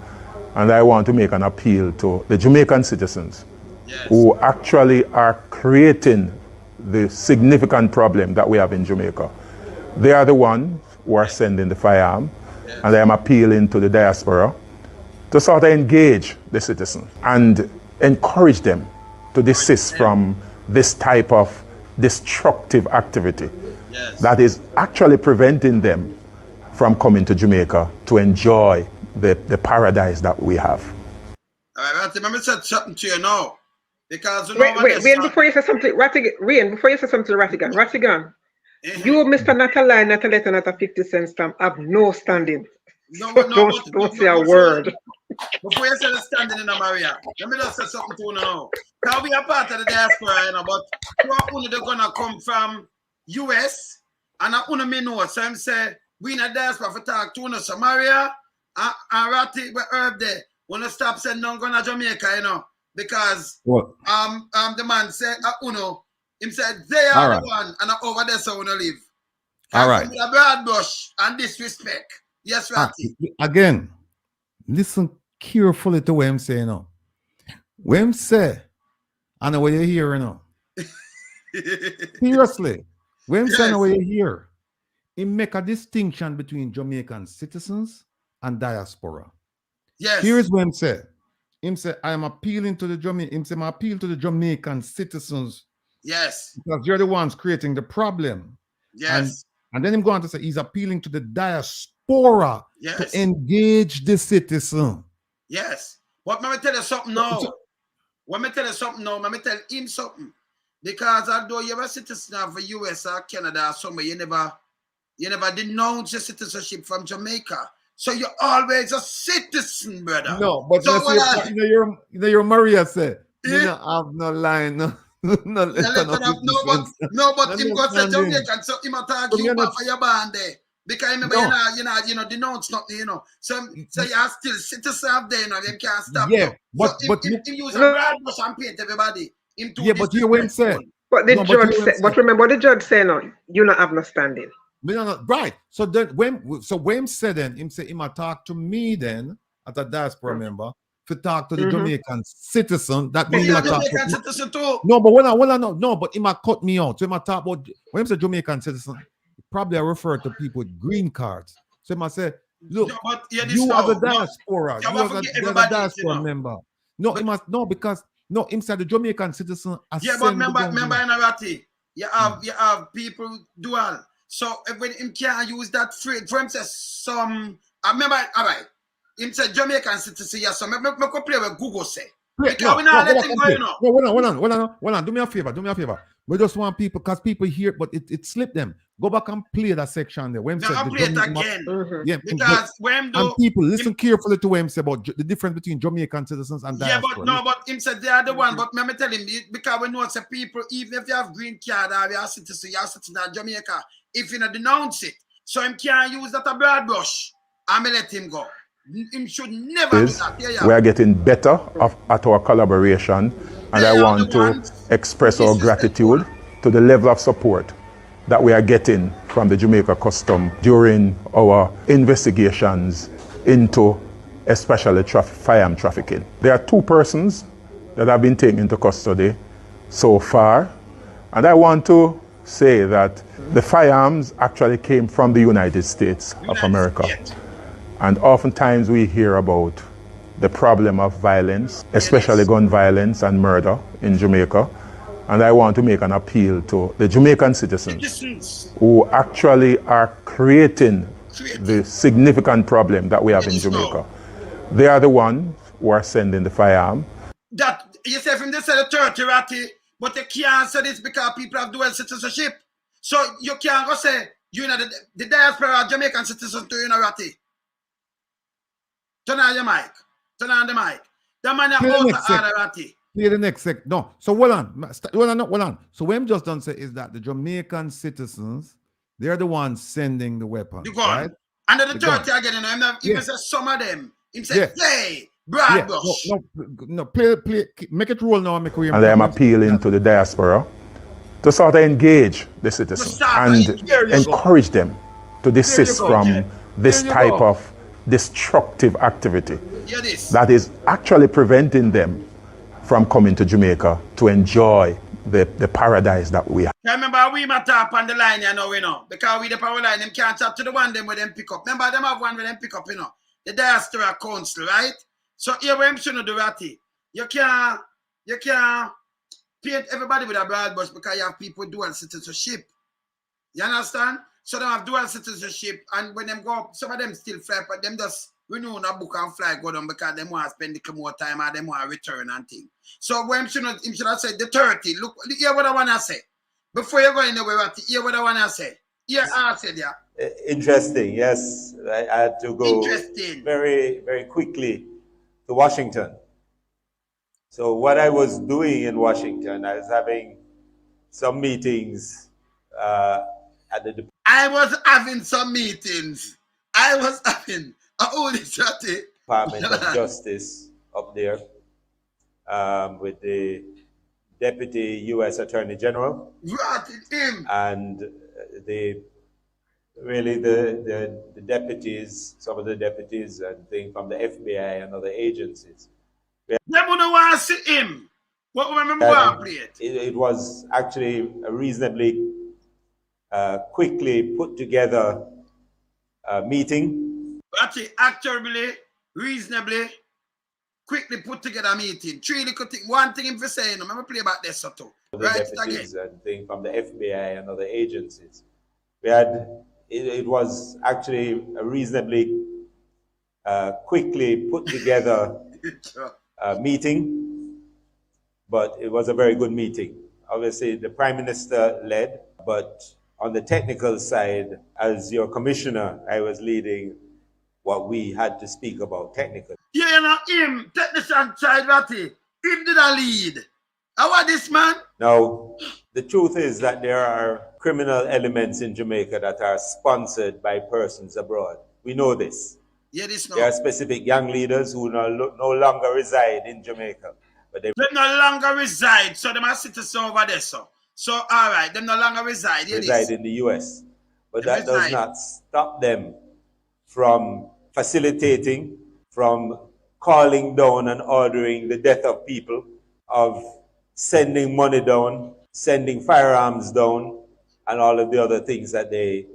And I want to make an appeal to the Jamaican citizens who actually are creating the significant problem that we have in Jamaica. They are the ones who are sending the firearm, and I am appealing to the diaspora to sort of engage the citizen and encourage them to desist from this type of destructive activity that is actually preventing them from coming to Jamaica to enjoy the paradise that we have. All right, let me say something to you now. Because Wait, before you say something, before you say something to Rattigan, you, Mr. Natalie, not a letter, not a 50 cent stamp, have no standing. Don't say a word. Before you say the standing in Maria, let me just say something to you now. Because we are part of the diaspora, you know, but only they're gonna come from US, and I only me know. So I'm saying we in the diaspora for talk to you, so Maria and Ratty, we herb there. Wanna stop saying no gonna Jamaica, you know. Because the man said, Uno, him said they are the one and over there so wanna live. All right. A broad brush and disrespect. Yes, Ratty. Again, listen carefully to what I'm saying now. What I'm saying, I know what you hear now. Seriously, what I'm saying, what you hear, he make a distinction between Jamaican citizens and diaspora. Yes. Here's what I'm saying. Him say, I am appealing to the Jamaican. Him say, I appeal to the Jamaican citizens. Yes. Because you're the ones creating the problem. Yes. And then him going to say he's appealing to the diaspora to engage the citizen. Yes. But let me tell you something now. Let me tell him something. Because although you're a citizen of the US or Canada or somewhere, you never denounce your citizenship from Jamaica. So you're always a citizen, brother. No, but so your Maria said, you don't have no line. No, but him got say Jamaican, so him attack you back for your band there. Because remember, you know, denounce nothing, you know. So you are still citizen of there, you know, you can't stop. Yeah, but him use a broad brush and paint everybody. But you won't say. But the judge said, but remember what the judge said now, you not have no standing. No, right. So then when said then him say him talk to me then as a diaspora member to talk to the Jamaican citizen. That means Jamaican citizen too. No, but but him cut me out. So him talk about when him say Jamaican citizen, probably I refer to people with green cards. So him say, look, you as a diaspora, you as a diaspora member. No, because him said the Jamaican citizen. But remember in Arati, you have people dual. So when him can't use that phrase, for him say some. I remember, all right. Him say Jamaican citizen. Yes, so me could play with Google say. Because we not letting go, you know. Hold on. Do me a favor. We just want people, because people hear, but it slipped them. Go back and play that section there. When I'll play it again. Yeah, because when do people listen carefully to what him say about the difference between Jamaican citizens and diaspora. But him said they are the one. But let me tell him, because we know it's a people, even if you have green card or you are citizen of Jamaica, if you not denounce it, so him can't use that a broad brush. I'm gonna let him go. Him should never do that. We are getting better at our collaboration, and I want to express our gratitude to the level of support that we are getting from the Jamaica Custom during our investigations into especially firearm trafficking. There are 2 persons that have been taken into custody so far, and I want to say that the firearms actually came from the United States of America. And oftentimes we hear about the problem of violence, especially gun violence and murder in Jamaica. And I want to make an appeal to the Jamaican citizens who actually are creating the significant problem that we have in Jamaica. They are the ones who are sending the firearm. That you say from this the 30 ratty, but you can't say this because people have dual citizenship. So you can't go say you know the diaspora are Jamaican citizens to you know ratty. Turn on your mic. Turn on the mic. The man out of ratty. Play the next sec. No. So hold on. So what I'm just done say is that the Jamaican citizens, they're the ones sending the weapons. The gun. Right? And then the 30 again, you know, even say some of them. Him say, hey, Brad Bush. No, play, make it roll now. And I am appealing to the diaspora to sort of engage the citizens and encourage them to desist from this type of destructive activity that is actually preventing them from coming to Jamaica to enjoy the paradise that we have. I remember we might tap on the line, you know, because we the power line, them can't chat to the one them where them pick up. Remember them have one where them pick up, you know, the diaspora council, right? So here we shouldn't do ratty. You can't paint everybody with a broad brush because you have people with dual citizenship. You understand? So they have dual citizenship, and when them go up, some of them still fly, but them just renew a book and fly go down because they want to spend the more time and they want to return and things. So when him should have said the 30, look, hear what I want to say. Before you go anywhere, hear what I want to say. Here, I said, yeah. Interesting, yes. I had to go very, very quickly to Washington. So what I was doing in Washington, I was having some meetings at the department. I was having some meetings. I was having Department of Justice up there with the Deputy U.S. Attorney General. And the deputies, some of the deputies and things from the FBI and other agencies. Them who don't want to see him. What remember I played? It was actually a reasonably quickly put together meeting. Actually, reasonably, quickly put together a meeting. Three little things. One thing if you say, I'm going to play about this too. Right again. And thing from the FBI and other agencies. We had, it was actually a reasonably quickly put together meeting, but it was a very good meeting. Obviously, the Prime Minister led, but on the technical side, as your commissioner, I was leading what we had to speak about technically. Yeah, you know, him, technician side, Ratty, him did a lead. How about this man? Now, the truth is that there are criminal elements in Jamaica that are sponsored by persons abroad. We know this. Yeah, this There are specific gang leaders who no longer reside in Jamaica. But they no longer reside, so they are citizens over there, so. So, all right, they no longer reside. Reside in the U.S. But that does not stop them from facilitating, from calling down and ordering the death of people, of sending money down, sending firearms down, and all of the other things that they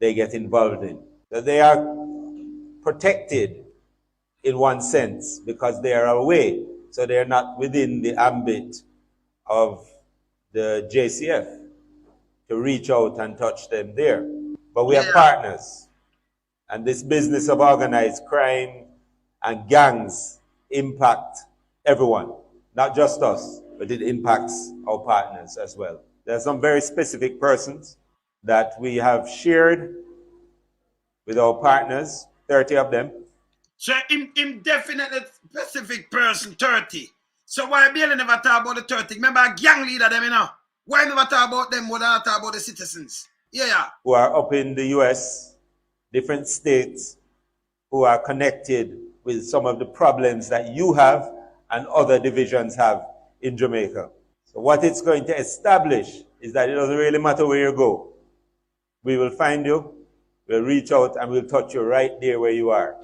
get involved in. So they are protected in one sense because they are away, so they are not within the ambit of the JCF to reach out and touch them there. But we are partners. And this business of organized crime and gangs impact everyone, not just us, but it impacts our partners as well. There are some very specific persons that we have shared with our partners, 30 of them. So indefinite specific person, 30. So why Bailey never talk about the 30? Remember a gang leader them, you know? Why never talk about them more than talk about the citizens? Yeah. Who are up in the US, different states, who are connected with some of the problems that you have and other divisions have in Jamaica. So what it's going to establish is that it doesn't really matter where you go. We will find you, we'll reach out, and we'll touch you right there where you are.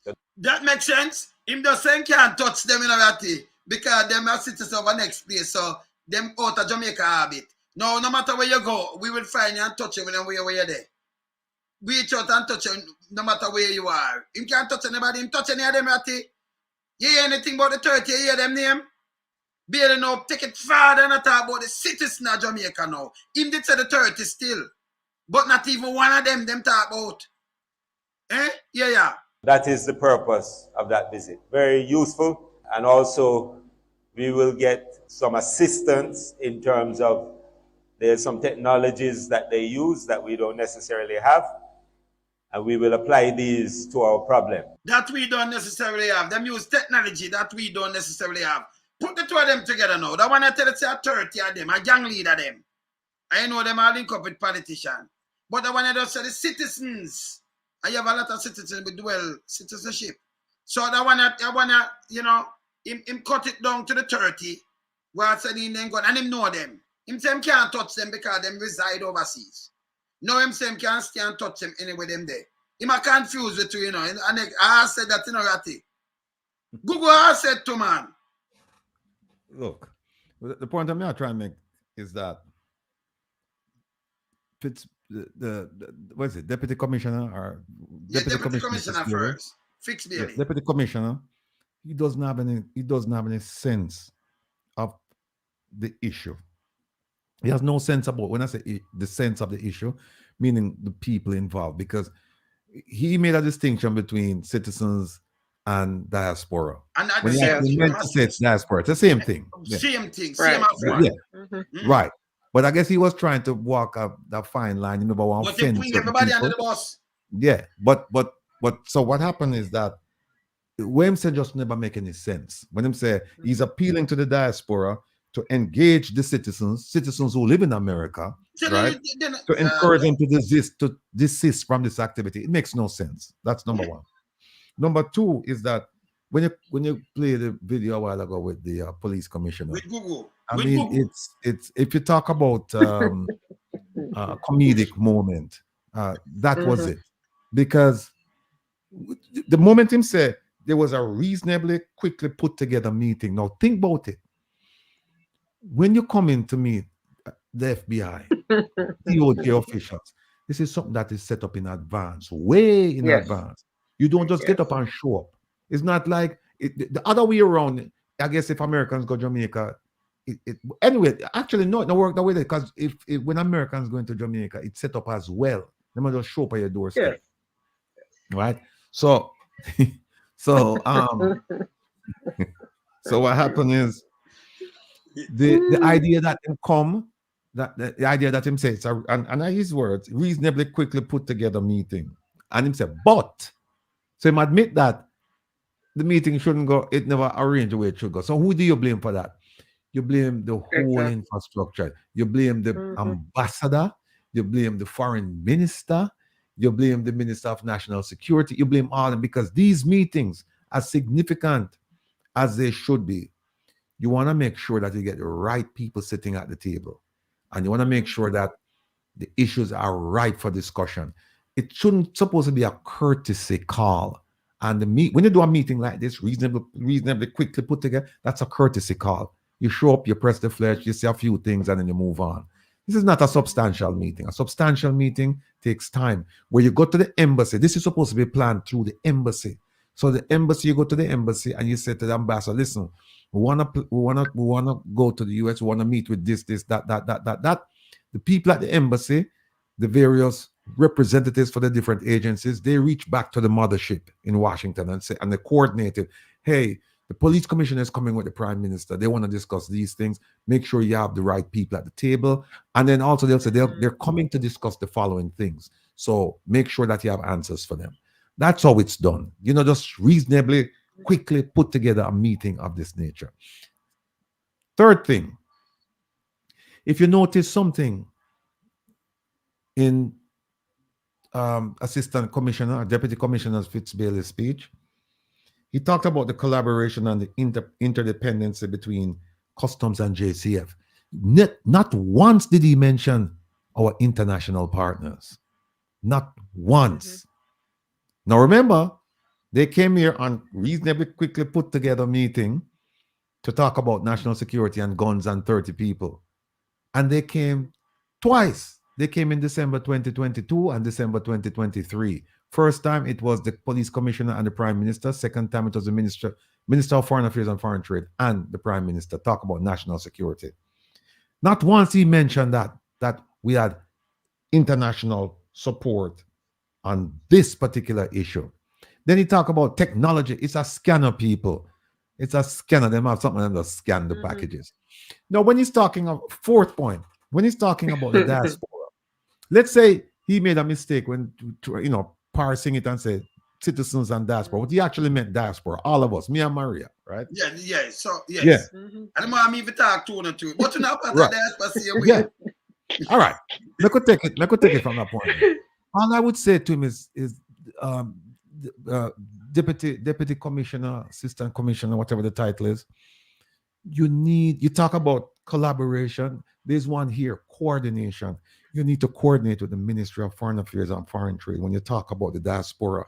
So that makes sense. Him just saying can't touch them in a ratty because them are citizens of the next place, so them out of Jamaica habit. No matter where you go, we will find you and touch you where you're there. Reach out and touch you no matter where you are. Him can't touch anybody, him touch any of them ratty. You hear anything about the 30? You hear them name? Bailey now take it farther and talk about the citizen of Jamaica now. Him did say the 30 still. But not even one of them talk about. Yeah. That is the purpose of that visit. Very useful, and also we will get some assistance in terms of there's some technologies that they use that we don't necessarily have, and we will apply these to our problem. That we don't necessarily have. Them use technology that we don't necessarily have. Put the two of them together now. That one I tell you say 30 of them, a gang leader them. I know them all link up with politicians. But the one I just say the citizens. I have a lot of citizens with dual citizenship. So that one you know, him cut it down to the 30. Where said he then gone and him know them. Him say him can't touch them because them reside overseas. No, him say him can't stay and touch them anywhere them there. Him a confused with you, you know. And I said that, you know, Ratty. Google I said to man. Look, the point I'm trying to make is that Fitz, the what is it, deputy commissioner or deputy commissioner first, Fix Bailey. Yeah, deputy commissioner, he doesn't have any sense of the issue. He has no sense about, when I say the sense of the issue, meaning the people involved, because he made a distinction between citizens and diaspora. And when he meant to say diaspora, it's the same thing. Same thing, right. Same Right. But I guess he was trying to walk up that fine line. You remember one fence. Bring everybody under the bus. Yeah, but so what happened is that William said just never make any sense. When him say he's appealing to the diaspora to engage the citizens who live in America, right? To encourage them to desist from this activity. It makes no sense. That's number one. Number two is that when you play the video a while ago with the police commissioner, with Google. It's if you talk about comedic moment, that was it. Because the moment him said there was a reasonably quickly put together meeting. Now think about it. When you come in to meet the FBI, DOJ officials, this is something that is set up in advance, way in advance. You don't just get up and show up. It's not like the other way around. I guess if Americans go to Jamaica, anyway, actually no, it don't work that way, because if when Americans go into Jamaica, it's set up as well. They might just show up at your doorstep, right? So, so what happened is the idea that him come, that the idea that him says, and his words, reasonably quickly put together meeting, and him said, but so him admit that the meeting shouldn't go, it never arranged the way it should go. So who do you blame for that? You blame the whole infrastructure. You blame the ambassador. You blame the foreign minister. You blame the Minister of National Security. You blame all of them, because these meetings, as significant as they should be, you want to make sure that you get the right people sitting at the table. And you want to make sure that the issues are ripe for discussion. It shouldn't supposed to be a courtesy call. And when you do a meeting like this, reasonably quickly put together, that's a courtesy call. You show up, you press the flesh, you say a few things, and then you move on. This is not a substantial meeting. A substantial meeting takes time. Where you go to the embassy, this is supposed to be planned through the embassy. So the embassy, you go to the embassy and you say to the ambassador, listen, we wanna go to the US, we wanna meet with this, that. The people at the embassy, the various representatives for the different agencies, they reach back to the mothership in Washington and say, and they coordinate it. Hey, the police commissioner is coming with the prime minister. They want to discuss these things. Make sure you have the right people at the table. And then also they'll say they're coming to discuss the following things. So make sure that you have answers for them. That's how it's done. You know, just reasonably quickly put together a meeting of this nature. Third thing, if you notice something in Assistant Commissioner or Deputy Commissioner Fitz Bailey's speech, he talked about the collaboration and the interdependency between Customs and JCF. Not once did he mention our international partners. Not once. Now remember, they came here on reasonably quickly put together meeting to talk about national security and guns and 30 people. And they came twice. They came in December 2022 and December 2023 First time it was the police commissioner and the prime minister. Second time it was the minister of Foreign Affairs and Foreign Trade and the prime minister talk about national security. Not once he mentioned that we had international support on this particular issue. Then he talk about technology. It's a scanner, people. It's a scanner. They have something that scan the packages. Now, when he's talking of fourth point, when he's talking about the diaspora, let's say he made a mistake when parsing it and said citizens and diaspora. What he actually meant diaspora, all of us, me and Maria, right? Yeah. So yes. Yeah. And the mom even talk to one two. But you know, Right. yeah. All right. Let me take it from that point. All I would say to him is deputy commissioner, assistant commissioner, whatever the title is. You talk about collaboration. There's one here, coordination. You need to coordinate with the Ministry of Foreign Affairs and Foreign Trade when you talk about the diaspora.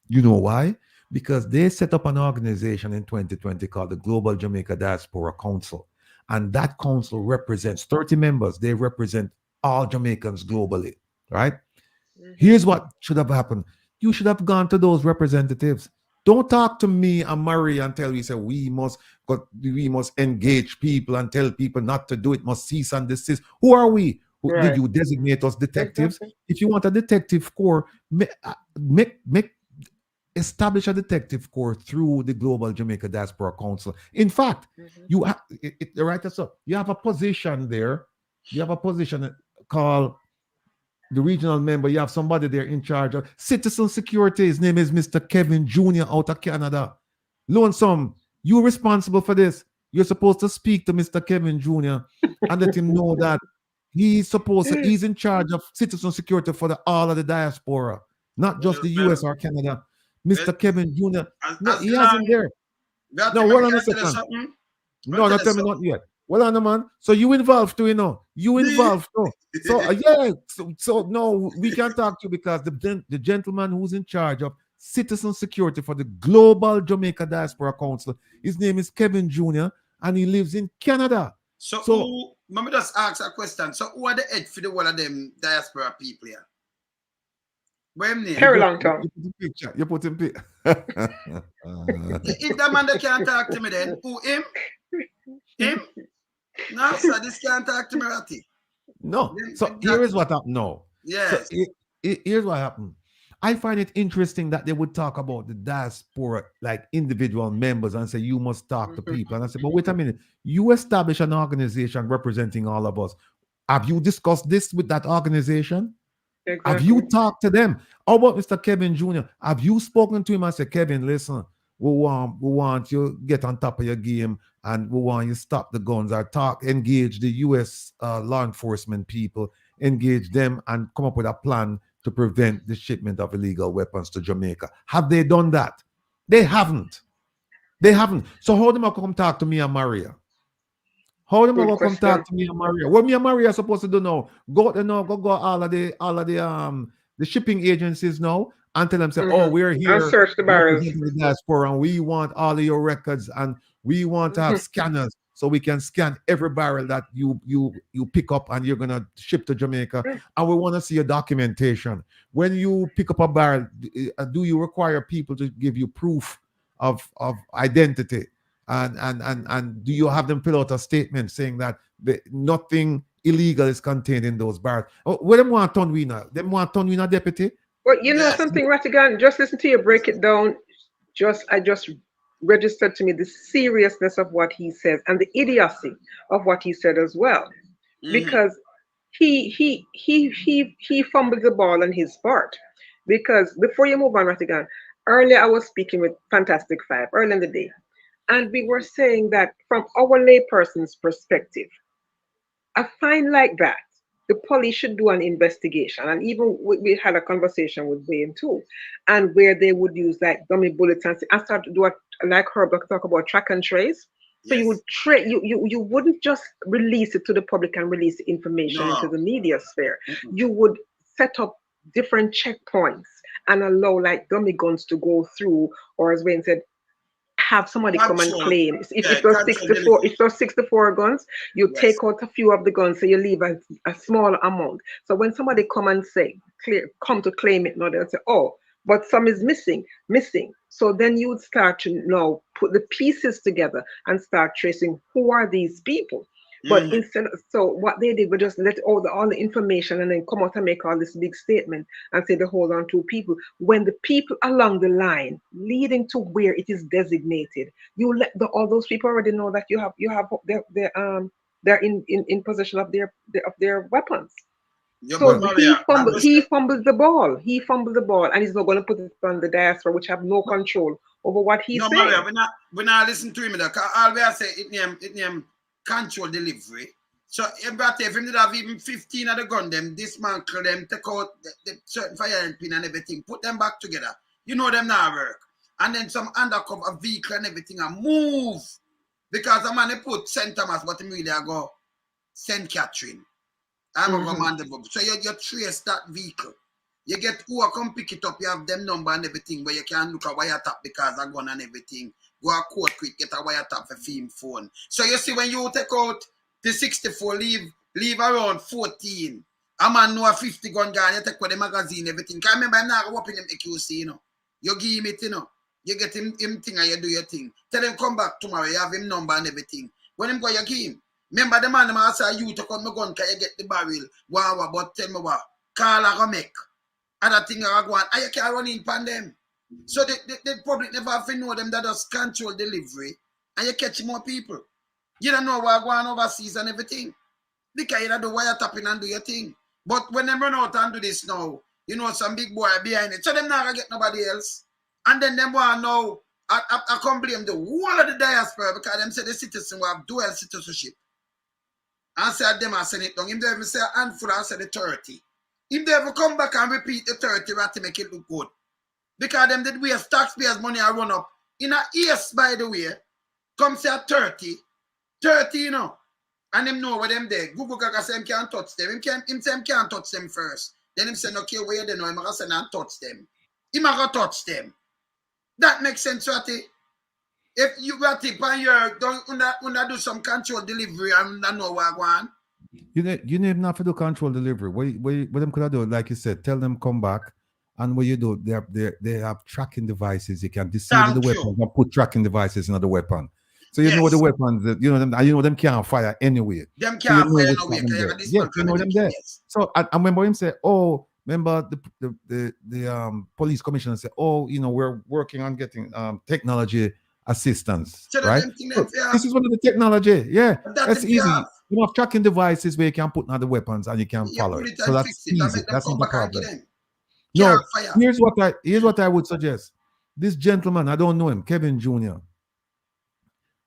You know why? Because they set up an organization in 2020 called the Global Jamaica Diaspora Council. And that council represents 30 members. They represent all Jamaicans globally, right? Here's what should have happened. You should have gone to those representatives. Don't talk to me and Murray and tell me, say, we must engage people and tell people not to do it, must cease and desist. Who are we? Right. Did you designate us detectives? Exactly. If you want a detective corps, establish a detective corps through the Global Jamaica Diaspora Council. In fact, you write this up. You have a position there. You have a position called the regional member. You have somebody there in charge of citizen security. His name is Mr. Kevin Jr. out of Canada. Lonesome, you're responsible for this. You're supposed to speak to Mr. Kevin Jr. and let him know that he's in charge of citizen security for all of the diaspora, not just the US or Canada. Mr. Kevin Jr. No, he hasn't there. No, hold on a second. No, not tell me not yet. Well, on, man. So you involved too, You involved too. So yeah. So no, we can't talk to you because the gentleman who's in charge of citizen security for the Global Jamaica Diaspora Council, his name is Kevin Jr. and he lives in Canada. So let me just ask a question. So who are the head for the one of them diaspora people here? Where name? Harry Longton. You put him picture. If that man that can't talk to me, then who him? Him? No, sir, this can't talk to me, Ratty. No. So here is what happened. No. Yes. So here's what happened. I find it interesting that they would talk about the diaspora like individual members and say you must talk to people. And I said, but wait a minute. You establish an organization representing all of us. Have you discussed this with that organization? Exactly. Have you talked to them? How about Mr. Kevin Jr.? Have you spoken to him and said, Kevin, listen, we want you to get on top of your game and we want you to stop the guns or engage the U.S. Law enforcement people, engage them and come up with a plan to prevent the shipment of illegal weapons to Jamaica. Have they done that? They haven't. They haven't. So how them come talk to me and Maria? How them going to come talk to me and Maria? What me and Maria are supposed to do now? Go all of the shipping agencies now and tell them, say, oh, we're here and search the barrels. And we want all of your records and we want to have scanners so we can scan every barrel that you pick up and you're gonna ship to Jamaica. And we want to see your documentation. When you pick up a barrel, do you require people to give you proof of identity? And do you have them fill out a statement saying that nothing illegal is contained in those barrels? What them want turn we now? Them want turn we now, deputy? Well, you know something, Rattigan, just listen to you break it down. I just registered to me the seriousness of what he says and the idiocy of what he said as well. Because he fumbled the ball on his part. Because before you move on, Rattigan, earlier I was speaking with Fantastic Five early in the day. And we were saying that from our layperson's perspective, a fine like that, the police should do an investigation. And even we had a conversation with Wayne too, and where they would use like dummy bullets and start to do like Herb talk about track and trace. So you would you wouldn't just release it to the public and release the information into the media sphere. You would set up different checkpoints and allow like dummy guns to go through, or as Wayne said, have somebody come and Control. claim. If Yeah, it was control 64, delivery. if it was 64 guns, you Yes. take out a few of the guns, so you leave a small amount. So when somebody come and say, come to claim it, now they'll say, oh, but some is missing. So then you would start to now put the pieces together and start tracing who are these people. But Mhm. instead, so what they did was just let all the information and then come out and make all this big statement and say they hold on to people. When the people along the line leading to where it is designated, you let all those people already know that you have they're in possession of their weapons. Yeah, So but Maria, he fumbled the ball. He fumbled the ball, and he's not going to put it on the diaspora, which have no control over what he's no, saying. Maria, we not listen to him. All we are saying it name control delivery. So everybody, if him did have even 15 of the gun, them dismantle them, take out the certain firing pin and everything, put them back together. You know them now work. And then some undercover vehicle and everything and move. Because the man they put St. Thomas, but him really go St. Catherine. I'm a commander. So you trace that vehicle. You get who come pick it up, you have them number and everything, where you can look at wiretap because I gun and everything. Go a court quick, get a wiretap for film phone. So you see when you take out the 64, leave around 14. A man know a 50 gun guy, you take with the magazine, everything. Can't remember I'm not opening them AQC, you know. You give him it, you know. You get him thing and you do your thing. Tell him come back tomorrow, you have him number and everything. When him go, you give him. Remember the man, I say you to come my gun, can you get the barrel? Wow, but tell me what. Call a make. Other thing I go on, and you can't run in pan them. So the public never have to know them that does control delivery and you catch more people. You don't know what going overseas and everything. Because you don't do wiretapping and do your thing. But when they run out and do this now, you know some big boy behind it. So them not gonna get nobody else. And then them want now, I can't blame the whole of the diaspora because them say the citizens will have dual citizenship. And say them and send it down. If they ever say a handful and say the 30. If they ever come back and repeat the 30, we have to make it look good. Because them did waste taxpayers' money and run up. In a yes, by the way, come say a 30, you know. And him know where them there. Google Gaga say him can't touch them. Him say him can't touch them first. Then him say, okay, where they know him gonna say and touch them. Him gonna touch them. That makes sense, Ratty. If you got it and you don't do some control delivery and I know what I want. You need not to do control delivery. What them could have done, like you said, tell them come back. And what you do, they have tracking devices. You can disable the weapon and put tracking devices in the weapon. So you know the weapons that them can't fire anyway. Them can't fire anyway. Yeah, you know them there. So I remember him say, oh, remember the police commissioner said, oh, we're working on getting technology assistance, right? So this is one of the technology. Yeah, that's easy. You have tracking devices where you can put other weapons and you can follow it. So that's easy. That's not a problem. No, here's what I would suggest. This gentleman, I don't know him, Kevin Jr.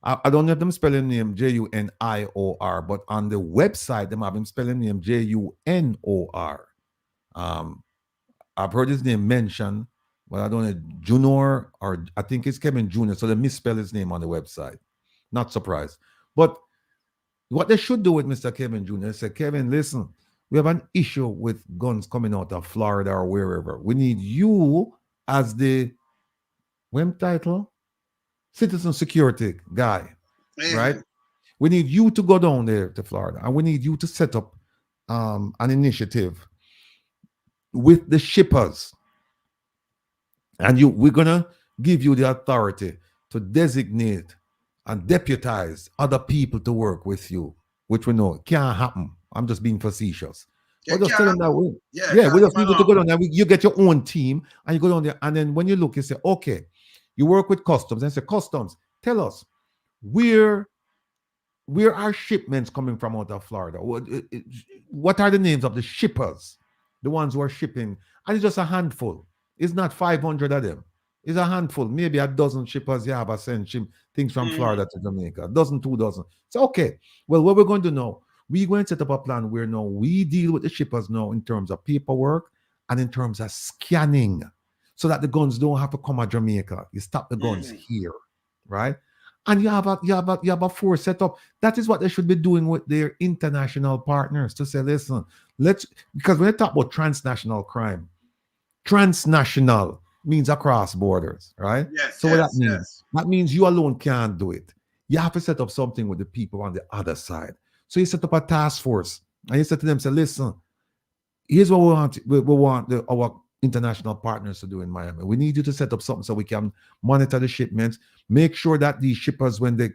I don't know them spelling name Junior, but on the website, them have him spelling name Junor. I've heard his name mentioned, but I don't know Junior or I think it's Kevin Jr. So they misspell his name on the website. Not surprised. But what they should do with Mr. Kevin Jr. is say, Kevin, listen, we have an issue with guns coming out of Florida or wherever. We need you as the title? Citizen security guy, right? We need you to go down there to Florida and we need you to set up an initiative with the shippers. And we're going to give you the authority to designate and deputize other people to work with you, which we know can't happen. I'm just being facetious. But just tell them that way. Yeah, we just need you to go down there. You get your own team and you go down there. And then when you look, you say, okay, you work with customs and say, customs, tell us where are shipments coming from out of Florida? What are the names of the shippers? The ones who are shipping. And it's just a handful. It's not 500 of them. It's a handful. Maybe a dozen shippers you have a send things from Florida to Jamaica. A dozen, 2 dozen. So, okay. Well, what we're going to know, we're going to set up a plan where now we deal with the shippers now in terms of paperwork and in terms of scanning so that the guns don't have to come to Jamaica. You stop the guns here, right? And you have a force set up. That is what they should be doing with their international partners to say, listen, because when they talk about transnational crime, transnational, means across borders, right? Yes, So what yes, that means? yes. That means you alone can't do it. You have to set up something with the people on the other side. So you set up a task force and you say to them, say, listen, here's what we want. We want our international partners to do in Miami. We need you to set up something so we can monitor the shipments. Make sure that these shippers, when they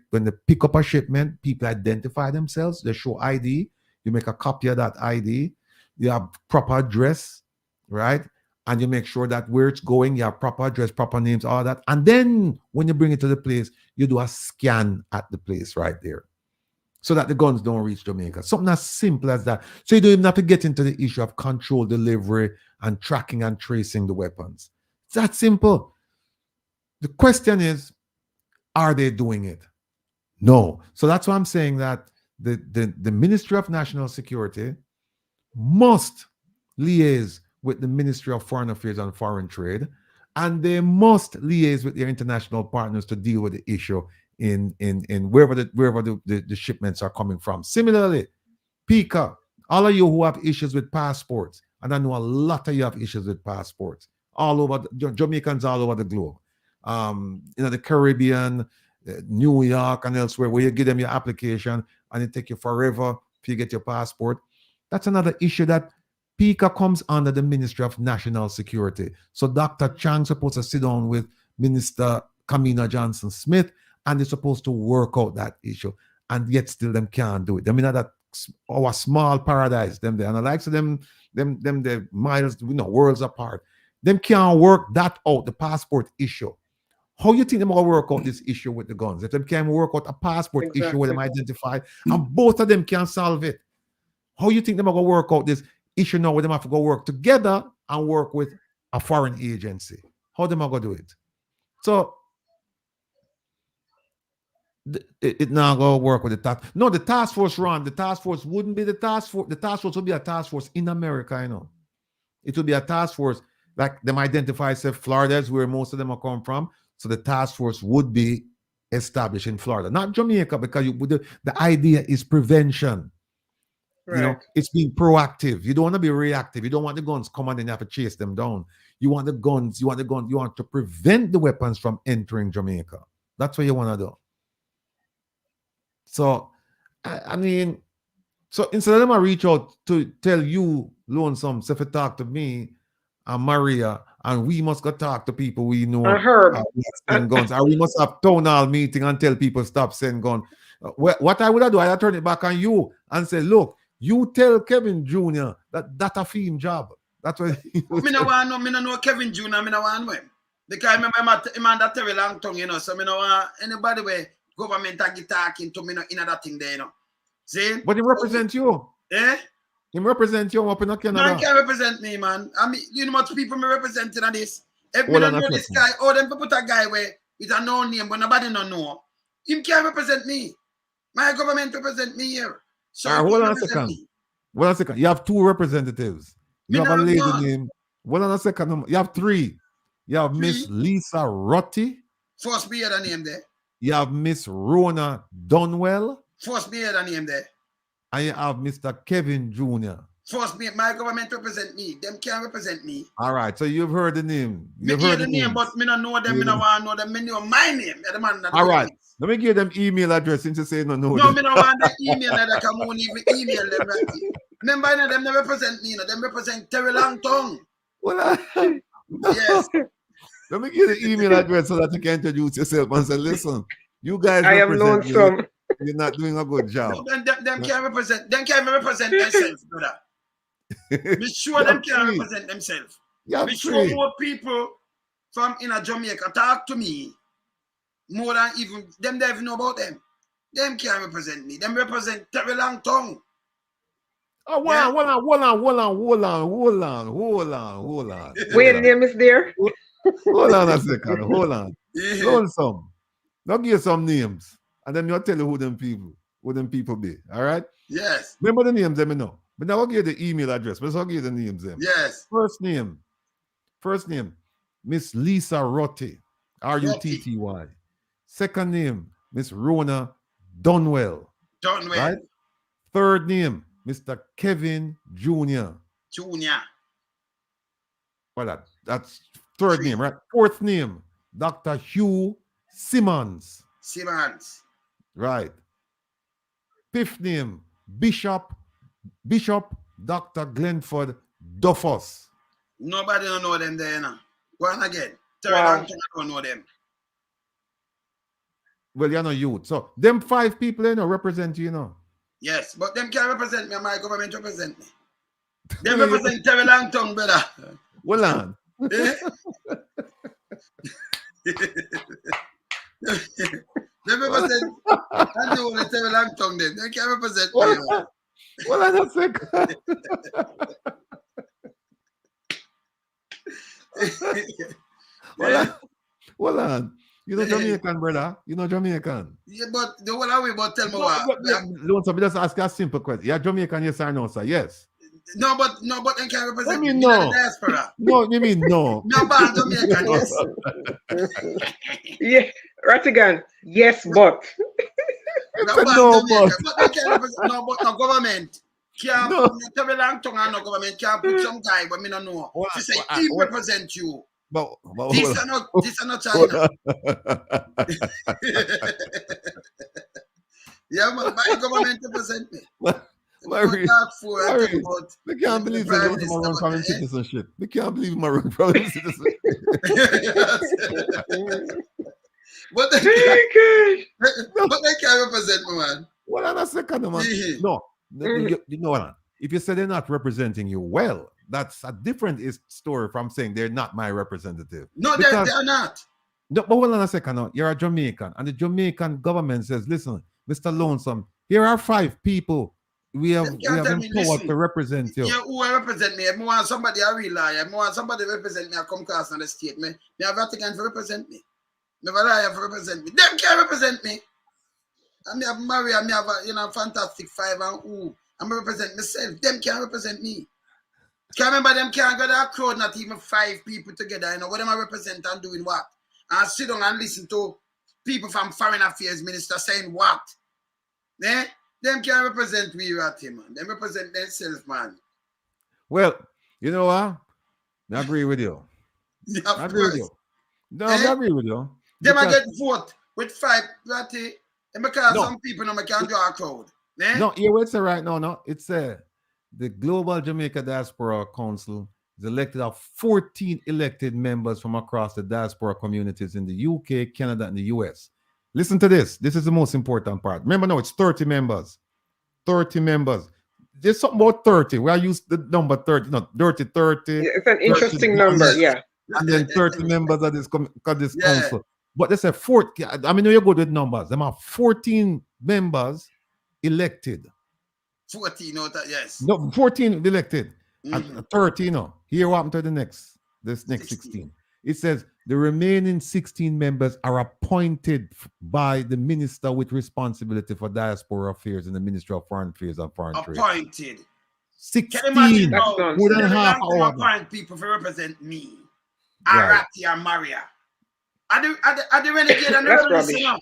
pick up a shipment, people identify themselves. They show ID. You make a copy of that ID. You have proper address, right? And you make sure that where it's going, you have proper address, proper names, all that. And then when you bring it to the place, you do a scan at the place right there, so that the guns don't reach Jamaica. Something as simple as that. So you don't even have to get into the issue of control delivery and tracking and tracing the weapons. It's that simple. The question is, are they doing it? No. So that's why I'm saying that the Ministry of National Security must liaise with the Ministry of Foreign Affairs and Foreign Trade, and they must liaise with their international partners to deal with the issue in wherever the shipments are coming from. Similarly, PICA, all of you who have issues with passports, and I know a lot of you have issues with passports, all over Jamaicans all over the globe, the Caribbean, New York, and elsewhere, where you give them your application and it take you forever till you get your passport. That's another issue that PICA comes under the Ministry of National Security. So Dr. Chang's supposed to sit down with Minister Kamina Johnson-Smith, and they're supposed to work out that issue, and yet still them can't do it. I mean, that our small paradise, them there, and I like to them the miles, worlds apart. Them can't work that out, the passport issue. How you think them going to work out this issue with the guns? If them can't work out a passport issue with them identified, and both of them can solve it, how you think them going to work out this issue now where them have to go work together and work with a foreign agency? How them going to do it? So it now go work with the task. No, the task force run. The task force wouldn't be the task force. The task force would be a task force in America, It would be a task force like them identify, say, Florida is where most of them are come from. So the task force would be established in Florida, not Jamaica, because the idea is prevention. Right. It's being proactive. You don't want to be reactive. You don't want the guns come on and you have to chase them down. You want the guns. You want to prevent the weapons from entering Jamaica. That's what you want to do. So, I mean, so instead of them reach out to tell you, Lonesome, if you talk to me and Maria, and we must go talk to people we know send guns, or we must have town hall meeting and tell people stop sending guns. What I would have do, I turn it back on you and say, look, you tell Kevin Jr. that a film job. That's what me no know Kevin Jr. Me no want him. Because I remember him and that very long tongue, so me no want anybody where government are talking to me in that thing there, See? But he represent you. Eh? He represent you up in Canada. Man can't represent me, man. I mean, you know much people me representing on this. If me don't know this guy, them put a guy where with a no name, but nobody don't know. Him can't represent me. My government represent me here. So hold on a second. Hold on a second. You have two representatives. You have a lady named. Hold on a second. You have three. You have Miss Lisa Rotti. First be the name there. You have Miss Rona Dunwell. First be the name there. And you have Mr. Kevin Jr. First be my government represent me. Them can't represent me. All right. So you've heard the name. You've heard the name, but me don't know them. Me don't want to know them. Me know my name. The man that all right. Let me give them email address since you say no. No, me don't want the email that I won't even email them. Right? Remember, them they represent me. Them represent Terry Longtongue. Well, yes. Let me give the email address so that you can introduce yourself and say, listen, you guys I am Lonesome. You're not doing a good job. No, them can't represent. Them can't even represent themselves, brother. Be sure them can't represent themselves. Be sure more people from Jamaica talk to me more than even them they even know about them. Them can't represent me. Them represent Terry Longtongue. Oh, hold on. Wait, name is there. Hold on a second. Hold on. Lonesome. Now give some names. And then you'll tell you who them people be. All right? Yes. Remember the names, them know. But now I'll give you the email address. But I'll give you the names them. Yes. First name, Miss Lisa Rotti. Rutty. Second name, Miss Rona Dunwell. Right? Third name, Mr. Kevin Jr. Jr. Well, that's Third name, right? Fourth name, Dr. Hugh Simmons. Simmons. Right. Fifth name, Bishop Dr. Glenford Duffus. Nobody don't know them there, you know. Go on again. Third Wow. and I don't know them. Well, you're not youth. So them 5 people, you know, represent you, you know. Yes, but them can't represent me and my government represent me. Them represent Terry Langton, brother. Well on. Eh? They represent and the only Terry Langton them. They can't represent me. Well on a second. Well on. You know Jamaican, brother. You know Jamaican. Yeah, but the one way about tell me what. Don't just ask a simple question. You're Jamaican, yes or no, sir? Yes. No, but they can't represent I mean, me. no. The diaspora. No, you mean no. No, but Jamaican, yes. Yeah, Rattigan. Yes, but. No, No, but but. they can't represent. No, but no government. Can't No. put Terry Langton and no government can't put some guy, but me don't know. What- She say what- he what- represent you. But This are not China. Yeah, man, my government represent me. Marie, Not for I Marie, talk about they can't believe Prime that Minister, my run from but, citizenship. They can't believe my run from citizenship. But they can't represent me, man. Well, on a second, man. Mhm. No, you know what? If you say they're not representing you well, that's a different story from saying they're not my representative. No, Because- they're not. No, but hold on a second. No, you're a Jamaican, and the Jamaican government says, "Listen, Mr. Lonesome, here are 5 people we have can't tell me, empowered listen, to represent you." Yeah, who will represent me? If I want somebody a real liar, if I want somebody to represent me, I come across on the state, me have Vatican to represent me. Me have a liar to represent me. Them can't represent me. And me have Maria, me have a fantastic 5 and who. I'm represent myself. Them can't represent me. Can't remember them can't go to a crowd, not even 5 people together. You know what them represent and doing what? And sit down and listen to people from Foreign Affairs Minister saying what? Eh? Them can't represent we at him, man. Them represent themselves, man. Well, you know what? I agree with you. Yeah, I agree with you. No, Eh? I agree with you. Them I Because- get vote with 5 ratty. And because No. some people know me can't draw a crowd. Eh? No, here it's right now. No, it's the Global Jamaica Diaspora Council is elected of 14 elected members from across the diaspora communities in the UK, Canada, and the US. Listen to this. This is the most important part. Remember, now it's 30 members. 30 members. There's something about 30. We are used the number 30, not dirty 30. Yeah, it's an interesting 30, number, yeah. And then 30 members of this Yeah. council. But they say 14. I mean, you're good with numbers. There are 14 members elected. 14 out of, yes. No, 14 elected. Mhm. And 30, you know. Here what happened to the next 16. It says the remaining 16 members are appointed by the minister with responsibility for diaspora affairs in the Ministry of Foreign Affairs and Foreign Trade. Appointed. Can 16. you imagine That's now? nonsense. More than Them half don't come hour. appoint people to represent me. Right. Arati and Maria. Are the renegade and the That's rebels, rubbish. you know?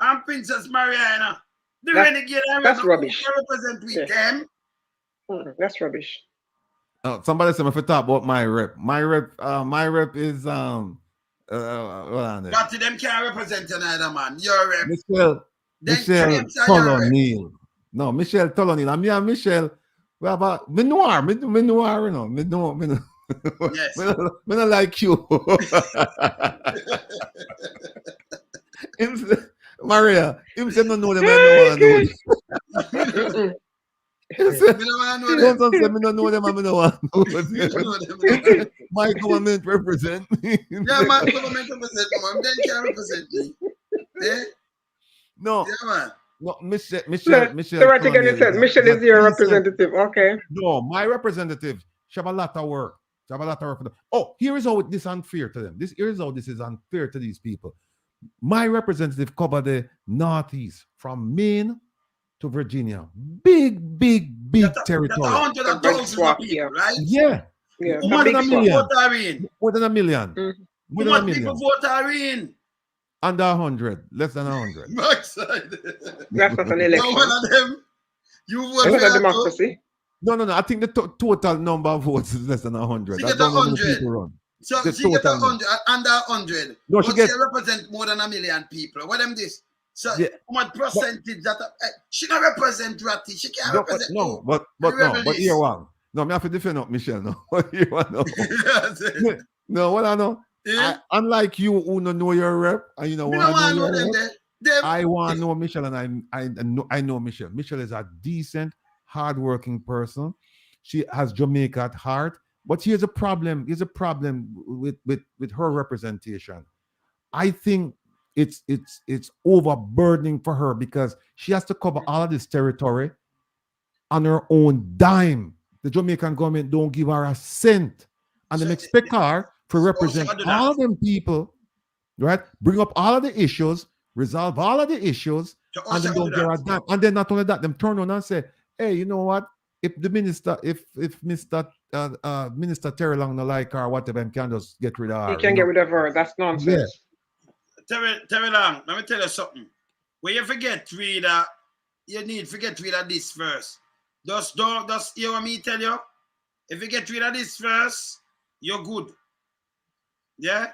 And Princess Maria, you know? The That's- renegade and that's rebels rubbish. who represent we Yeah. them. That's rubbish. Somebody said if I talk about my rep. My rep is hold on there. But them can't represent another man. Your rep. Michelle Then claims are your rep. Tolonil. No, Michelle Tolonil. And me and Michelle, we have a me noir, you know. Me know. Yes. Me not like you. Him say, Maria, him say no know them, I don't know. Him say, Me don't want to know them. don't say me don't know them, I don't want to know Me don't them. know them, me don't know them. My government represent me. Yeah, man, government represent me, man. Them can't represent me. Eh? No, Yeah, man. no, Michelle. So right again, you said Michelle is your representative. Okay. No, my representative. She have a lot of work. She have a lot of work for them. Oh, here is how this is unfair to them. Here is how this is unfair to these people. My representative cover the Northeast from Maine to Virginia. Big territory. That's 100,000 of people, right? Yeah. Yeah. How More much than a people million. vote are in? More than a million. Mhm. More How than a much people million. vote are in? Under 100. Less than 100. Backside. That's not an No election. one of them. You vote It's for not a that, democracy. No. I think the total number of votes is less than 100. To I get don't know how many 100. people run. So The she get total. under 100. No, she but get. she represent more than 1 million people. What them this? So Yeah. what percentage that she don't represent Ratty? She can't No, represent. but here one. No, me have to defend up Michelle. No, here one. No. No, what I know. Yeah. Unlike you who don't know your rep, and you know Me want don't to want know to know your them rep. there. I want to know Michelle, and I know Michelle. Michelle is a decent, hardworking person. She has Jamaica at heart. But here's a problem. Here's a problem with her representation. I think it's overburdening for her because she has to cover all of this territory on her own dime. The Jamaican government don't give her a cent, and they expect her to represent all of them people, right? Bring up all of the issues, resolve all of the issues, and then don't give her a dime. And then not only that, them turn around and say, "Hey, you know what? If the minister, if Mr. Minister Terry Long no like her, whatever, and can just get rid of her. He can get rid of her. That's nonsense. Yeah. Terry Long, let me tell you something. When you forget reader, you need forget rid of this first. Just hear what me tell you. If you get rid of this first, you're good. Yeah?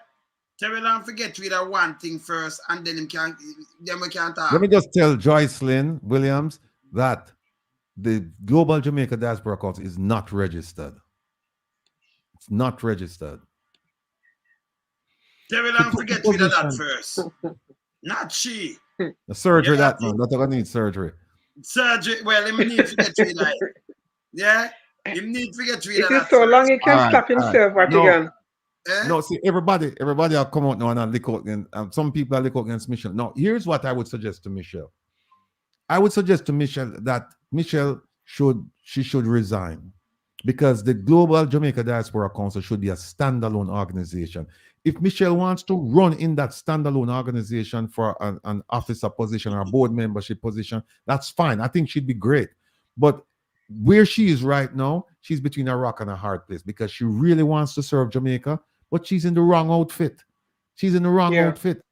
Terry Long forget rid of one thing first, and then we can't talk. Let me just tell Joycelyn Williams that the Global Jamaica Diaspora Council is not registered. It's not registered. Terry Long forget rid of that first. Not she. The surgery that man, that's gonna need surgery. Surgery, well, he need to get rid of it. Yeah? He need to get rid of that. It is so long he can slap himself back again. No, see, everybody will come out now and lick out against, some people are lick out against Michelle. Now, here's what I would suggest to Michelle. I would suggest to Michelle that Michelle should resign because the Global Jamaica Diaspora Council should be a standalone organization. If Michelle wants to run in that standalone organization for an officer position or a board membership position, that's fine. I think she'd be great. But where she is right now, she's between a rock and a hard place because she really wants to serve Jamaica, but she's in the wrong outfit. She's in the wrong outfit.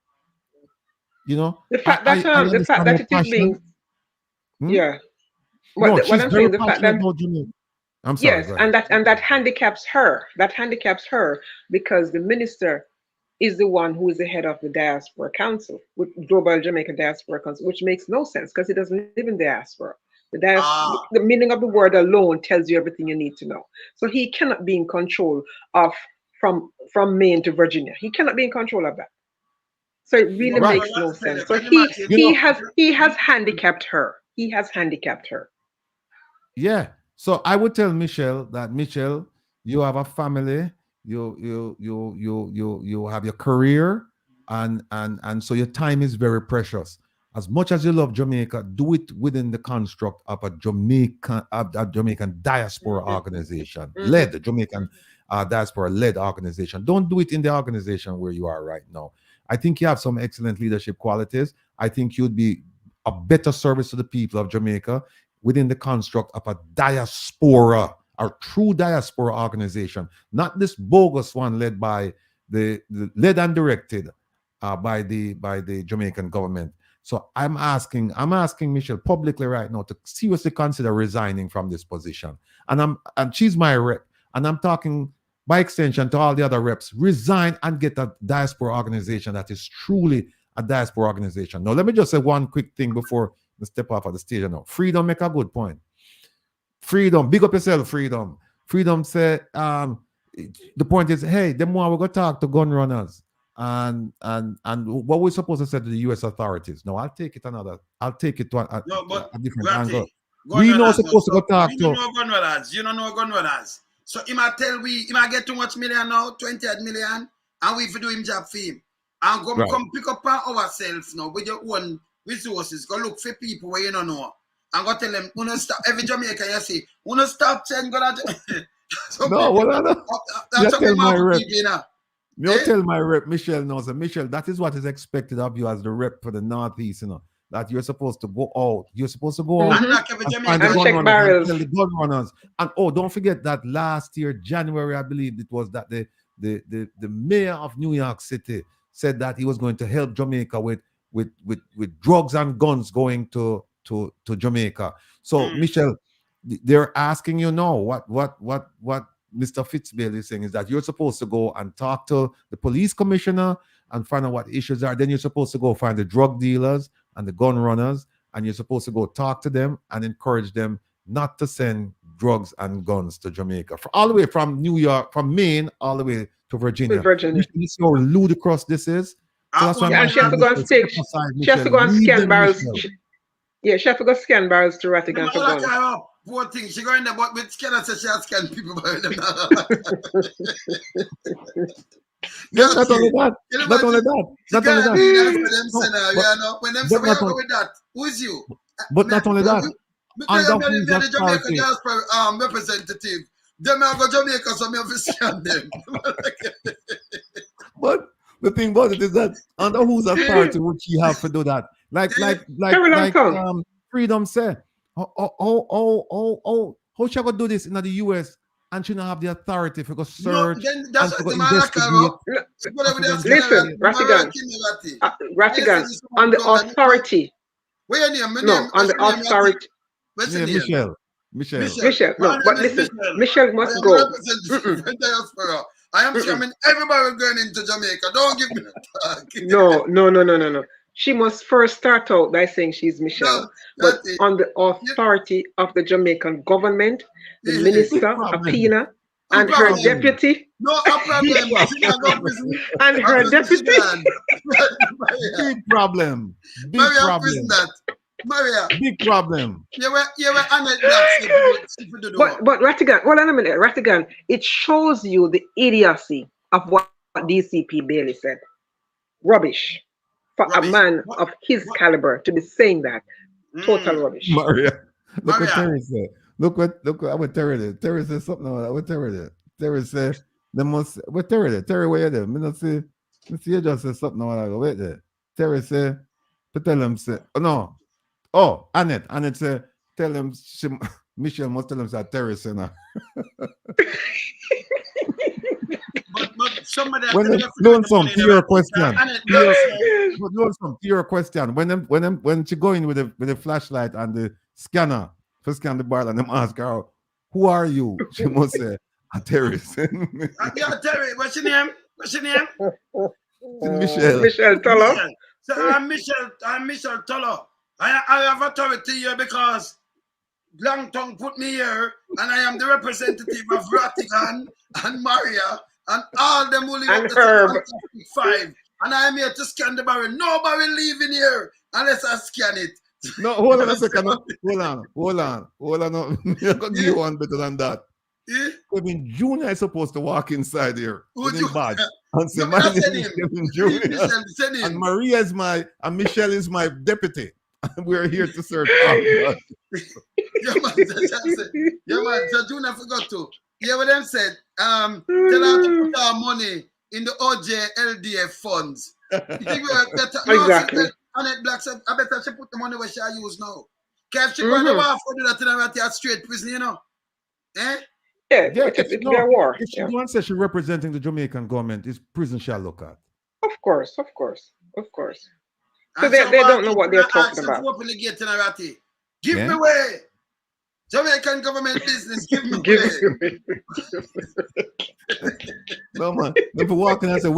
You know? The fact that it is being... Yeah. What I'm saying, the fact that... I'm sorry. Yes, and that handicaps her. That handicaps her because the minister is the one who is the head of the Diaspora Council, with Global Jamaica Diaspora Council, which makes no sense because he doesn't live in diaspora. The meaning of the word alone tells you everything you need to know. So he cannot be in control of from Maine to Virginia. He cannot be in control of that. So it really makes no sense. So he has handicapped her. He has handicapped her. Yeah. So I would tell Michelle that Michelle, you have a family, you have your career, and so your time is very precious. As much as you love Jamaica, do it within the construct of a Jamaican diaspora organization, led Jamaican diaspora led organization. Don't do it in the organization where you are right now. I think you have some excellent leadership qualities. I think you'd be a better service to the people of Jamaica within the construct of a diaspora, a true diaspora organization, not this bogus one led by led and directed by the Jamaican government. So I'm asking Michelle publicly right now to seriously consider resigning from this position. And she's my rep, and I'm talking by extension to all the other reps. Resign and get a diaspora organization that is truly a diaspora organization. Now, let me just say one quick thing before we step off of the stage. Now, Freedom make a good point. Freedom, big up yourself, Freedom. Freedom say the point is, hey, the more we go talk to gun runners. And what we're supposed to say to the U.S. authorities. No, I'll take it to a different angle. We not supposed to go talk to. You don't know gun runners. So he might tell he might get too much million now, 28 million, and we have to do him job for him. And come pick up ourselves now with your own resources. Go look for people where you don't know. And go tell them, stop every Jamaican you see, stop saying go to no, what I know. That's what tell my rep. Tell my rep, Michelle knows. And Michelle, that is what is expected of you as the rep for the Northeast, that you're supposed to go out. You're supposed to go out and find the gun runners. And don't forget that last year, January, I believe it was that the mayor of New York City said that he was going to help Jamaica with drugs and guns going to Jamaica. So Michelle, they're asking you now, what Mr. Fix Bailey is saying is that you're supposed to go and talk to the police commissioner and find out what issues are. Then you're supposed to go find the drug dealers and the gun runners, and you're supposed to go talk to them and encourage them not to send drugs and guns to Jamaica. All the way from New York, from Maine, all the way to Virginia. You see how ludicrous this is? So that's why and she has to go and speak. She has to go and scan barrels. Yeah, she has to go scan barrels to Rattigan for guns. Poor thing, she going there, but with scanner says she has scanned people by them. Not only that. When them say we have with that, who's you? But not only that. Under whose authority? Representative. Them have go Jamaica, so me have to scan them. But the thing about it is that under whose authority would she have to do that? Like Freedom said. How she gonna do this in the US and she don't have the authority to go search and to go investigate? Listen, Rattigan, on the authority. What's your name? No, on the authority. Michelle. No, but listen, Michelle must go. I am scamming everybody going into Jamaica. Don't give me that. No. She must first start out by saying she's Michelle, but on the authority of the Jamaican government, the minister, Apina, and her deputy. No problem. And her deputy. Big problem. Maria. Big problem. But Rattigan, hold on a minute. Rattigan, it shows you the idiocy of what DCP Bailey said. Rubbish. For a man of his caliber to be saying that. Total rubbish. Maria. Look what Terry said. Look what Terry did. Terry said something about that. What Terry did. Terry said they must what Terry did. Terry, where you there? Me not see you just said something about that. Wait there. Terry said to tell him say Annette said tell him Michelle must tell him that Terry said now. When doing some to your question. When she go in with the flashlight and the scanner to scan the bar and them ask her, who are you? She must say, a terrorist. Yeah, Terry, what's your name? Michelle Tolo. So I'm Michelle Tolo. I have authority here because Langton put me here and I am the representative of Rattigan and Maria and all them who live and up to 5. And I am here to scan the barrel. Nobody leaving here unless I scan it. No, hold on a second. Hold on. I'm going to give you one better than that. Yeah? Kevin Jr. is supposed to walk inside here with his badge and say, No, my that's name is him. Kevin Jr. And Maria is and Michelle is my deputy. We're here to serve all God. Yeah, man, so Junior forgot to. Yeah, what them said, tell her to put our money in the OJ LDF funds. You think we are better? Exactly. Annette Black said, I better she put the money where she use now. Because she going to war for that in a straight prison, you know? Eh? Yeah, it's a war. If she don't say she's representing the Jamaican government, it's prison shall look at. Of course. So they don't know what they're talking about. Open the gate in Give me way. Jamaican government business, give me way. No, man. They for walking and say,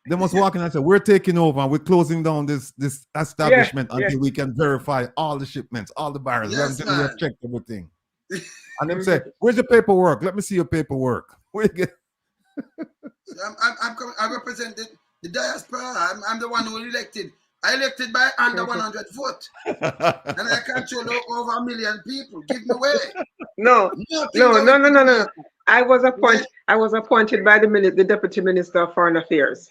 they must walk in and say, we're taking over and we're closing down this establishment until we can verify all the shipments, all the barrels. Yes, we have checked everything. And them say, where's the paperwork? Let me see your paperwork. I represent the diaspora. I'm the one who elected. I elected by under 100 vote. And I control over 1 million people. Give me way. No. I was appointed by the Deputy Minister of Foreign Affairs.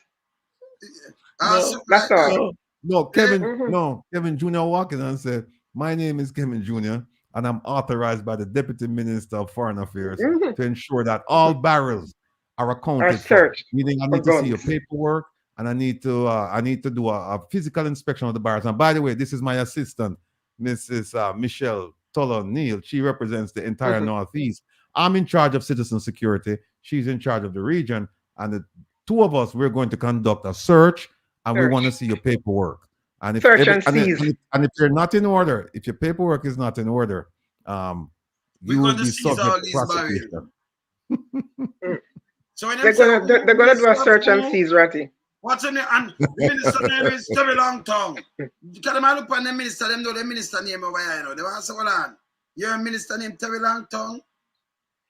That's all. No, Kevin Jr. walking and said, my name is Kevin Jr. and I'm authorized by the Deputy Minister of Foreign Affairs to ensure that all barrels are accounted for. Meaning I need to see your paperwork and I need to do a physical inspection of the barrels. And by the way, this is my assistant, Mrs. Michelle Tolo Neal. She represents the entire Northeast. I'm in charge of citizen security. She's in charge of the region. And the two of us, we're going to conduct a search and we want to see your paperwork. And if, and if you're not in order, if your paperwork is not in order, you will be subject to these barrels. prosecution. So when They're gonna do a search and seize, Ratty. What's in it? And the minister name is Terry Longtongue. Because them look on the minister, them know the minister name over here, you know. They want to say, hold on. You're a minister named Terry Longtongue?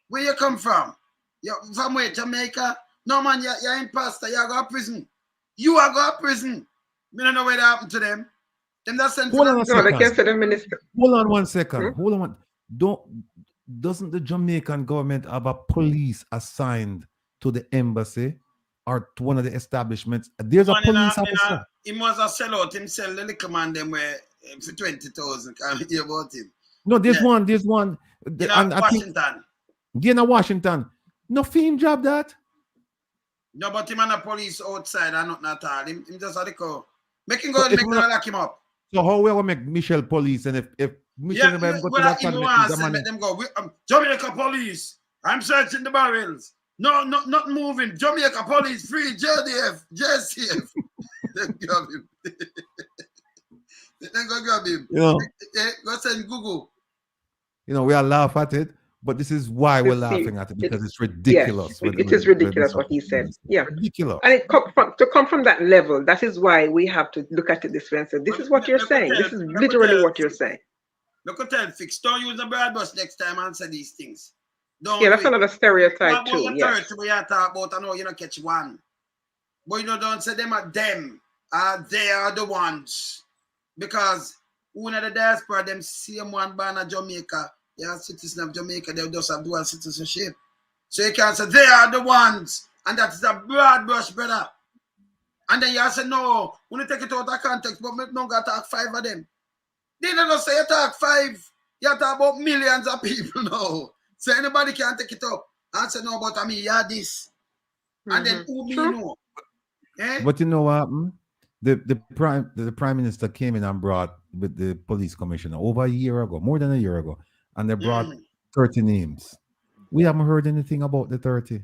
Where you come from? You from where? Jamaica? No man, you're imposter. You go to prison. You are go to prison. Me don't know what happened to them. Them that sent Hold on a second. No, they can't say the minister. Hold on 1 second. Hold on. Doesn't the Jamaican government have a police assigned to the embassy or to one of the establishments? There's a police officer. He must have sell out himself. The little man them were for 20,000. Can't hear about him. No, there's one. Washington. In Washington. No fame job that. No, but him and the police outside are not at all. Him just had to go. Make him go and make them lock him up. So how we will make Michelle police, and if Michelle go to that cabinet, let them go. Jamaica police. I'm searching the barrels. No, not moving. Jamaica police free. JDF, JCF. Then grab him. Then go grab him. Go send Google. We are laugh at it, but this is why we're laughing at it, because it's ridiculous. Yes, it is ridiculous what he said. Yeah, ridiculous. And it come from that level. That is why we have to look at it this way and say, this is what you're saying. This is literally what you're saying. Look at that fix. Don't use the broad bus next time and say these things. Yeah, that's another stereotype too. Yeah. We are talking about, I know you don't catch one. But don't say them are them. They are the ones. Because one of the diaspora, them same one born in Jamaica, they are citizens of Jamaica, they just have dual citizenship. So you can't say they are the ones. And that is a broad brush, brother. And then you say, no, when you take it out of context, but we don't got to talk 5 of them. They don't say you talk 5. You talk about millions of people now. So anybody can take it up and say, no, but I mean, yeah, this. And then who me know? Eh? But you know what happened? The prime minister came in and brought with the police commissioner over a year ago, more than a year ago, and they brought 30 names. We haven't heard anything about the 30.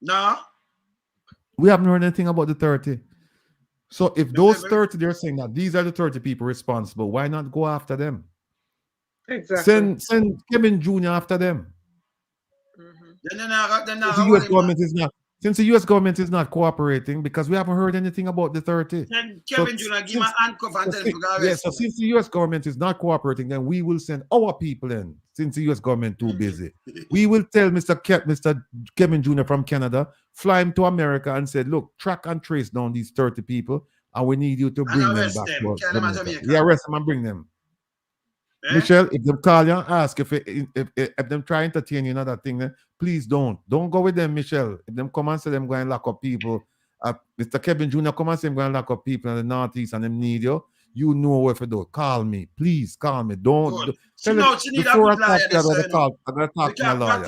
No. We haven't heard anything about the 30. So if those 30, they're saying that these are the 30 people responsible, why not go after them? Exactly. Send Kevin Jr. after them. Since the US government is not cooperating, because we haven't heard anything about the 30. Then Kevin Jr. give him a handcuff and tell him to go arrest. So since the US government is not cooperating, then we will send our people in, since the US government too busy. We will tell Mr. Kevin Jr. from Canada, fly him to America and say, look, track and trace down these 30 people, and we need you to bring them back. Yeah, arrest them and bring them. Michelle, if them call you and ask if them try to entertain you, another thing, then please don't go with them, Michelle. If them come and say them going to lock up people, Mr. Kevin Jr. come and say them going to lock up people in the Northeast and them need you, you know what to do. Call me, please call me. Don't. She need a good lawyer. I'm going to talk to my lawyer.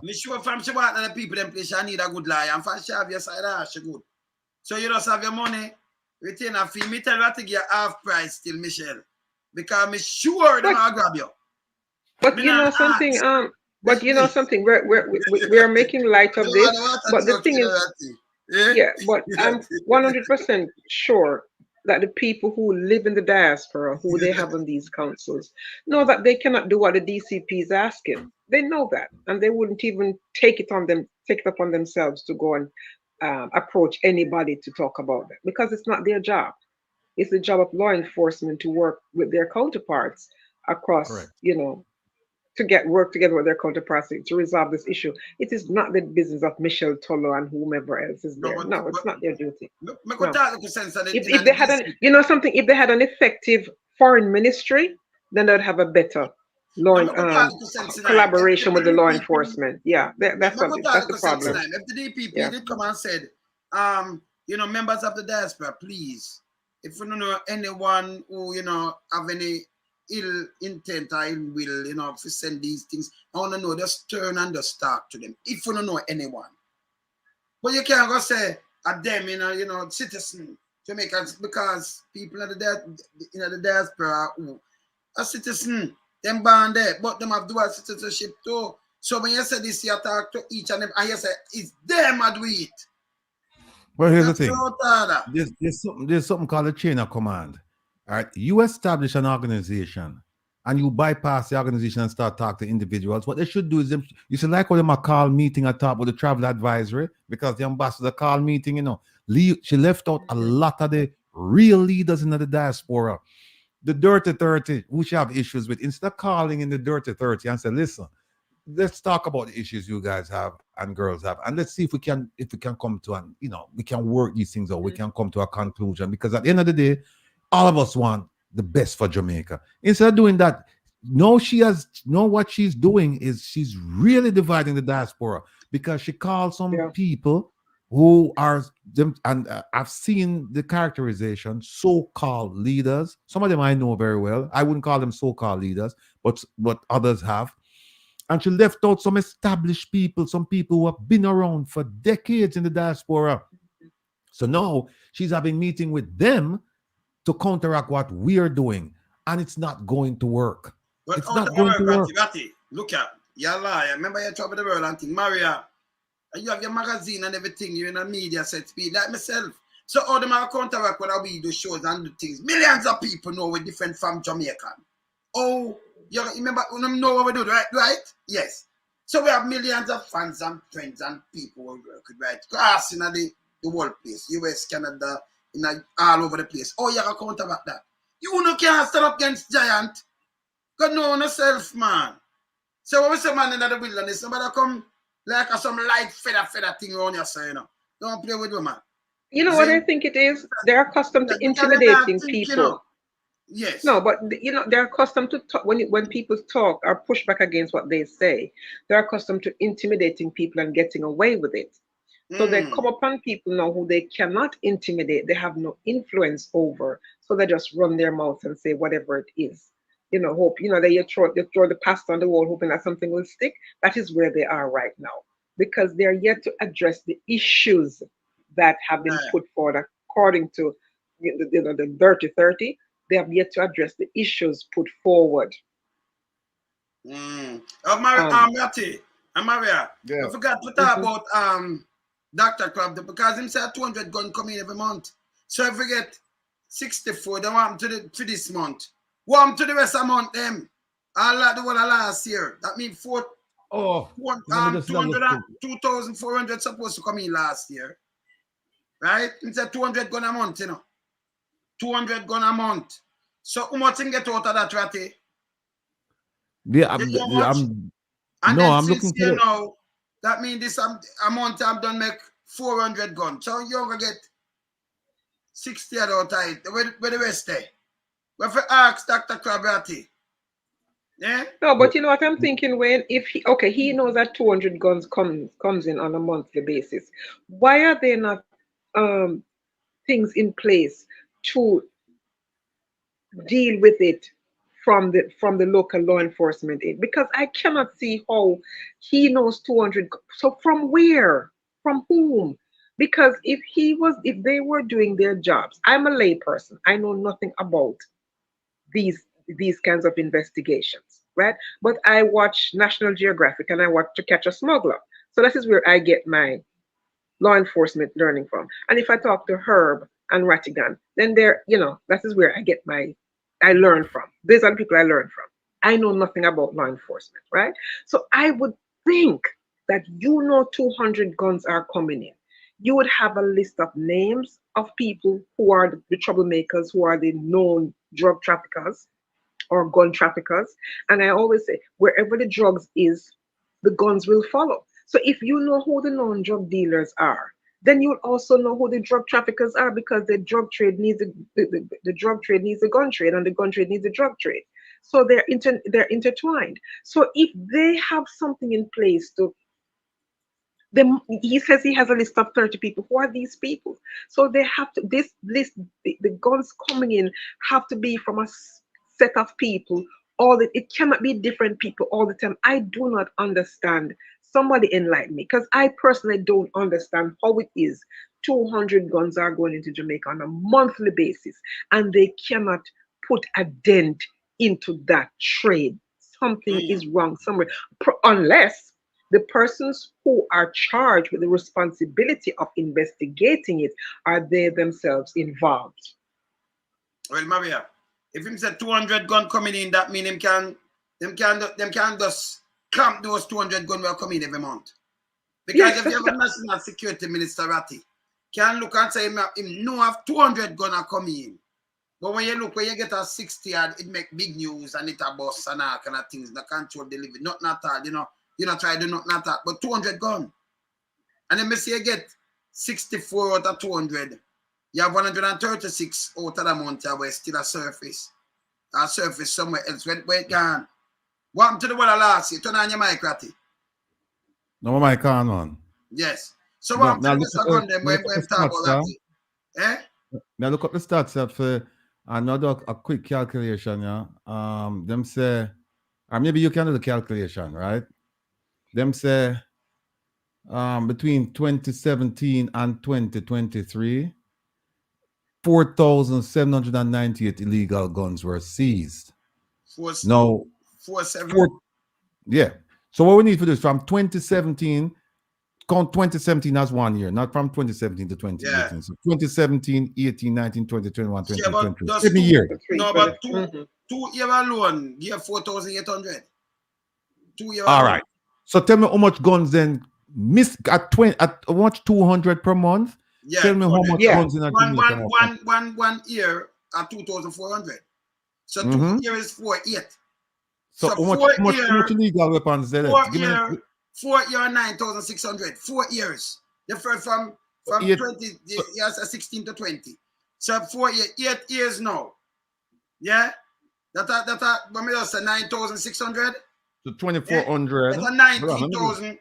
Me sure from she want the people them place, she need a good lawyer. And for she have your side, she good. So you just have your money, retain a fee. Me tell you to give you half price still, Michelle. Because I'm sure they're gonna grab you. But you know something, we are making light of this. But the thing is, but I'm 100% sure that the people who live in the diaspora, who they have on these councils, know that they cannot do what the DCP is asking. They know that, and they wouldn't even take it upon themselves to go and approach anybody to talk about that, because it's not their job. It's the job of law enforcement to work with their counterparts across, to work together with their counterparts to resolve this issue. It is not the business of Michelle Tolo and whomever else is there. No, it's not their duty. If they had if they had an effective foreign ministry, then they'd have a better collaboration with the law enforcement. Yeah, that's the problem. If the DPP did come and said, members of the diaspora, please, if you don't know anyone who, have any ill intent or ill will, to send these things, I want to know, just turn and just talk to them. If you don't know anyone. But you can't go say at them, citizen, Jamaicans, because people in the diaspora who are citizen, them born there, but them have dual citizenship too. So when you say this, you talk to each and them, and you say, it's them that do it. Well, here's the thing. There's something called a chain of command. All right, you establish an organization and you bypass the organization and start talking to individuals, what they should do is you should like how them a call meeting at top with the travel advisory, because the ambassador call meeting, she left out a lot of the real leaders in the diaspora. The dirty 30, who she have issues with, instead of calling in the dirty 30 and say, listen, let's talk about the issues you guys have and girls have, and let's see if we can come to an, we can work these things out. We can come to a conclusion, because at the end of the day, all of us want the best for Jamaica. Instead of doing that, what she's doing is she's really dividing the diaspora, because she calls some people who are them, and I've seen the characterization, so-called leaders. Some of them I know very well. I wouldn't call them so-called leaders, but others have. And she left out some established people, some people who have been around for decades in the diaspora. So now she's having meeting with them to counteract what we are doing, and it's not going to work. But it's not going to work. Look at, you're lying. Remember you travel the world and think, Maria, and you have your magazine and everything, you're in a media set speed like myself. So all them are counteract when we do shows and do things. Millions of people know we're different from Jamaican. Oh, you remember, you know what we do, right? Yes. So we have millions of fans and friends and people who work with, right? Crossing the whole place, US, Canada, all over the place. Oh, you can counteract that. You can't stand up against giant. God know yourself, man. So when we say man in the wilderness, nobody come like some light feather thing around your side, Don't play with you, man. You know what I think it is? They're accustomed to intimidating people. Yes. No, but they're accustomed to talk, when people talk or push back against what they say. They're accustomed to intimidating people and getting away with it. So they come upon people now who they cannot intimidate. They have no influence over. So they just run their mouth and say whatever it is. Hope, they throw the past on the wall hoping that something will stick. That is where they are right now, because they're yet to address the issues that have been put forward according to the dirty 30. They have yet to address the issues put forward. Maria, I forgot to talk about Dr. Club, because him said 200 gun come in every month. So if we get 64, they want them to this month. Want them to the rest of the month, them. All like the one last year. That means 2,400 supposed to come in last year. Right? He said 200 gun a month, 200 gun a month. So how much you get out of that, Ratty? I'm looking for now, that means this a month I'm done make 400 guns. So you're gonna get 60 out of it. Where the rest there? We have to ask Dr. Krabati. Yeah? No, but you know what I'm thinking, Wayne? If he knows that 200 guns comes in on a monthly basis. Why are there not things in place to deal with it from the local law enforcement aid? Because I cannot see how he knows 200. So from where? From whom? Because if they were doing their jobs, I'm a lay person. I know nothing about these kinds of investigations, right? But I watch National Geographic and I watch To Catch a Smuggler. So that is where I get my law enforcement learning from. And if I talk to Herb and Rattigan, then that is where I learn from. These are the people I learn from. I know nothing about law enforcement, right? So I would think that 200 guns are coming in. You would have a list of names of people who are the troublemakers, who are the known drug traffickers or gun traffickers. And I always say, wherever the drugs is, the guns will follow. So if you know who the known drug dealers are, then you'll also know who the drug traffickers are, because the drug trade needs the drug trade needs the gun trade, and the gun trade needs the drug trade. So they're intertwined. So if they have something in place he says he has a list of 30 people. Who are these people? So they have to, this list, the guns coming in have to be from a set of people. It cannot be different people all the time. I do not understand. Somebody enlighten me, because I personally don't understand how it is 200 guns are going into Jamaica on a monthly basis, and they cannot put a dent into that trade. Something is wrong somewhere, unless the persons who are charged with the responsibility of investigating it are they themselves involved. Well, Maria, If him said 200 gun coming in, that mean them can just clamp those 200 gun will come in every month. Because if you have a national security minister, Ratty, can look and say him no have 200 gun are coming in. But when you get a 60, it make big news and it a bus and all kind of things. The control delivery, not all, you know, try to do not that, but 200 gun. And then say you get 64 out of 200. You have 136 out of the month where still a surface. A surface somewhere else. Where it gone? What happened to the one last year? Turn on your mic, Ratty. No, my mic on, man. Yes. So what happened to the rest of gun them when talk about Ratty? Eh? Now look up the stats for another a quick calculation, yeah. Them say, or maybe you can do the calculation, right? Them say between 2017 and 2023, 4,798 illegal guns were seized. Now, 4-7. yeah. So what we need to do is from 2017, count 2017 as 1 year, not from 2017 to 2018. Yeah. So 2017, 18, 19, 20, 21, 22, 23. 7 years. No, but two year alone, give 4,800. 2 years. All right. So tell me how much guns then miss at 20 at how much 200 per month? Yeah. Tell me how much guns in a one year at 2,400. So 2 years is 4,800. So how much illegal weapons there? 4 year 9,600. 4 years. The first from 20 yes, 16 to 20. So 8 years now. Yeah? That when we just say 9,600. So 2,400. That's a 19,000.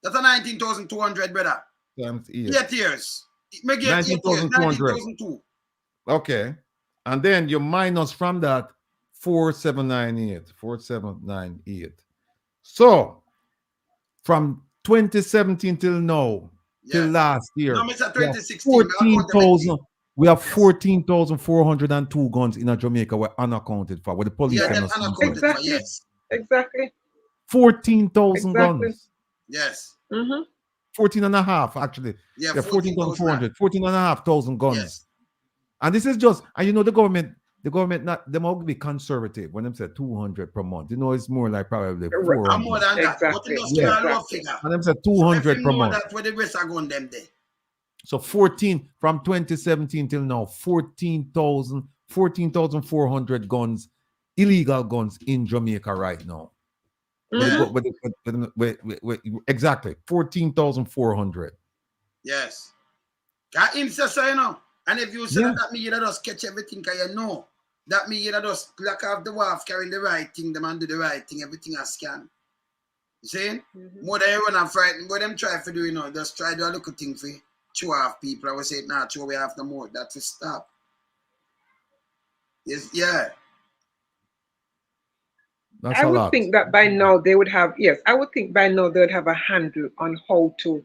That's a 19,200, brother. Times 8 years. 19,200. Okay. And then you minus from that 4,798. 4,798. So from 2017 till now, till last year, no, 2016, we have 14,402 guns in Jamaica were unaccounted for. Where the police unaccounted for, yes. Exactly. 14,000 guns. Yes. 14 and a half, actually. Yeah, 14,400. 14,500 guns. Yes. And this is just, and you know, the government not, they might be conservative when they say 200 per month. You know, it's more like probably 400. More than that. Exactly. And them say 200 per month. That's where the rest are going them there. So 14 from 2017 till now, 14,400 guns, illegal guns in Jamaica right now. Exactly, 14,400. Yes. That him say so, you know. And if you say that means you just catch everything, because you know. That means you just lock off the wharf, carrying the right thing, them and do the right thing, everything I scan. You see? More than you run and frightened, but them try to do, you know, just try to do a little thing for chew off people. I will say, nah, chew we have the more. That's to stop. Yes, yeah. That's I would think that by now they would have, I would think by now they would have a handle on how to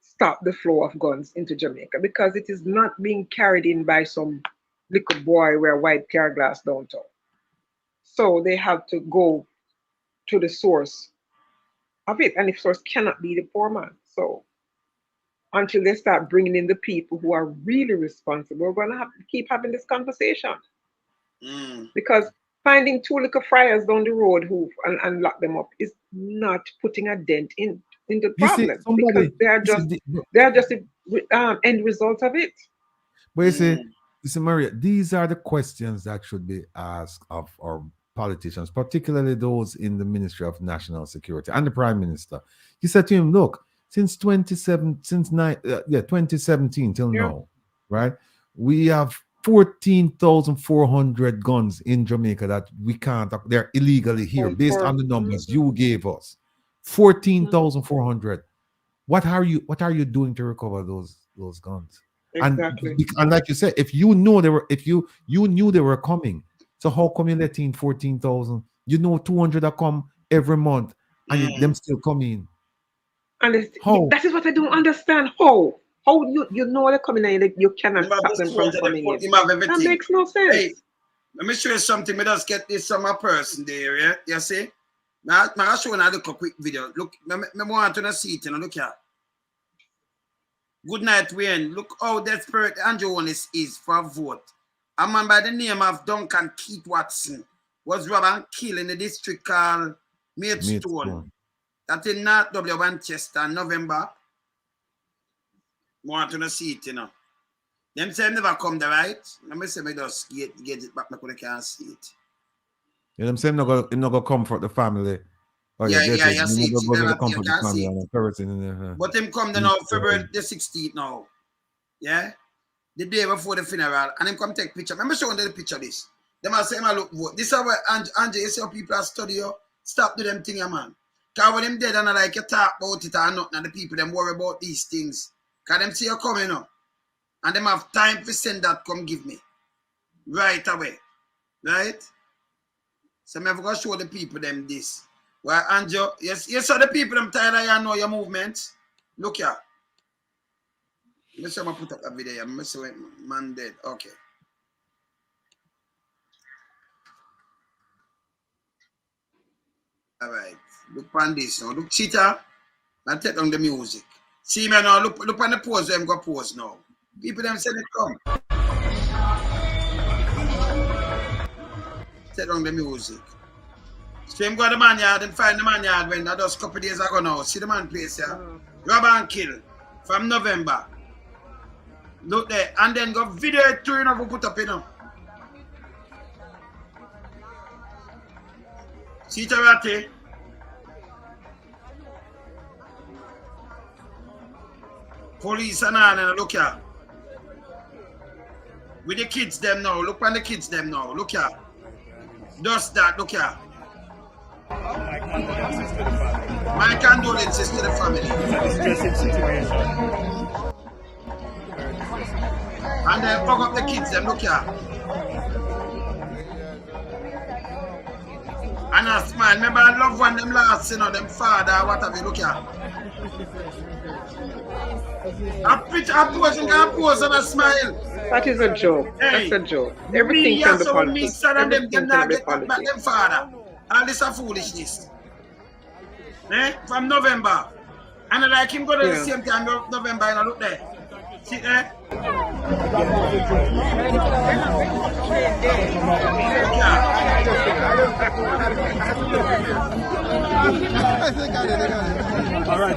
stop the flow of guns into Jamaica, because it is not being carried in by some little boy with a white car glass downtown. So they have to go to the source of it, and the source cannot be the poor man. So until they start bringing in the people who are really responsible, we're going to have to keep having this conversation. Because finding two little friars down the road who and lock them up is not putting a dent in the problem, because they are just the end result of it. But you see, Maria, these are the questions that should be asked of our politicians, particularly those in the Ministry of National Security and the Prime Minister. He said to him, look, since 2017 till now, right? We have 14,400 guns in Jamaica that we can't, they're illegally here based on the numbers you gave us. 14,400. What are you doing to recover those guns? Exactly. And like you said, if you know you knew they were coming, so how come you let in 14,000? You know 200 that come every month, and them still come in. And that is what I don't understand. How you know they're coming in, you cannot stop them from coming in. That makes no sense. Hey, let me show you something. Let us get this from a person there. Yeah, you see. Now I'll show you a little quick video. Look, I want to see it. You know, look here. Good night, Wayne. Look how desperate Andrew Holness is for a vote. a man by the name of Duncan Keith Watson was robbed and killed in the district called Maidstone. That in North W, Manchester, November. Want to see it, you know. Them say never come there, right? Let me say me just get it back, I can't see it. Yeah, them say him not gonna comfort the family. Oh, yeah, you see it. go to comfort the family and everything in there. But him come there now, February the 16th now. Yeah? The day before the funeral. And him come take picture. Let me show you the picture of this. Them I say him I look vote. This is where Andrew, you see how people are studying. Stop do them thing, man. Because when them dead and like you talk about it or nothing, and the people them worry about these things. Because them see you coming up. And them have time to send that come give me. Right away. Right? So I'm going to show the people them this. Well, Andrew, yes, so the people them tired of you know your movements. Look here. Let me see if I put up a video. I'm going to say man dead. Okay. All right. Look on this now. Look, cheater. And take down the music. See me now. Look on the pose where I'm going to pose now. People them send it come. Take down the music. So him go to the man yard and find the man yard when that just a couple days ago now. See the man place here. Rob and kill from November. Look there. And then go video it to you know, put up, you know. See it already? Police and all, and look here. With the kids them now. Look on the kids them now. Look here. Just that, look here. My condolences to the family. It's a distressing situation. And then fuck up the kids them, look here. And I smile. Remember I love one them last, you know, them father, what have you, look here. I pose and I smile. That is a joke. Hey, that's a joke. Everything can be politics. Them not get back them father. All this a foolishness. From November. And I like him go to the same time of November and I look there. See there? All right,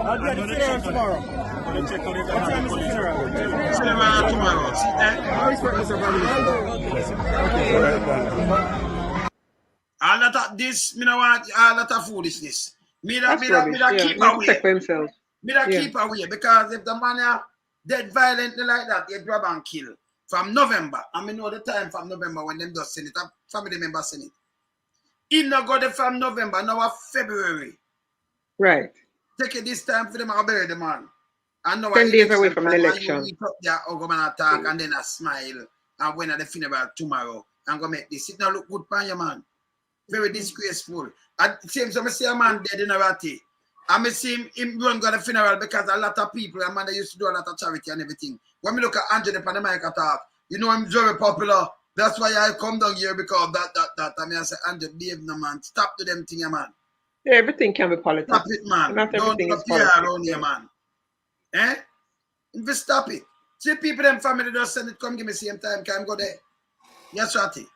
I'll do the funeral tomorrow. What time is the funeral? Tomorrow. See there? All that of this, me no want all that of foolishness. Me that keep away. Me that keep away because if the man dead violently like that, they grab and kill. From November, and me know the time from November when them just send it, a family member send it. He not got it from November, now February. Right. Take it this time for them to bury the man. And now 10 days away from the election. You up there, go and talk, and then I smile, and when at the funeral tomorrow, and go make this. It now look good for you, man. Very disgraceful. And same so I see a man dead in a ratty. And I see him run to the funeral because a lot of people, a man that used to do a lot of charity and everything. When we look at Andrew upon the mic talk, you know I'm very popular. That's why I come down here because that. I mean I say, Andrew, behave no man. Stop to them thing, man. Yeah, everything can be politics. Stop it, man. Not everything Don't is politics. around here, man. Eh? Just stop it. See people, them family just send it, come give me same time, can go there. Yes, Ratty.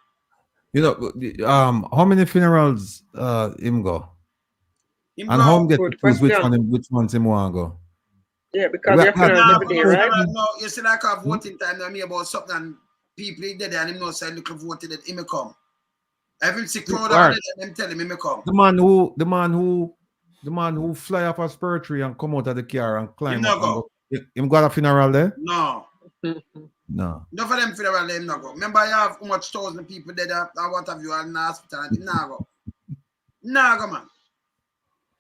You know, how many funerals him go? Him and go. how him get to choose which ones him want to go? Yeah, because you're funeral every day, right? No, you see like a voting time now me about something and people dead and him no say look voted that he may come. Every sick crowd out there, them tell him he may come. The man who fly off a spur tree and come out of the car and climb up. Go. Him got a funeral there? No. No. No for them funeral them not go. Remember you have how much thousand people dead and what have you in the hospital and nah go. Nah go, man.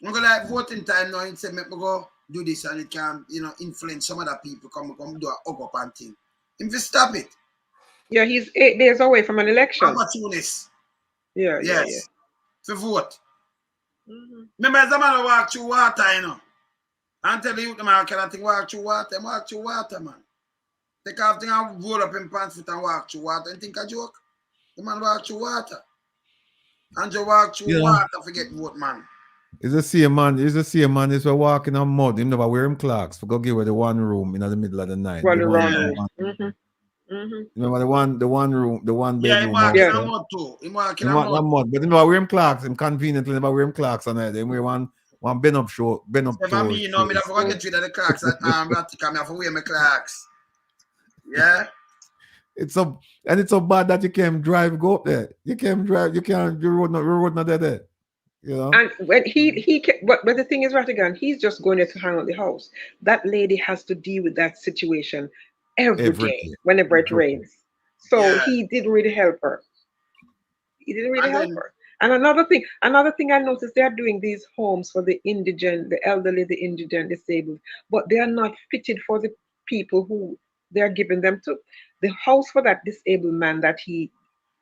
I'm gonna like voting time now and say make me go do this and it can, you know, influence some other people come do a hug up and thing. Him just stop it. Yeah, he's 8 days away from an election. Opportunist. Yeah, yes. Yeah. To vote. Remember the man walk through water, you know. And tell the youth man can think walk through water, man. Take off thing and roll up in pants foot and walk through water and think a joke. The man walk through water. And you walk through water, forget vote, man. It's the same man. Is walking on mud. Him never wear him clocks. For go give her the one room in the middle of the night. Well, the wrong room. Remember the one room, the one Yeah, bedroom he house. walking Yeah. a mud too. He walking Him a walk mud. a mud, but him wear him Clarks. Him conveniently him wear him Clarks on it. Him wear one bend up show, bend up If I me, you know, me shoes. never get rid of the clocks at Ratty, come here for wear my clocks. Yeah. It's so bad that you can't drive, go up there. You can't drive, you can't, your road not there. You know? And when but the thing is, Rattigan, he's just going there to hang out the house. That lady has to deal with that situation every day, whenever it rains. So he didn't really help her. He didn't really help her. And another thing I noticed, they are doing these homes for the indigent, the elderly, the indigent, disabled, but they are not fitted for the people who they are giving them to. The house for that disabled man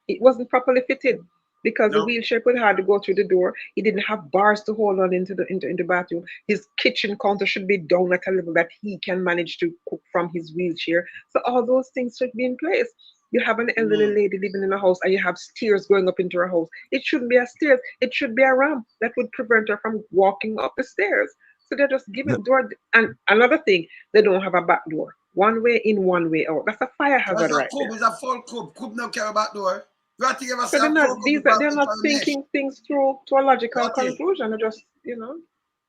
it wasn't properly fitted because the wheelchair could hardly go through the door. He didn't have bars to hold on into the bathroom. His kitchen counter should be down at a level that he can manage to cook from his wheelchair. So all those things should be in place. You have an elderly lady living in a house and you have stairs going up into her house. It shouldn't be a stairs. It should be a ramp that would prevent her from walking up the stairs. So they're just giving door. And another thing, they don't have a back door. One way in, one way out. That's a fire hazard right there. It's a full cube. Cube no care back door. Ratty ever So they're not thinking things through to a logical conclusion. They're just,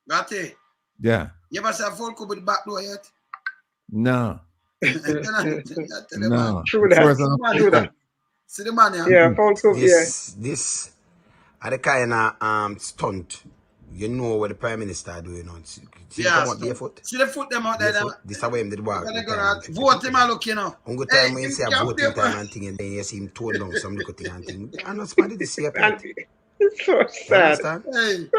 Ratty. Yeah. You ever see a full cube with the back door yet? No. No. True that. See the man, yeah. Full cube, This are the kind of stunt. You know what the Prime Minister do, See come out barefoot. See the foot them out there. This is why him did walk. Vote him and look, On good time when you see a voting time and thing, and then you see him tone down some little thing and thing. I'm not smart to see a part. It's so sad. Hey,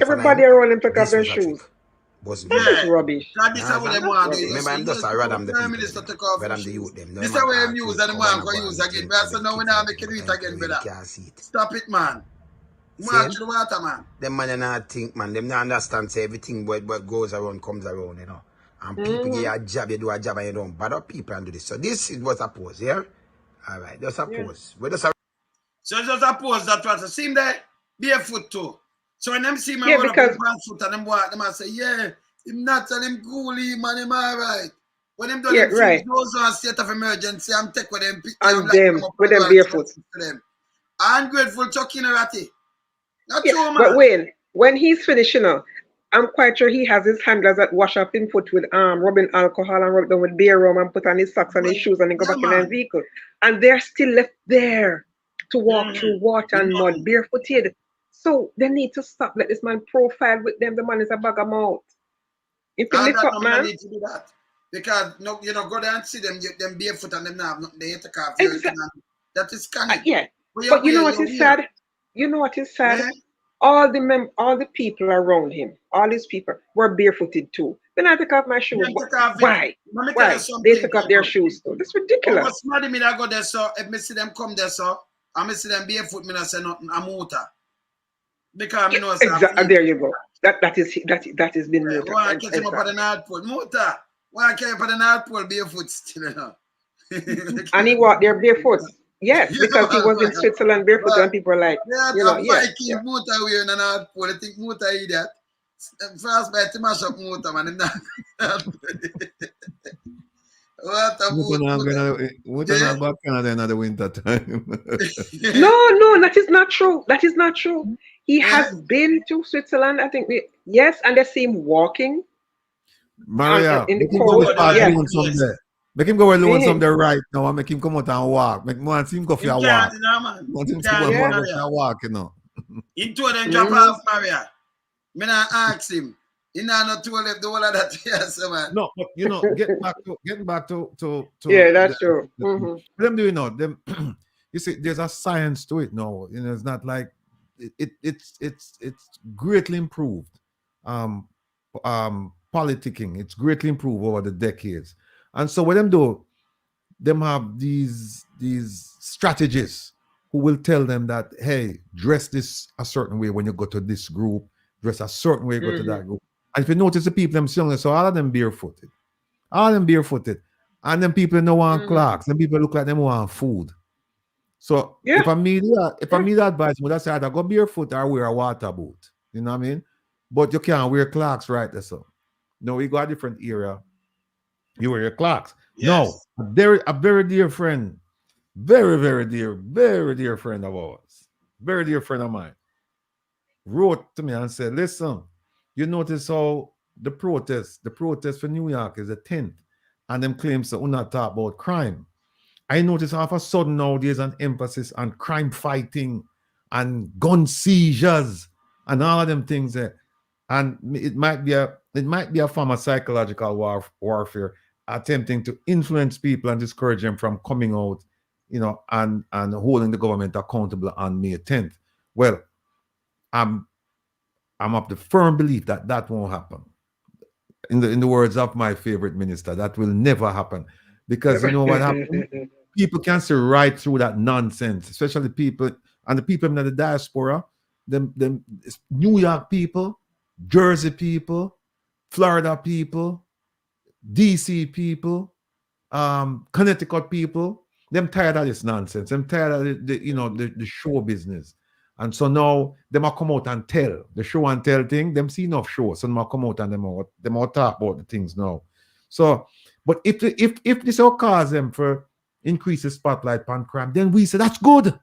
everybody around him took off their shoes. That's rubbish. Remember, I'm just a radam the people. Radam the youth them. This is where I'm using the man for use again. But so now we now make it again, brother. Stop it, man. March the water, man. Them man not think, man. Them not understand say everything what goes around comes around, And people get a job, you do a job and you don't bother people and do this. So this was a pose, yeah? All right, just a pose. So it's just a pose that was see him there barefoot too. So when them see me run up on foot and them walk, them I say, yeah, him not tell him coolly, man, him all right. When them do them those on state of emergency, I'm take with them and them with them barefoot. Ungrateful talking Ratty. Not true, man. But when he's finished, I'm quite sure he has his handlers that wash up his foot with rubbing alcohol and rub down with beer rum and put on his socks and his shoes and then go back in their vehicle. And they're still left there to walk through water and mud barefooted. So they need to stop. Let this man profile with them. The man is a bag of mouth. If you lift up, man. Need to do that. Because go there and see them barefoot and them now have nothing there to carve. That is kind of But you know what is sad? You know what is sad? Yeah. All the people around him, all these people were barefooted too. Then I took off my shoes. Why? They took off their shoes too. That's ridiculous. What's mad me I go there, so if me see them come there, so I me see them barefoot, me not say nothing. I'm water. Because exactly. There you go. That is been noted. Why I catch him up at the North Pole? Motor. Why I catch him at the North Pole barefoot still? And he walked there barefoot. Yes, because he was in Switzerland barefoot and people were like, Viking motor wearing an North Pole. I think motor idiot. First by to mash up motor, man. What a motor back Canada in the winter time. No, that is not true. That is not true. He has been to Switzerland, I think. Yes, and they see him walking. Maria, in the cold. Make him go alone somewhere right now and make him come out and walk. Make him go for a walk. Want him to go for a walk, He told them drop off, Maria. Me not ask him. He not told him the whole of that. Yes, man. No, but getting back to yeah, that's true. Them doing now. Them you see, there's a science to it now. It's not like it's greatly improved. Politicking, it's greatly improved over the decades. And so what them do, them have these strategists who will tell them that, hey, dress this a certain way when you go to this group, dress a certain way, go to that group. And if you notice the people them young, so all of them barefooted. And then people no want clocks, then people look like them want food. So if I meet advice, would I say either go barefoot or wear a water boot. You know what I mean? But you can't wear clocks right there. So no, we got a different era. You wear your clocks. Yes. No, a very dear friend, very dear friend of ours, very dear friend of mine, wrote to me and said, listen, you notice how the protest for New York is the 10th, and them claims that we not talk about crime. I notice all of a sudden now there's an emphasis on crime fighting and gun seizures and all of them things there. And it might be a form of psychological warfare, attempting to influence people and discourage them from coming out, and holding the government accountable on May 10th. Well, I'm of the firm belief that that won't happen. In the words of my favorite minister, that will never happen, because you know what happens. People can see right through that nonsense, especially people and the people in the diaspora, them New York people, Jersey people, Florida people, DC people, Connecticut people. Them tired of this nonsense. Them tired of the show business. And so now they might come out and tell the show and tell thing. Them see enough show, so they might come out and they might talk about the things now. So, but if this will cause them for increase the spotlight on crime, then we say that's good.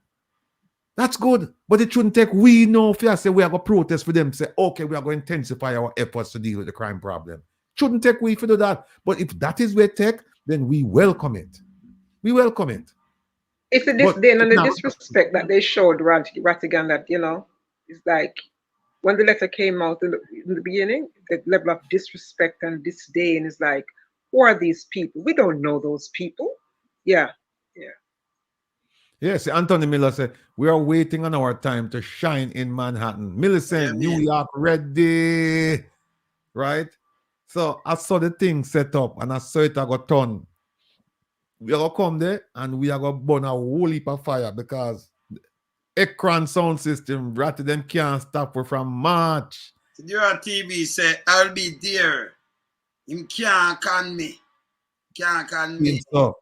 That's good. But it shouldn't take we know if you say we are going to protest for them, say, okay, we are going to intensify our efforts to deal with the crime problem. Shouldn't take we to do that. But if that is where take, then we welcome it. We welcome it. It's the disdain and the disrespect that they showed Rattigan, that, it's like when the letter came out in the beginning, the level of disrespect and disdain is like, who are these people? We don't know those people. Yeah. Yes, Anthony Miller said, we are waiting on our time to shine in Manhattan. Millicent, New York ready. Right? So I saw the thing set up and I saw it I got done. We are going to come there and we are going to burn a whole heap of fire, because Ekron sound system, rather them can't stop her from March. Your TV said, I'll be there. Him can't can me. Can't can me. So,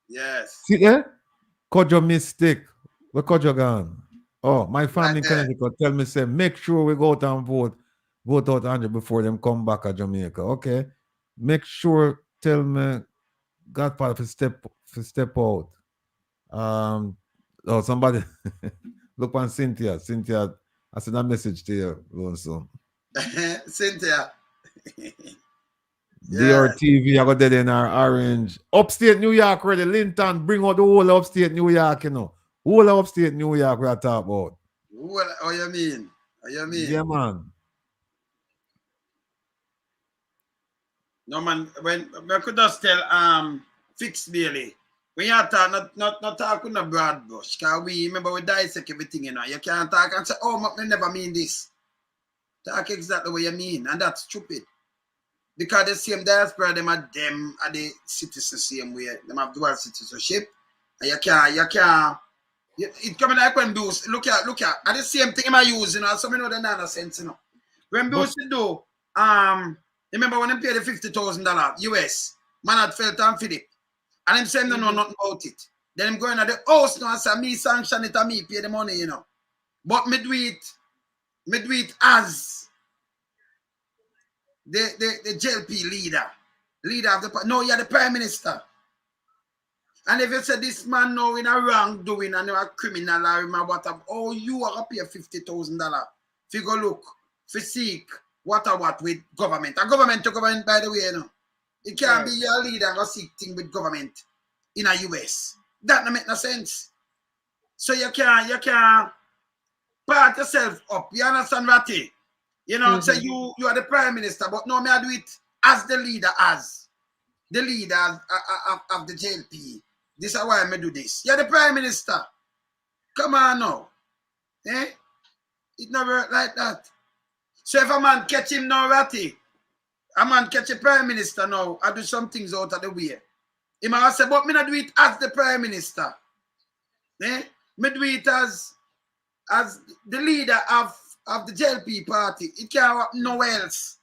yes. See there? Kojo mistake. Where Kojo gone? Oh, my family in Connecticut tell me, say, make sure we go out and vote out Andrew before them come back to Jamaica. Okay. Make sure, tell me, Godfather to step out. Somebody look on Cynthia. Cynthia, I sent a message to you, Lonso. Cynthia. DRTV, I got dead in our orange. Upstate New York ready. Linton, bring out the whole upstate New York, Whole upstate New York we are talking about. What you mean? Yeah, man. No, man, when I could just tell Fix Bailey, when you talk, not talk with a broad brush, because we remember we dissect everything, You can't talk and say, oh, I never mean this. Talk exactly what you mean, and that's stupid. Because the same diaspora, them are the citizens same way. Them have dual citizenship. And you can't. It coming like when Bruce, look at, and the same thing I use, so me know the nonsense, When Bruce do, remember when they paid the $50,000 US, man had felt and Philip, and him saying no nothing about it. Then him going to the house now and say, me sanction it and me pay the money, But me do it as the JLP leader of the party. No, you're the prime minister. And if you say this man now in a wrongdoing and you're a criminal or whatever, oh, you are up here $50,000. If you go look, if seek what with government. A government to government, by the way, It can't be your leader and go seek thing with government in a US. That don't make no sense. So you can't part yourself up. You understand, Ratty? Say you are the prime minister, but no, me I do it as the leader of the JLP. This is why I do this. You're the prime minister. Come on now. It never work like that. So if a man catch him now, Ratty, a man catch a prime minister now, I do some things out of the way. He might say, but me not do it as the prime minister. Me do it as the leader of the JLP party. It can't happen nowhere else.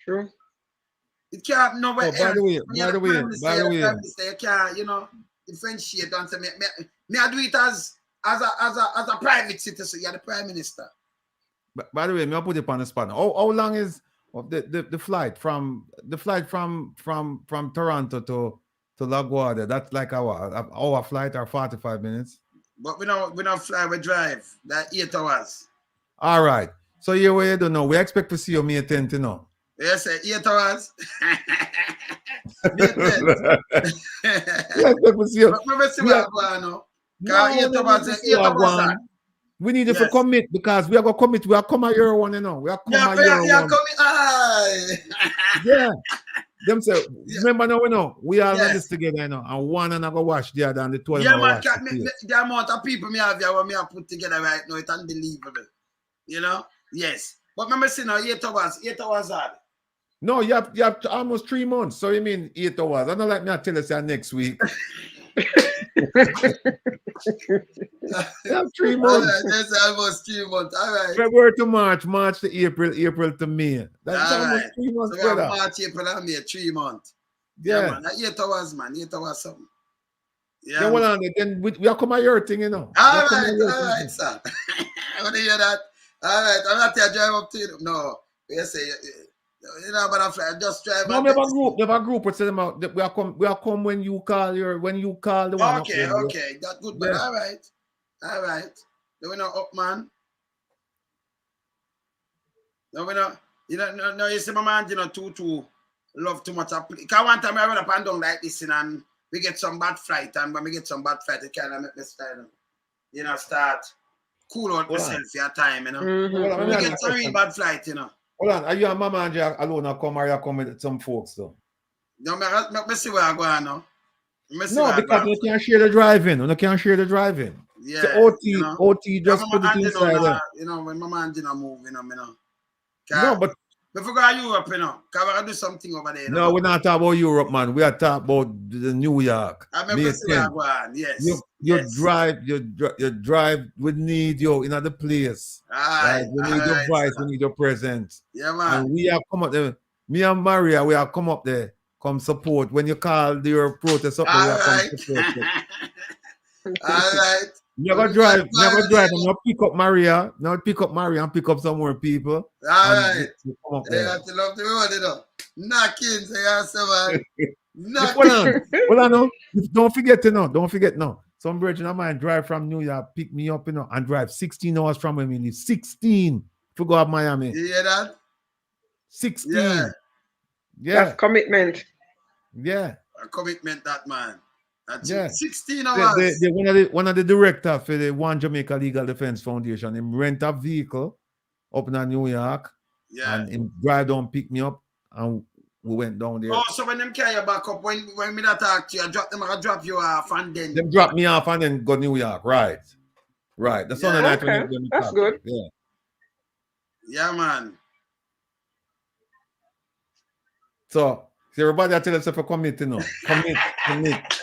True. It can't happen nowhere else. By the way, you can't, differentiate and say, me I do it as a private citizen. You're the prime minister. By the way, me I put it on the spot. How long is of the flight from Toronto to LaGuardia. That's like an hour flight or 45 minutes. But we don't fly, we drive. That 8 hours. All right. So here we don't know. We expect to see you May 10th, you know. Yes, 8 hours. We expect to see you. We need you to commit because we are going to commit. We are coming year one, you know. We are coming year one. Yeah. Them say, remember now, we know, we are on this together, you know, and one and I go watch the other and the 12 yeah, man, watch the amount of people me have here, what me have put together right now, it's unbelievable. You know? Yes. But remember, see now, 8 hours hard. No, you have almost 3 months. So you mean 8 hours. I don't like me to tell you say next week. You have 3 months. All right, that's almost 3 months. All right. February to March, March to April, April to May. That's almost 3 months. So we have March, April, and May, 3 months. Yeah, man. 8 hours, man. 8 hours something. Yeah. Then, well, then we are coming your thing, you know. All right, sir. I want to hear that. All right, I'm not here to drive up to you. No, you say, you know, but I just drive. No, never group. But them out. We are come when you call the one. Okay, that's good. But all right. No, we not up, man. No, we not. You know, no, you see my man, you know, too love too much. Because one time I run up and down like this, and we get some bad flight, and when we get some bad flight, it kind of make me start, you know, start cool out myself for your time, you know. Mm-hmm. We get some real bad flight, you know. Hold on, are you and Mama and you alone or come, or you come with some folks though? No, me see where I go now. No, because you can't share the driving. You can't share the driving. Yeah. So OT just put put it inside there. You know, when my man didn't move, you know. No, but before go to Europe, you know, because we're going to do something over there. No, we're not talking about Europe, man. We are talking about the New York. I remember yes. You drive, we need you in other place. Right. We need your voice, we need your presence. Yeah, man. And we have come up there. Me and Maria, we have come up there, come support. When you call your protest up, we have come support. All right. Never drive, and not pick up Maria and pick up some more people. All right. They have to love the road, you know. Knocking, say, Hold on, don't forget now. Some virgin of mine drive from New York, pick me up, you know, and drive 16 hours from where we live. 16 to go to Miami. You hear that? 16. Yeah. That's commitment. Yeah. A commitment, that man. That's 16 hours. One of the directors for the One Jamaica Legal Defense Foundation, him rent a vehicle up in New York. Yeah. And him drive down, pick me up, and we went down there. Oh, so when them carry you back up, when me not talk to you, I drop you off and then. Them drop me off and then go New York, right. The Sunday night when them that's good. Yeah. Yeah, man. So everybody I tell themselves for commit, you know. Commit.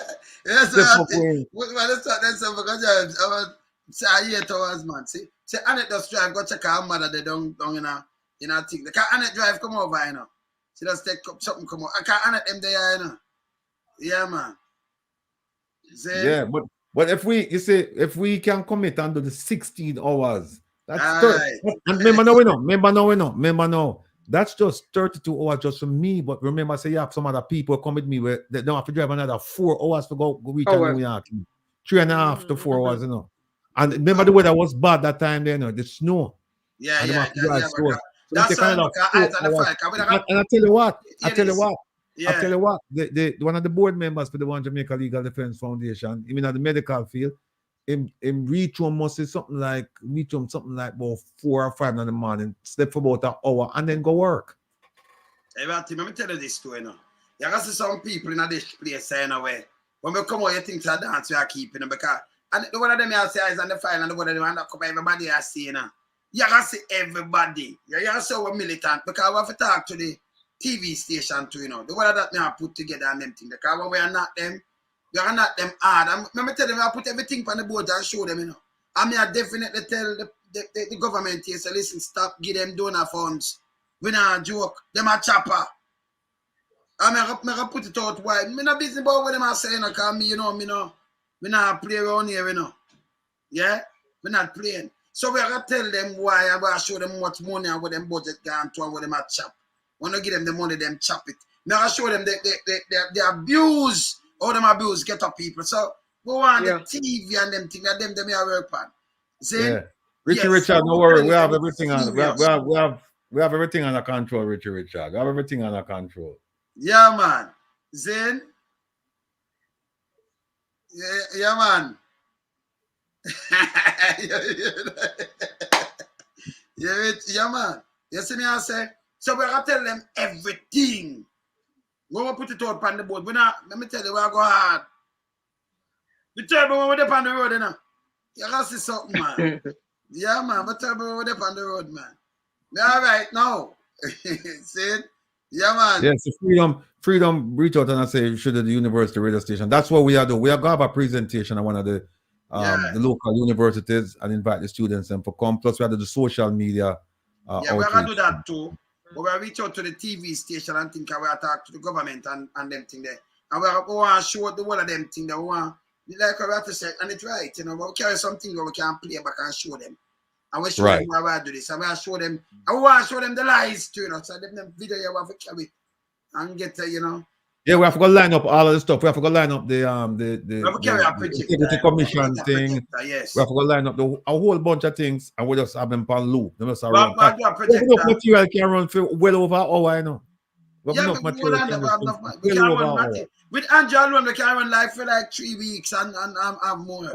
Yes, let's talk that stuff because I was 8 hours, man. See, Annette does drive, go check her mother, they don't you know, think. The Annette drive come over, you know. She does take something come over. I can't Annette them there, you know. Yeah, man. See? Yeah, but if we can commit and do the 16 hours, that's right. And remember now. That's just 32 hours just for me. But remember, say you have some other people come with me where they don't have to drive another 4 hours to go reach New York. 3.5 to 4 hours, you know. And remember the weather was bad that time there, you know, the snow. Yeah. That's and I tell you what. The one of the board members for the One Jamaica Legal Defense Foundation, even at the medical field, him reach home must say something like about 4 or 5 in the morning, sleep for about an hour, and then go work. Hey, let me tell you this story now. You can see some people in this place saying away. When we come out, you think to dance, we are keeping them because and the one of them you see is on the file and the one of them and come everybody I see now. You can see everybody. You can see we're militant because we have to talk to the TV station too, you know. The one that me have put together and them things. Because when we are not them, we are not them hard. And let me tell them, I put everything on the board and show them, you know. And I definitely tell the government here, so listen, stop, give them donor funds. We not joke. Them a chopper. And I put it out wide. Me not busy about what them are saying, because me, you know, me not play around here, you know. Yeah? We not playing. So we are going to tell them why, I will show them much money and what them budget gone to and what them a chop. When I give them the money, them chop it. Now I show them they abuse, all them abuse get up people. So go on the TV and them thing that them here work on. See? Yeah. Richie Yes, Richard, so no worry. We have it's everything on. We have everything under control, Richie Richard. We have everything under control. Yeah, man. Zen. Yeah, man. yeah, man. You see me, I say. So we're gonna tell them everything. We will put it out on the board. Let me tell you, we're going hard. You tell me when we're on the road, you know. You gotta see something, man. Yeah, man. But tell me when we're on the road, man. All right, now. See it? Yeah, man. Yes, freedom reach out and I say should the university radio station. That's what we are doing. We are going to have a presentation at one of the local universities and invite the students and for come. Plus we have the social media. Yeah, we're gonna do that too. But we'll reach out to the TV station and think we'll talk to the government and them thing there. And we want to show the whole of them thing that we want. Like we have to say, and it's right, you know, but we carry something where we can play back and show them. And we show them how we do this. And we show them, and we want to show them the lies too, you know. So them video you have to carry and get, you know. Yeah, we have to go line up all of the stuff. We have to go line up the the commission thing. Yes. We have to go line up a whole bunch of things and we just have them on loop. They must have run. Material can run for well over an hour, you know. We have enough material. We can run with Angel alone, we can run live for like 3 weeks and more.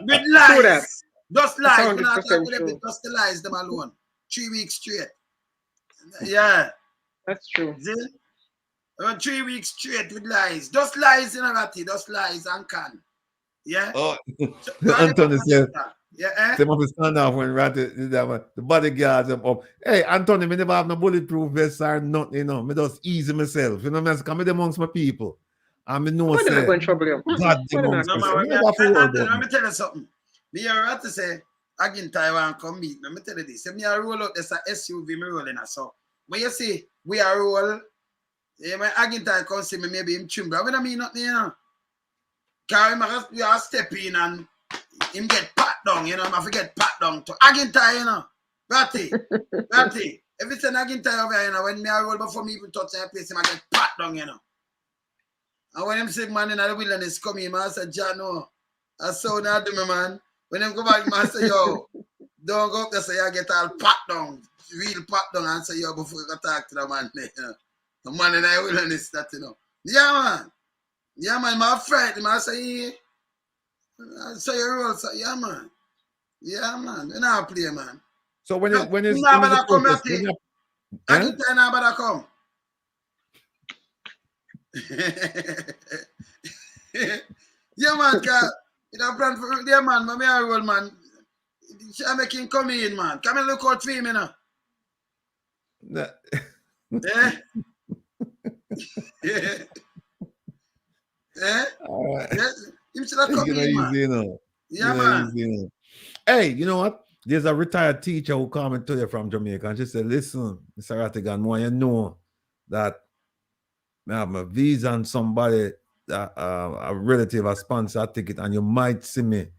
With lies. Just lies. We're not talking about just the lies them alone. 3 weeks straight. Yeah. That's true. 3 weeks straight with lies. Just lies in a ratty. Just lies and can. Yeah? Oh, so, Anthony said, yeah, they must stand off when the bodyguards up. Hey, Anthony, me never have no bulletproof vest or nothing, you know. Me just easy myself. You know, I come amongst my people. And me know say, God, amongst myself. Let me tell you something. Me have to say, again, Taiwan come meet. Let me tell you this. Me a roll out this SUV, me rolling. So, when you say, we are roll, my again, Taiwan come see me, maybe him trim. But I mean nothing, you know. Because we are step in and him get pat down, you know. I forget pat down to Agintai, you know. Ratty. Everything Agintai over here, you know. When me I roll before me even touch that place, him I get pat down, you know. And when him say man in the wilderness come in, I say, John, no. I saw that do me, man. When him go back, man, I say, yo, don't go up there, say I get all pat down. Real pat down and say, yo, before you go talk to the man, you know. The man in the wilderness, that, you know. Yeah, man. Yeah, man, my friend, I say, so you roll, so yeah, man. Yeah, man. You know play, man. So when it's come, I can tell now about come. Yeah, man, you know, plan for yeah, man, my roll, man. I make him come in, man. Come and look out for him, you know. Yeah. Yeah. All right. Yeah. Him should have come in, man. You know. Yeah, man. Hey, you know what? There's a retired teacher who came to you from Jamaica and she said, listen, Mr. Rattigan, want you know that I have my visa and somebody, a relative, a sponsor a ticket, and you might see me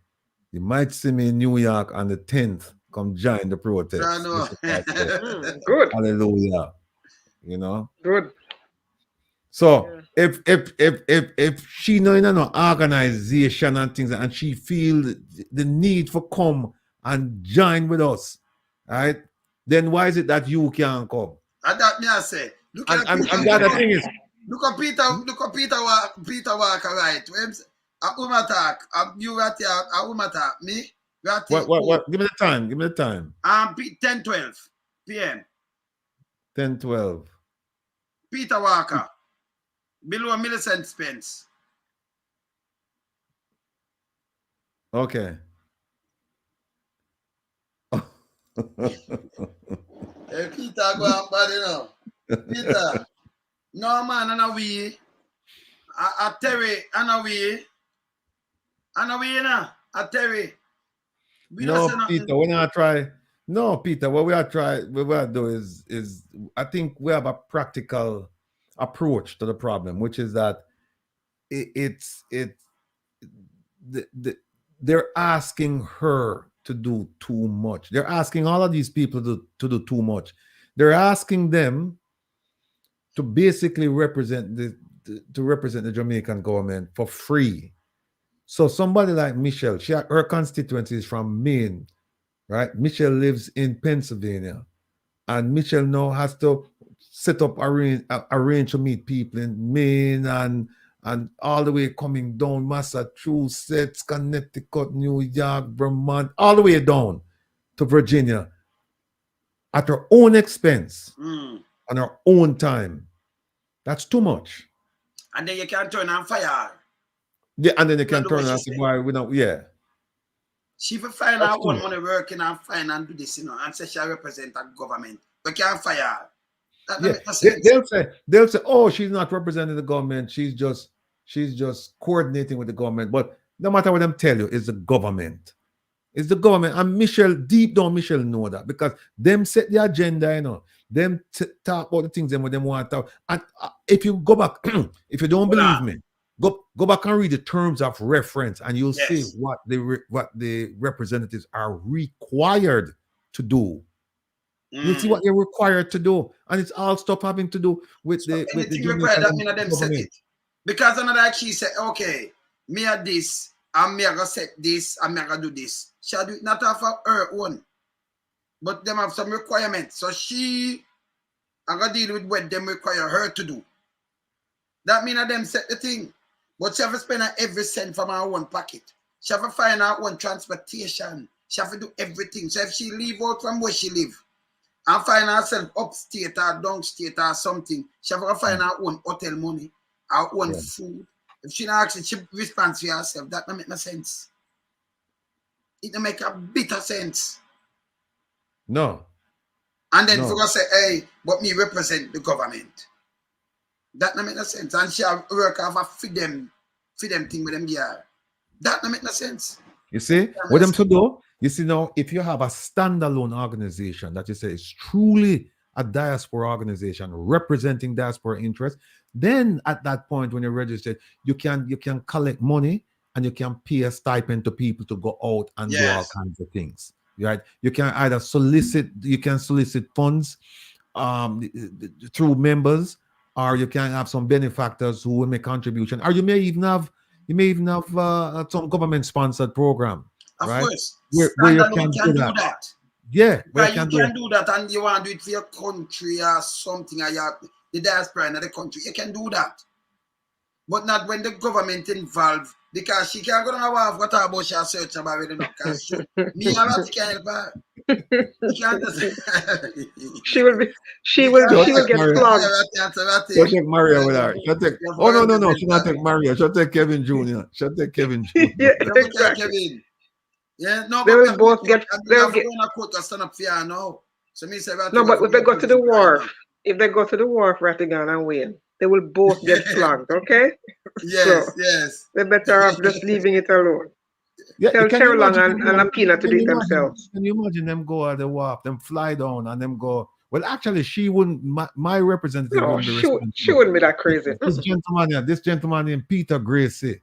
in New York on the 10th. Come join the protest. I know. Good. Hallelujah. You know? Good. So if she know in an organization and things and she feel the need for come and join with us, right? Then why is it that you can't come? And that me I say. Look at the other thing is, look at Peter Walker, right? A woman talk, you right here, a woman talk, me. What? Give me the time. 10:12 p.m. 10:12. Peter Walker. Below Millicent Spence. Okay. Hey, Peter, go on, buddy, now. Peter. No, man, and we. A Terry, and we. And we, now. A Terry. No, Peter, we're not try. No, Peter, what we are do is I think we have a practical approach to the problem, which is that they're asking her to do too much. They're asking all of these people to do too much. They're asking them to basically represent the Jamaican government for free. So somebody like Michelle, her constituency is from Maine, right? Michelle lives in Pennsylvania, and Michelle now has to set up arrange to meet people in Maine and all the way coming down Massachusetts, Connecticut, New York, Vermont, all the way down to Virginia at her own expense, on her own time. That's too much. And then you can turn on fire. Yeah, and then you can turn and say, why we don't, yeah. She will find out one money working and find and do this, and say she represent a government. But can't fire. That Yeah. makes no sense. They'll say, oh, she's not representing the government, she's just coordinating with the government. But no matter what them tell you, it's the government. It's the government. And Michelle, deep down, Michelle know that because them set the agenda, them talk about the things them want to talk. And if you go back, if you don't believe me, go back and read the terms of reference, and you'll see what the representatives are required to do. You'll see what they're required to do, and it's all stuff having to do with the required. That mean them set it because another she said, okay, me at this, and me I gonna set this, and me I gonna do this. She do it not off of her own, but them have some requirements. So she I gonna deal with what them require her to do. That mean that them set the thing. But she have to spend every cent from her own pocket. She have to find her own transportation. She have to do everything. So if she leave out from where she live and find herself upstate or downstate or something, she have to find her own hotel money, her own food. If she not asking, she responds for herself. That don't make no sense. It don't make a bit of sense. No. And then for us say, hey, but me represent the government. That don't make no sense. And she have work off a feed them thing with them gear. That don't make no sense. You see what them to do? You see now, if you have a standalone organization that you say is truly a diaspora organization representing diaspora interests, then at that point when you're registered, you can collect money and you can pay a stipend to people to go out and do all kinds of things. Right? You can either solicit funds through members, or you can have some benefactors who will make contribution, or you may even have some government-sponsored program. Of right? course, where you can do that. Yeah, right, you can do that, and you want to do it for your country or something, or the diaspora in the country. You can do that, but not when the government involved, because she can't go down and what about she search about it, because me and that can't help her. She will get flogged. She'll take Maria with her. No. She'll not take Maria. She'll take Kevin Jr. Yeah, exactly. Yeah, no, they will both get. No, so me say, no, but if they go to the wharf, Rattigan and Wayne, they will both get flogged. Okay. Yes. They're better off just leaving it alone. Yeah, tell Cherylong and Apina to do it themselves. Can you imagine them go at the wharf, them fly down, and them go? Well, actually, she wouldn't. My representative. No, she wouldn't be that crazy. This gentleman named Peter Gracie.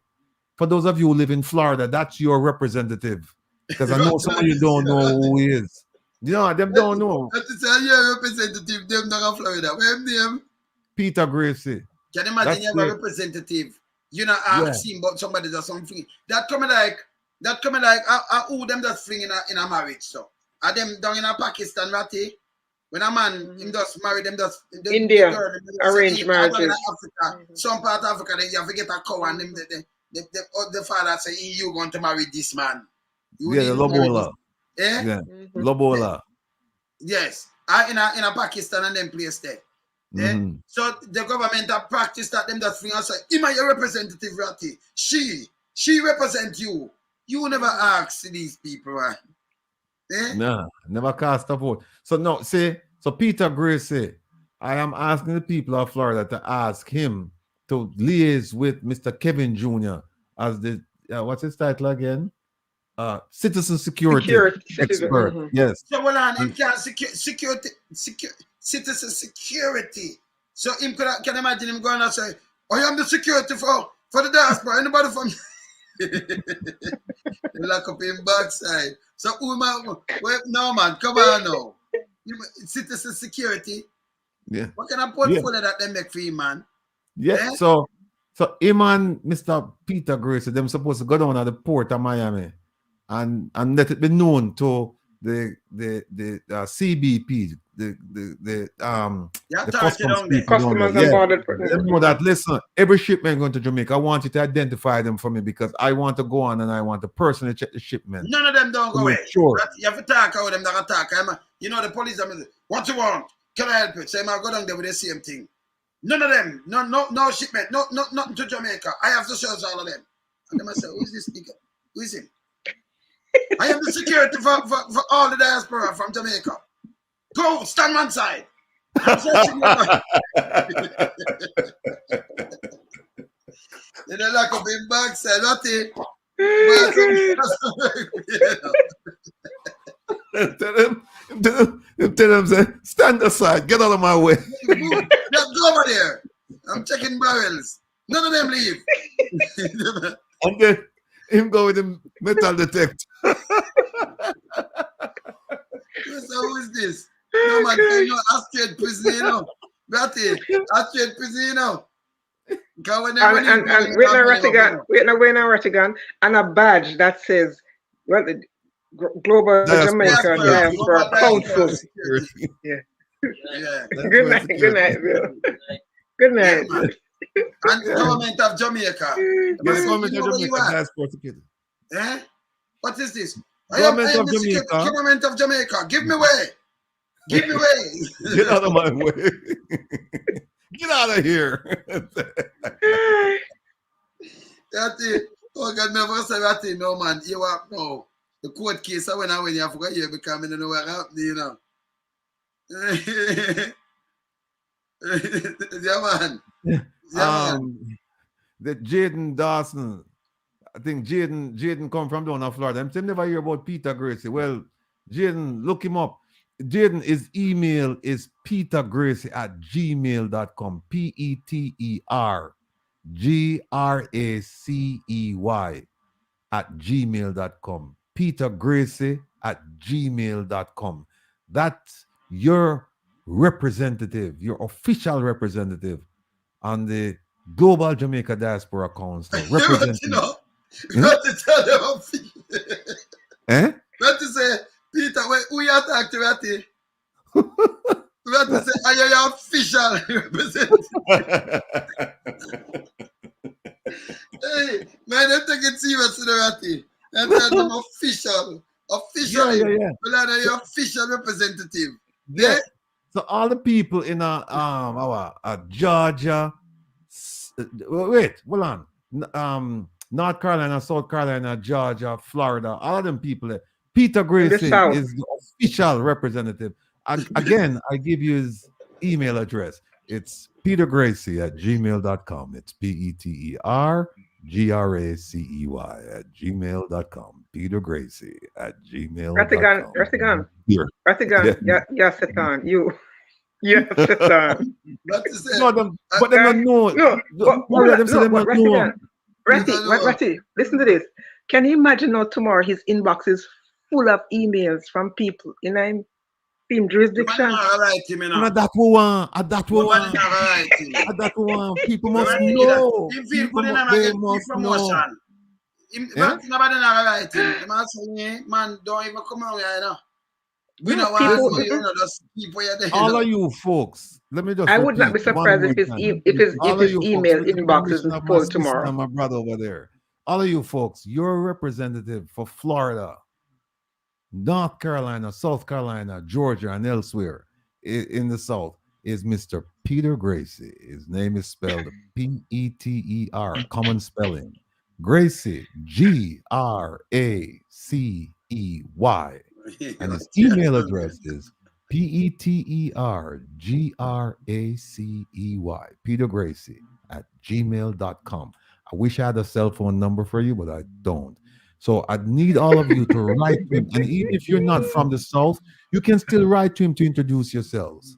For those of you who live in Florida, that's your representative. Because I know some of you don't know who he is. You know, them don't know. That's your representative. Them not in Florida. Where name? Peter Gracie. Can you imagine you have a representative? You know, I've seen but somebody does something. That coming like who them just fling in a marriage. So are them down in a Pakistan, Ratty? When a man him just marry them just India arranged marriages. Africa, some part of Africa, then you have to get a cow and them the father say you going to marry this man. The Lobola. Yeah. Lobola. Yes. In a Pakistan and them place there. Yeah? So the government have practiced that them just fling and say, "Am I your representative, Ratty? She represent you." You never ask these people, right? Nah, never cast a vote. So no, so Peter Gracie, I am asking the people of Florida to ask him to liaise with Mr. Kevin Jr. as the what's his title again? Citizen security expert. Yes. So well on him can citizen security. So him can imagine him going and say, "I am the security for the diaspora. Anybody from they lock up him backside." So who man? Wait, no man, come on now. citizen security. Yeah. What kind of portfolio that they make for you, man? Yeah. Eh? So him and Mr. Peter Grace, them supposed to go down at the port of Miami and let it be known to the CBP, the customs people. Customers and border. Let them know that, listen, every shipment going to Jamaica, I want you to identify them for me because I want to go on and I want to personally check the shipment. None of them don't go away. Sure. You have to talk with them that attack. You know the police. What you want? Can I help you? Say, I go down there with the same thing. None of them. No shipment. Nothing to Jamaica. I have to search all of them. And they say, who is this nigga? Who is him? I am the security for all the diaspora from Jamaica. Go, stand one side. I'm searching your They don't lock up in backside, Ratty. Tell them, say, stand aside, get out of my way. Go over there. I'm checking barrels. None of them leave. And then him go with the metal detector. So who is this? No man, you know, Astrid prison, you know. Ratty, Astrid prison, you know. And wearing a Rattigan and a badge that says, well, the Global Jamaica Diaspora Council. Yeah. Good night, Bill. Good night. And the government of Jamaica. Yes, government of Jamaica Diaspora Security. Eh? What is this? Government of Jamaica. Government of Jamaica. Give me way. Give me way. Get out of my way. Get out of here. Ratty. Oh God, never say Ratty. No man. You are no. The court case I went out when you forgot here because I don't know what happened, you know. Yeah, man. The Jaden Dawson. I think Jaden come from down in Florida. I'm never hear about Peter Gracie. Well, Jaden, look him up. Jaden, his email is petergracie@gmail.com. petergracie@gmail.com. petergracie@gmail.com. That's your representative, your official representative on the Global Jamaica Diaspora Council. Representing. Got to tell them. Eh? Got to say, Peter, who you talk to, Ratty? Got to say, are you your official representative? Hey, man, don't take it serious, Ratty. I'm them official. Yeah. Well, are your official representative. Yeah. So all the people in Georgia, wait, hold on. North Carolina, South Carolina, Georgia, Florida, all of them people there. Peter Gracie is the official representative. Again, I give you his email address. It's petergracie@gmail.com. It's petergracie@gmail.com. petergracie@gmail.com. Rattigan. Here. Rattigan. Yeah, sit on. You sit on. No, but they don't know. Ratty, listen to this. Can you imagine now tomorrow his inbox is full of emails from people in him jurisdiction? That we want. People must know. They must know. Man, don't even come on here, you know. All of you folks, let me just. I would not be surprised if his email inbox is full tomorrow. My brother over there. All of you folks, your representative for Florida, North Carolina, South Carolina, Georgia, and elsewhere in the South is Mr. Peter Gracie. His name is spelled Peter, common spelling. Gracie, Gracey. And his email address is petergracey, Peter Gracie @gmail.com. I wish I had a cell phone number for you, but I don't. So I need all of you to write to him. And even if you're not from the South, you can still write to him to introduce yourselves.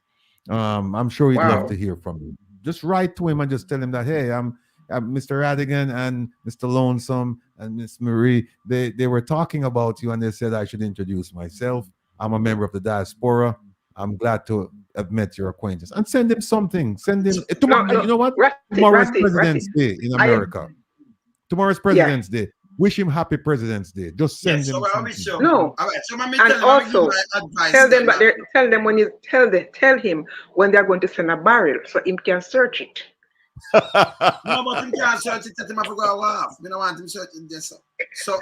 I'm sure he'd love to hear from you. Just write to him and just tell him that, hey, I'm Mr. Rattigan and Mr. Lonesome and Miss Marie, they were talking about you and they said I should introduce myself. I'm a member of the diaspora. I'm glad to have met your acquaintance. And send him something. Send him tomorrow. No, you know what? Ratty, Tomorrow is Ratty, President's Day in America. Tomorrow is President's Day. Wish him happy President's Day. Just send him something. No. All right, so And also tell them that tell them when you tell him when they're going to send a barrel so him can search it. No, but him can't search it. Tell him I forgot to laugh. We don't want him searching this. So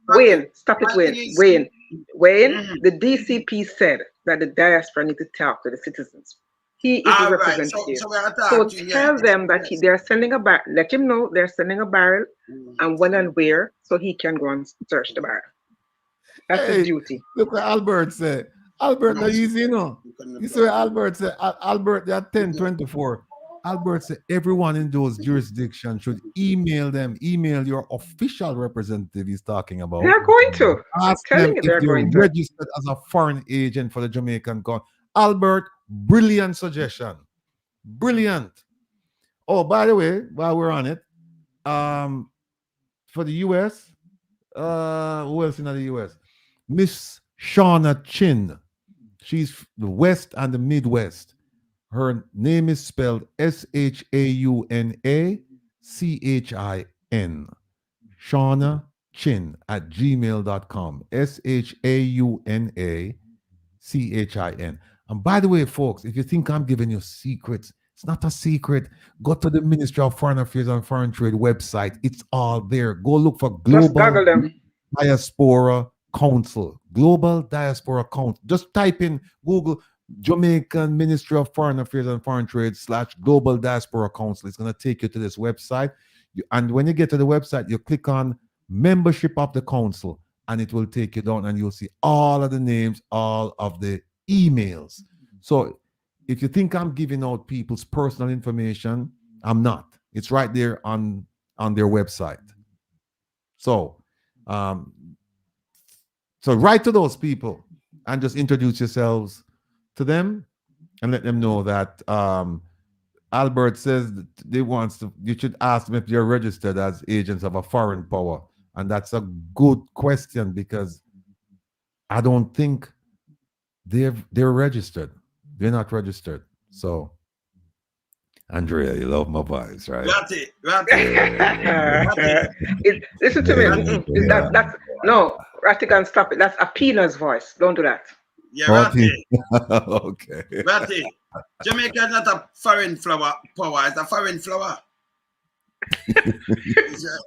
Wayne, stop it, Wayne. The DCP said that the diaspora need to talk to the citizens. He is the representative. So tell them that they're sending a barrel. Let him know they're sending a barrel and when and where so he can go and search the barrel. That's his duty. Look what Albert said. Albert, not easy, you know. You see what Albert said? Albert, they're 1024. Albert said everyone in those jurisdictions should email your official representative he's talking about. They're going to. Ask them if they're registered as a foreign agent for the Jamaican government. Albert, brilliant suggestion. Brilliant. Oh, by the way, while we're on it, for the US, who else in the US? Miss Shauna Chin. She's the West and the Midwest. Her name is spelled SHAUNACHIN. Shauna Chin at gmail.com. SHAUNACHIN. And by the way, folks, if you think I'm giving you secrets, it's not a secret. Go to the Ministry of Foreign Affairs and Foreign Trade website. It's all there. Go look for Global Diaspora Council. Global Diaspora Council. Just type in Google Jamaican Ministry of Foreign Affairs and Foreign Trade / Global Diaspora Council. It's going to take you to this website. And when you get to the website, you click on membership of the council and it will take you down and you'll see all of the names, all of the emails. So if you think I'm giving out people's personal information, I'm not. It's right there on their website. So write to those people and just introduce yourselves to them and let them know that Albert says that you should ask them if they're registered as agents of a foreign power. And that's a good question because I don't think they're registered. They're not registered. So, Andrea, you love my voice, right? Listen to me. No, Ratty can stop it. That's Apina's voice. Don't do that. Yeah, Ratty. Okay. Ratty. Jamaica is not a foreign power. It's a foreign flower.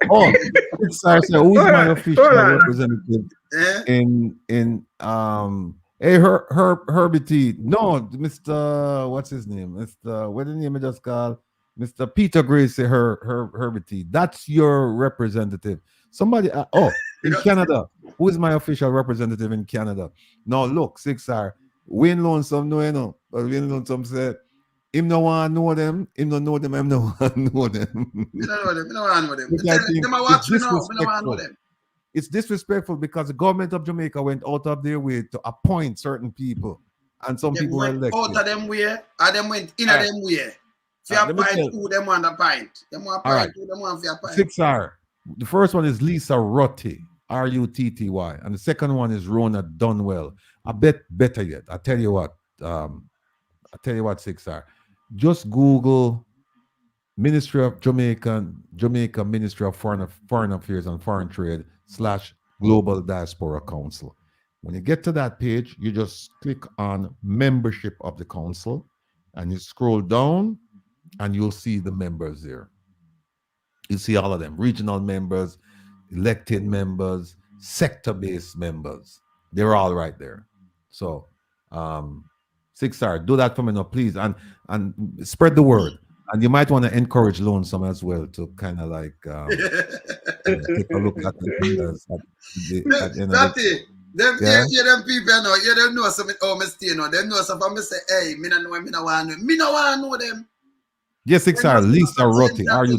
Oh, sorry, sir. Who's my official representative in hey, Herbie T. No, Mr. What's his name? Mr. What the name I just called? Mr. Peter Grace, Herbie T. That's your representative. Somebody, in Canada. Who is my official representative in Canada? No, look, 6R. Wayne Lonesome, no, you know. But Wayne Lonesome said, him no want to know them, him don't know them, him no want to know them. We don't know them. It's disrespectful because the government of Jamaica went out of their way to appoint certain people, and some people were elected. Out of them way, and them went in of them way. If you appoint who them want to appoint, them want to appoint who them want to appoint. 6R. The first one is Lisa Rutty, Rutty, and the second one is Rona Dunwell. I bet better yet. I tell you what, 6R. Just Google Ministry of Jamaica Ministry of Foreign Affairs and Foreign Trade / Global Diaspora Council. When you get to that page, you just click on membership of the council and you scroll down and you'll see the members there. You see all of them, regional members, elected members, sector-based members. They're all right there. So 6R, do that for me now, please, and spread the word. And you might want to encourage Lonesome as well to kind of like take a look at the fingers. Them people know, them know something. Oh, me stay know. Them know something. Me say, hey, me no know them. Yes, 6R, Lisa Rutty, Rutty.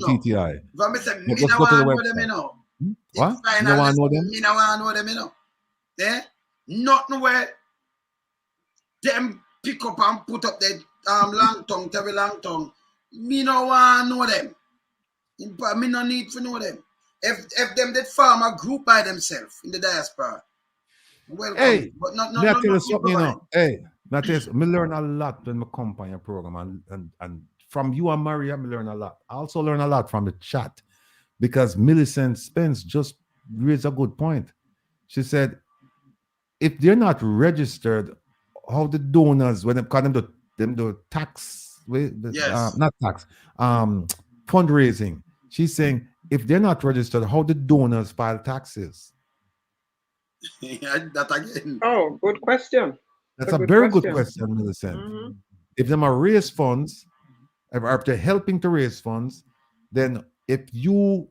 But me say, me no want know them, you know. What? You don't want to know them? Me no want know them, you know. Yeah? Nothing where them pick up and put up their long tongue, Terry long tongue. Me no want know them. Me no need to know them. If them that form a group by themselves in the diaspora, welcome. Hey, but not tell you something, you know. Hey, That is, me learn a lot when I come on your program, and from you and Maria, me learn a lot. I also learn a lot from the chat because Millicent Spence just raised a good point. She said, if they're not registered, how the donors, when they call them the tax, Yes. not tax, fundraising. She's saying, if they're not registered, how the donors file taxes? That again. Oh, good question. That's a very good question, Millicent. Mm-hmm. If them are raise funds, if they're helping to raise funds, then if you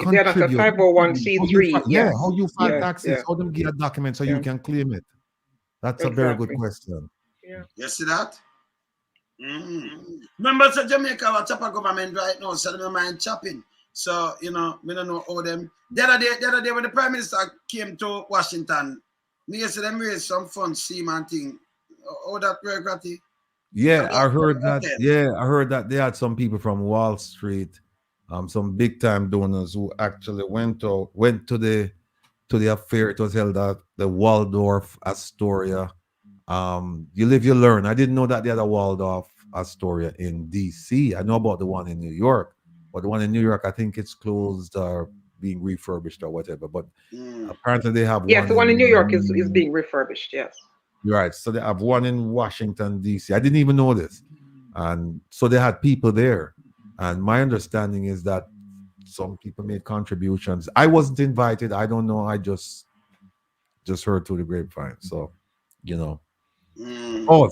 If they're not a contribute, 501c3, yes. how you file Yes, taxes, yeah. how them get a document so you can claim it. That's a very good question. Yeah. You see that? Remember, so Jamaica was chop a government right now, so they mind chopping. So, you know, we don't know all them. The other day when the Prime Minister came to Washington, me see them raise some funds, see man thing. All that bureaucracy. Yeah, I heard that. Yeah, I heard that they had some people from Wall Street, some big time donors who actually went to the affair. It was held at the Waldorf Astoria. You live, you learn. I didn't know that they had a Waldorf Astoria in DC. I know about the one in New York, but the one in New York, I think it's closed or being refurbished or whatever. But apparently they have yes, one. the one in New York is being refurbished. Yes. Right. So they have one in Washington, D.C. I didn't even know this. And so they had people there. And my understanding is that some people made contributions. I wasn't invited. I don't know. I just heard through the grapevine. So, you know. Oh,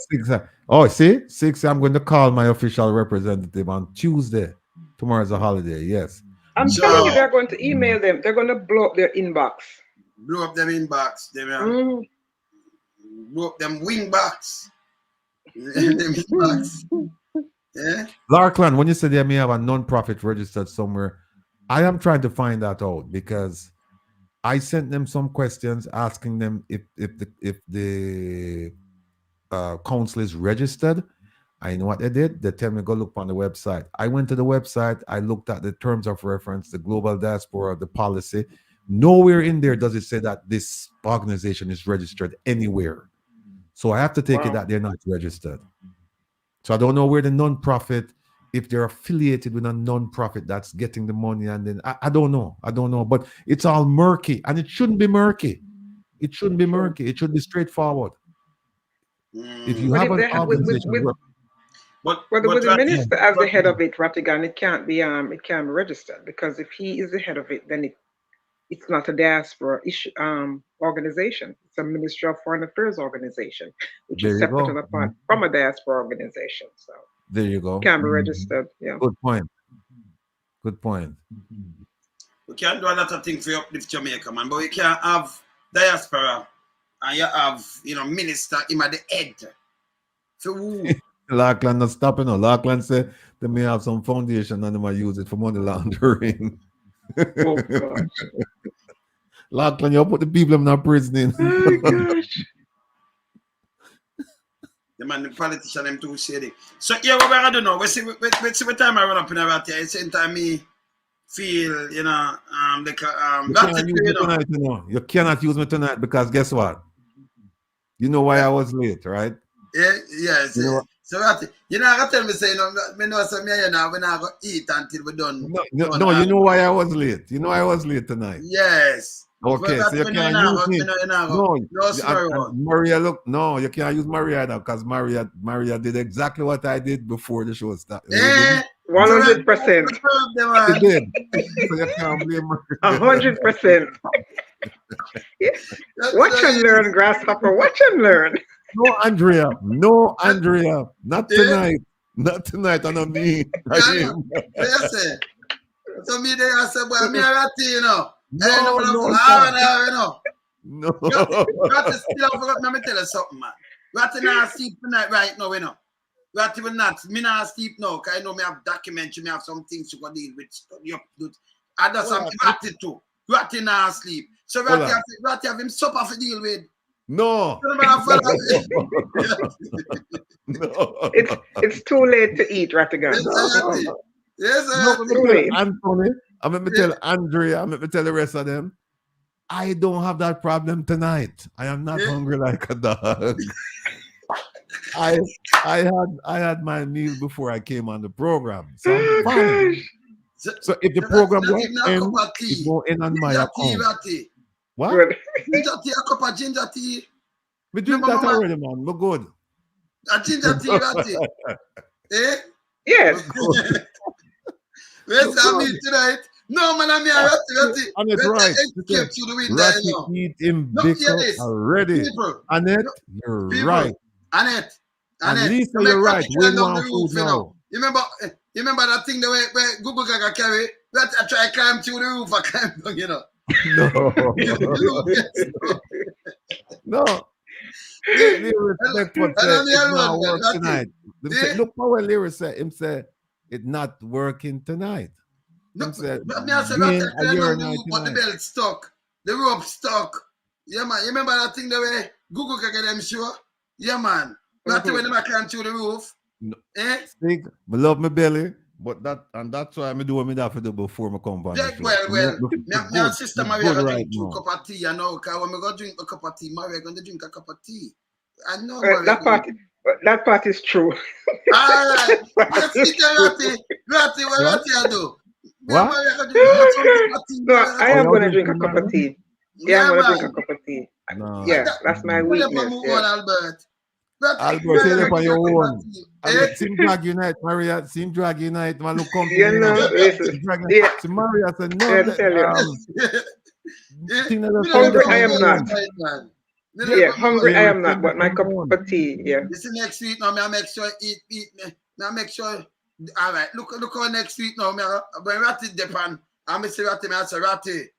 six. I'm going to call my official representative on Tuesday. Tomorrow's a holiday. Yes. I'm telling you, they're going to email them. They're going to blow up their inbox. Blow up them inbox. Blow up them wingbacks. Them inbox. Yeah. Larkland, when you said they may have a non-profit registered somewhere, I am trying to find that out because I sent them some questions asking them if the council is registered. I know what they did. They tell me go look on the website. I went to the website. I looked at the terms of reference, the global diaspora, the policy. Nowhere in there does it say that this organization is registered anywhere. So I have to take it that they're not registered. So I don't know where the non-profit, if they're affiliated with a non-profit that's getting the money, and then I don't know. But it's all murky, and it shouldn't be murky. It shouldn't be murky. It should be straightforward. If you have an organization, with the minister as the head of it, Rattigan, it can't be registered, because if he is the head of it, then it's not a diaspora organization. It's a Ministry of Foreign Affairs organization, which is separate and apart from a diaspora organization. So there you go. It can be registered. Yeah. Good point. Good point. We can't do a lot of things for uplift Jamaica, man, but we can't have diaspora and you have, minister him at the head. For who? Larkland not stopping. Larkland said they may have some foundation and they might use it for money laundering. Oh gosh. Larkland, you put the people in prison. Oh gosh. The man, the politician, them too shady. So yeah, what we're gonna do now? We see what time I run up in about here. It's the same time me feel, you cannot use me tonight because guess what? You know why I was late, right? Yeah, yes. So I gotta tell me say me know some we're not gonna eat until we're done. No, you know why I was late. You know I was late tonight. Yes. Okay, so you can't use me. Maria, look, no, you can't use Maria now because Maria did exactly what I did before the show started. 100%. She did. So you can't blame Maria. 100%. Watch and learn, Grasshopper. Watch and learn. No, Andrea. Not tonight. Not tonight. I don't mean. Yes, so me there, I said, well, me a ratty, No. Ratty still forgot. Let me tell you something, man. Ratty not sleep tonight right now, Ratty will not. Me not sleep now, because I know me have documentary, me have some things to go deal with. I do something Ratty too. Ratty not sleep. So Ratty have him supper to deal with. No. It's too late to eat, Rattigan. Yes, Anthony, I'm going to tell Andrea, I'm going to tell the rest of them, I don't have that problem tonight. I am not hungry like a dog. I had my meal before I came on the program. So I'm fine. So if the program won't end, it won't end on my account. What? Ginger tea, a cup of ginger tea. We drink that already, man. We're good. A ginger tea, Ratty. Eh? Yes. Where's that meat tonight? No, man, I'm here, Ratty. And it's right. Ratty eat him bicker already. Annette, you're right. Annette. At least you're right. We want food now. You remember that thing the way where Google Gaga carry? That I try to climb through the roof, I climb down, you know. No. Respect what said it not work tonight. Look how well Lyra said. Him said it not working tonight. No, but me I said that I climb down the roof, but the belt stuck. The rope stuck. Yeah, man. You remember that thing the way Google Gaga them sure? Yeah, man. That's when I climb through the roof. No. I love my belly, but that's why I'm doing me that for the before I come back. Yeah, well, my sister Maria gonna drink 2 cups of tea, you know, because when I go drink a cup of tea, Maria gonna drink a cup of tea. I know that part is true. Alright. Let's see Ratty, what Ratty I do? What? No, I am gonna drink a cup of tea. Yeah, I'm gonna drink a cup of tea. No. Yeah, that's my weakness. Albert. Albert, say it on your own. Seem drag unite, Maria. Seem drag unite. Man, look come. You know, listen. So Maria said no. Hungry I am not. Yeah, hungry I am not. But my cup of tea. Yeah. This is next week now. I make sure eat. I make sure. All right. Look how next week now. When Ratty depend, I say Ratty. I say Ratty.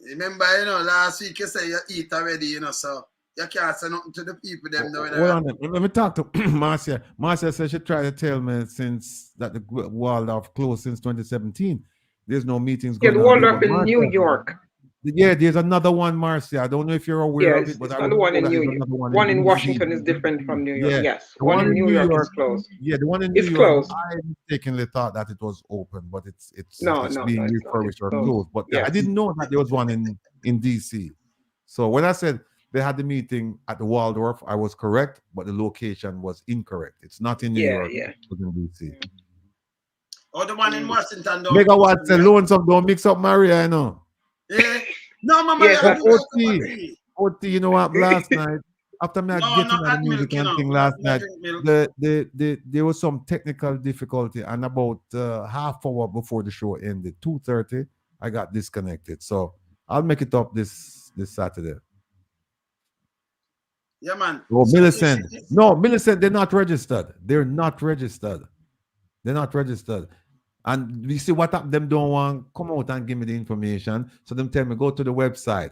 Remember, you know, last week you say you eat already. You know, so. You can't say nothing to the people. Them let me talk to Marcia. Marcia said she tried to tell me since that the Waldorf closed since 2017. There's no meetings going on. The Waldorf in New York. Yeah, there's another one, Marcia. I don't know if you're aware of it, but another one in New York. One in Washington is different from New York. Yeah. Yes, one in New York is closed. Yeah, the one in New York. Closed. I mistakenly thought that it was open, but it's being refurbished or closed. But I didn't know that there was one in DC. So when I said they had the meeting at the Waldorf, I was correct, but the location was incorrect. It's not in New York. It was in DC. Or the one in Washington. Megawatts and loans up, don't mix up Maria, you know. Yeah. No, Mama. OT, you know what? Last night, after me getting the music and thing last night, there was some technical difficulty, and about half hour before the show ended, 2:30, I got disconnected. So I'll make it up this Saturday. Yeah, man. Oh, Millicent. No, Millicent, they're not registered. They're not registered. And you see what happened? Them don't want come out and give me the information. So them tell me go to the website.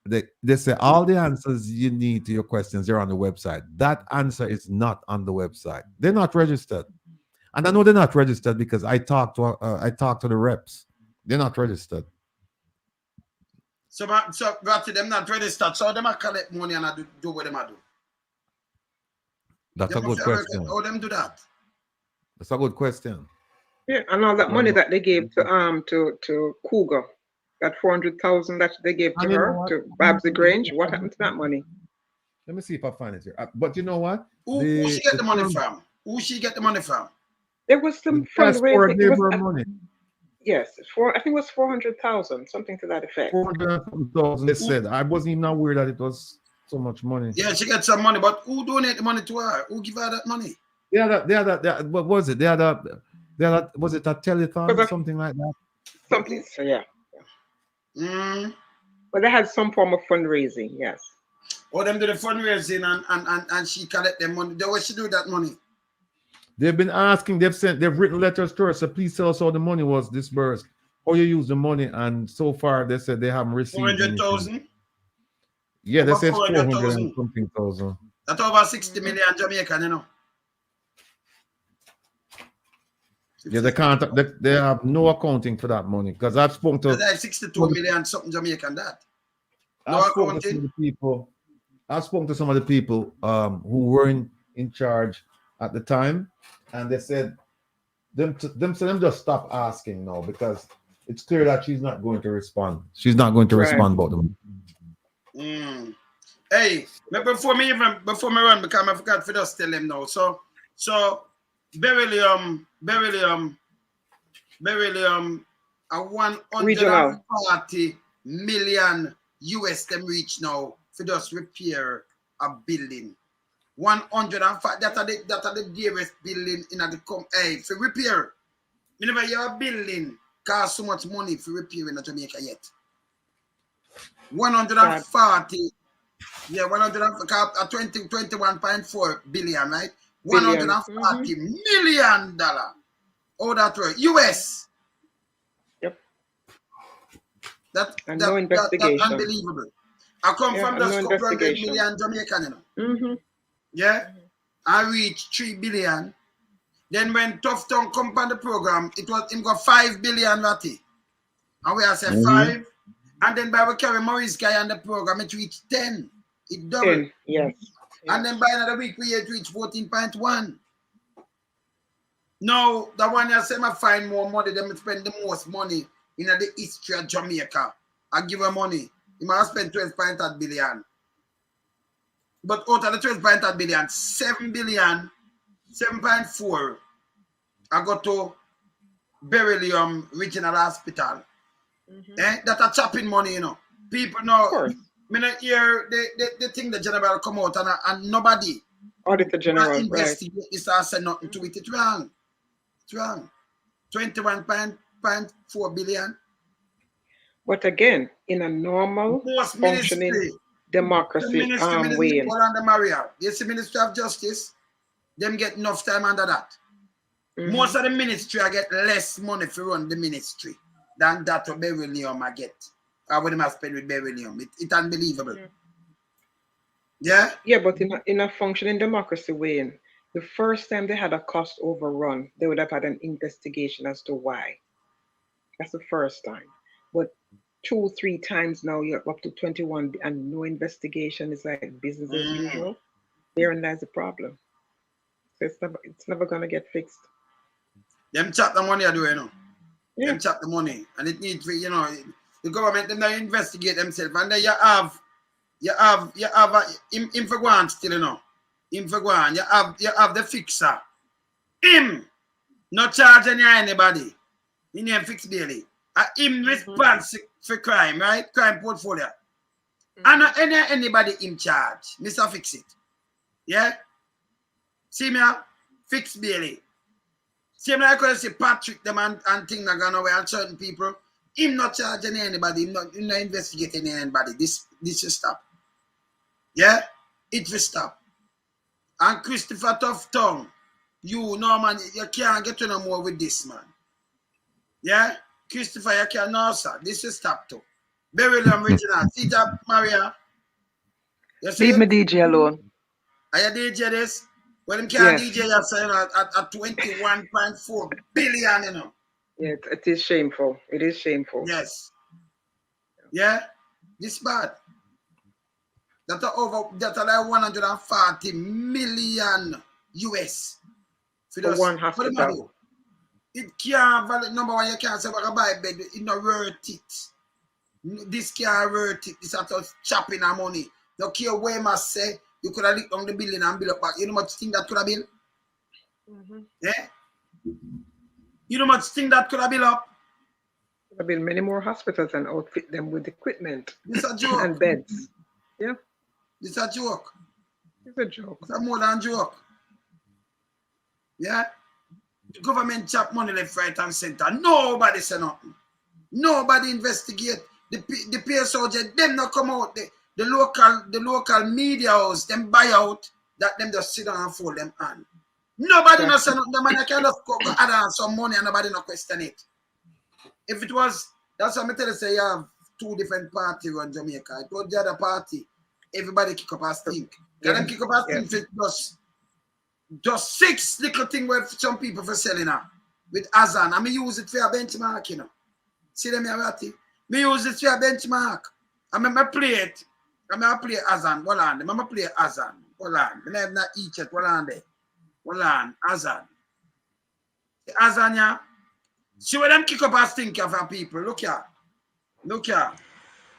They say all the answers you need to your questions are on the website. That answer is not on the website. They're not registered. And I know they're not registered because I talked to the reps. They're not registered. So Ratty, them not registered. So them collect money and do what them do. That's a good question. How them do that? That's a good question. Yeah, and all that money that they gave to Cougar, that 400,000 that they gave to her to Babsy Grange, what happened to that money? Let me see if I find it here. But you know what? Who she get the money from? Who she get the money from? There was some fundraising. Money. Yes, I think it was 400,000, something to that effect. 400,000. They said I wasn't even aware that it was so much money. Yeah, she got some money, but who donate the money to her? Who give her that money? What was it? Was it a telethon or something like that? Something. So yeah. But they had some form of fundraising. Yes. Or them do the fundraising and she collect them money. What she do with that money? They've been asking, they've written letters to her, so please tell us how the money was disbursed, how you use the money, and so far they said they haven't received 400,000? Yeah, they said 400 and something thousand. That's over 60 million Jamaican, you know. Yeah, they can't, they have no accounting for that money, because I've spoken to... That's like 62 million something Jamaican, that. No I've spoken to some of the people who were in charge at the time, and they said them just stop asking now, because it's clear that she's not going to respond. She's not going to respond about them. Hey, before me run, because I forgot to just tell them now. So Beverly, a 140 million US them reach now for just repair a building. 105, that are the dearest building in the hey, for repair. Whenever you have a building cost so much money for repairing in Jamaica yet. 140, yeah, 21.4 billion, right? $140 million. Oh, that right. US. Yep. That's investigation. Unbelievable. I come from just couple $100 million Jamaican, you know. Yeah. I reached 3 billion. Then when Tough Tongue come on the program, it was him got 5 billion ratty. And we have said 5. And then by we carry Maurice guy on the program, it reached 10. It doubled. 10, yes. And then by another week, we had reached 14.1. Now, the one I say I find more money, them spend the most money in the history of Jamaica. I give her money. He might spend 12.8 billion. But out of the 12.8 billion, 7 billion, 7.4, I got to Beryllium Regional Hospital. That a chopping money, you know. People know. I mean, here they think the general come out and nobody. Auditor General, investigate this or say nothing to it. It's wrong. It's wrong. 21.4 billion. But again, in a normal functioning democracy way. You see, Ministry of Justice, them get enough time under that. Most of the ministry I get less money for run the ministry than that of Beryllium I get. I would have spent with Beryllium. It's unbelievable. Yeah? Yeah, but in a functioning democracy way, the first time they had a cost overrun, they would have had an investigation as to why. That's the first time. But 2-3 times now, you're up to 21 and no investigation. Is like business as usual. Therein lies the problem. So it's never going to get fixed. Them chop the money I do, you know. Them chop the money. And it needs, you know, the government, them not investigate themselves. And then you have him for one still, you know. Him for one. You have the fixer. Him not charging anybody. He name Fix Bailey. Him responsible for crime, right? Crime portfolio. And not anybody in charge. Mr. Fix It. Yeah? See me, Fix Bailey. Same like I say Patrick them and things are gone away and certain people. Him not charging anybody, him not investigating anybody. This will stop. Yeah? It will stop. And Christopher Tough Tongue, you know man, you can't get to no more with this man. Yeah? Christopher, you can't no sir. This will stop too. Beryllium Regional. See that Maria? Leave me DJ alone. Are you DJ this? Well, them can't DJ at 21.4 billion, you know. Yeah, it is shameful. It is shameful. Yes. Yeah? This bad. That's like 140 million US. For one hospital. It can't valid. Number one, you can't say I can buy a bed. It's not worth it. This can't worth it. This is just chopping our money. No care where I say. You could have looked on the building and build up back. You know much thing that could have been? Yeah? You know much thing that could have built up? There have been many more hospitals and outfit them with equipment. This a joke. And beds. Yeah. This a joke. It's a joke. It's a more than joke. Yeah? The government chop money left, right, and center. Nobody say nothing. Nobody investigate. The PSOJ, them not come out. The local media house, them buy out, that them just sit down and fold them hand. Nobody not say nothing. The man can just go add on some money and nobody not question it. If it was, that's what I tell you, say you have 2 different parties around Jamaica. It was the other party. Everybody kick up a stink. Them kick up a stink just 6 little things where some people for selling now. With Azan. And me use it for a benchmark, you know. See them here, Ratty? Me use it for a benchmark. I mean, I play it. I play Azan. Hold on. I play Azan. Hold on. I have not eat it. Hold on there. Hold on. Azan. Azan, yeah. See where them kick up a stink for people. Look here. Look here.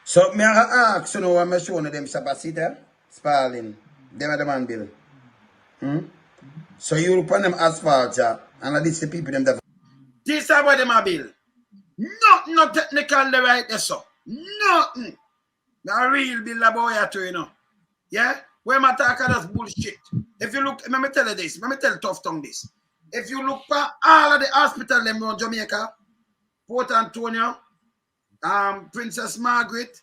So, me ask you know what I'm showing them Sabasita. Spalling. Them are the man bill. So you upon them asphalt, yeah, and this the people them that. This is what them are bill. Nothing, no technical the right there, so. Nothing. The real bill about you, you know. Yeah? Where my talk that's bullshit. If you look, let me tell you this, let me tell you tough tongue this. If you look for all of the hospital them around Jamaica, Port Antonio, Princess Margaret,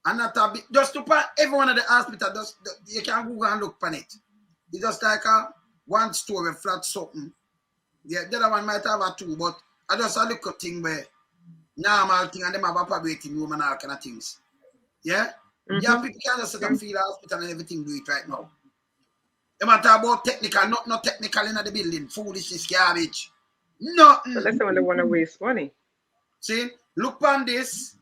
and that a bit, just look at every one of the hospital, just you can Google and look on it. It's just like a one story flat something. Yeah, the other one might have a two, but I just a little thing where normal thing and them have a operating room and all kind of things. Yeah? Yeah, people can just set up feel hospital and everything do it right now. They matter about technical, not technical in the building. Foolishness, garbage. Nothing. But that's when they want to waste money. See, look on this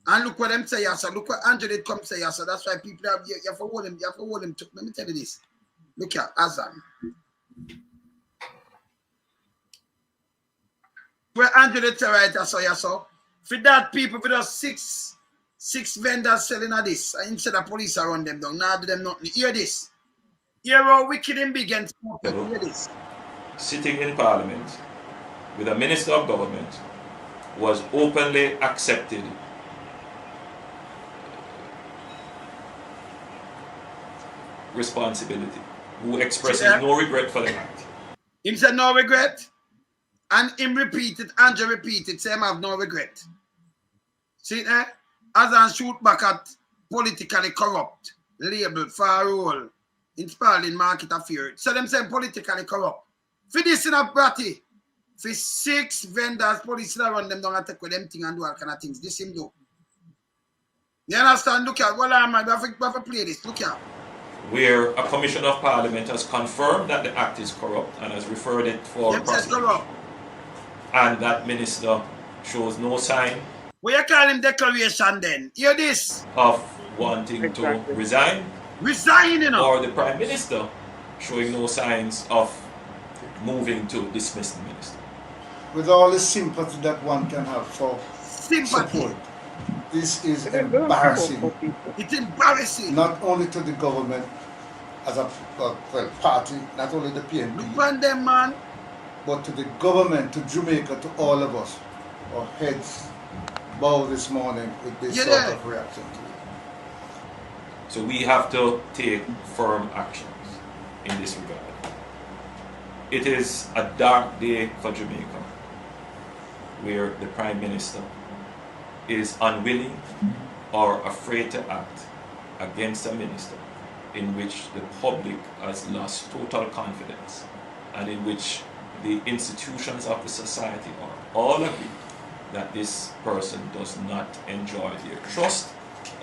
and look what them say. So look what Andrew did come say. So that's why people have you have to hold him. You have to hold him. Let me tell you this. Look at Azam. Where Andrew did say right. So for that people, for those six vendors selling at this, instead of police around them down. Now do them nothing. Hear this. Hear how wicked and big and small. Hear this. Sitting in Parliament with a Minister of Government was openly accepted responsibility, who expresses no regret for the act. Him said no regret, and him repeated, Andrew repeated, say him have no regret. See there? As I shoot back at politically corrupt, labeled for a role in Spalding market affairs. So them say politically corrupt. For this in a bratty, for 6 vendors, police around them don't attack with them thing and do all kind of things. This him do. You understand? Look at what I'm have to play this. Look at. Where a Commissioner of Parliament has confirmed that the act is corrupt and has referred it for prosecution. And that minister shows no sign. What you call him declaration then? Hear this. Of wanting to resign. Resign, you know. Or the Prime Minister showing no signs of moving to dismiss the minister. With all the sympathy that one can have for support, this is embarrassing. It's embarrassing. Not only to the government as a party, not only the PNP. Look on them, man. But to the government, to Jamaica, to all of us. Our heads bow this morning with this sort of reaction to it. So we have to take firm actions in this regard. It is a dark day for Jamaica, where the Prime Minister is unwilling or afraid to act against a minister in which the public has lost total confidence and in which the institutions of the society are all agreed that this person does not enjoy their trust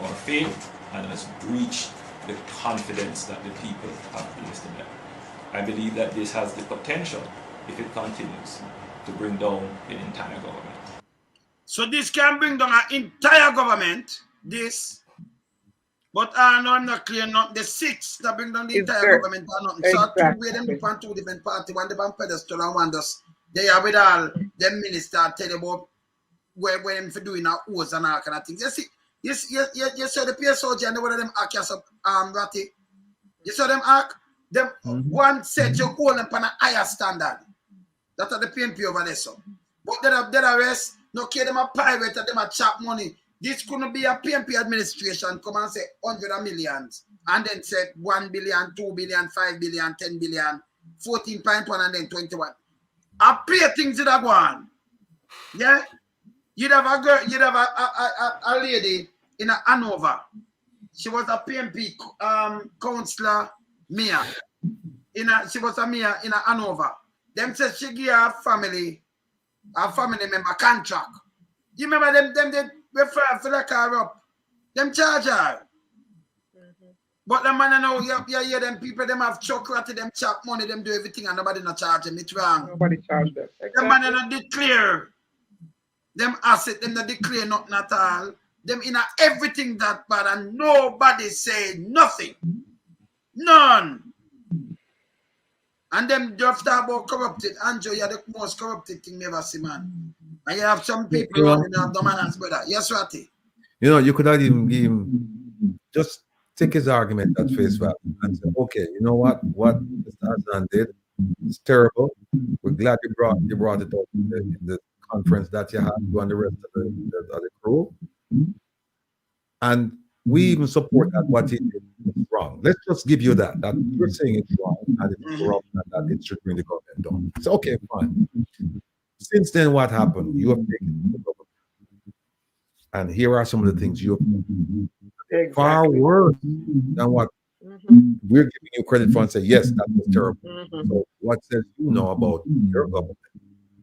or faith and has breached the confidence that the people have placed in them. I believe that this has the potential, if it continues, to bring down the entire government. So this can bring down an entire government, this, but no, I'm not clear, not the 6 that bring down the entire government or nothing. So two way them look on 2 different parties, one the on pedestal and one does they are with all them minister tell you about where them for doing our oaths and all kind of things. You see, you saw the PSOG and one of them act as Ratty. You saw them act? Them one said you hold them on a higher standard. That's the PNP over there, so. But the rest, no care them a pirate and them a chop money. This couldn't be a PNP administration come and say 100 millions and then say 1 billion, 2 billion, 5 billion, 10 billion, 14.1 and then 21. I pay things that are going. Yeah? You'd have a girl, you'd have a lady in a Hanover. She was a PNP councillor mayor. She was a mayor in a Hanover. Them said she give her family member contract. You remember them they refer for the car up. Them charge her. But the man now, you hear them people, them have chocolate, them chop money, them do everything and nobody not charge them. It's wrong. Nobody charge them. Exactly. The man not declare them asset, them not declare nothing at all. Them in everything that bad and nobody say nothing. None. And them just talk about corrupted. Andrew, you're the most corrupted thing never see, man. And you have some people running up the man's brother. Yes, Ratty. You know, you could have even give him just take his argument at face value and say, okay, you know what Mr. Hassan did is terrible. We're glad you brought it up in the conference that you had, you and the rest of the crew. And we even support that what he did was wrong. Let's just give you that you're saying it's wrong and it's corrupt and that it should bring the government down. So okay, fine. Since then, what happened? You have taken the government. And here are some of the things you have done. Exactly. Far worse than what we're giving you credit for and say, yes, that was terrible. So what says you know about your government?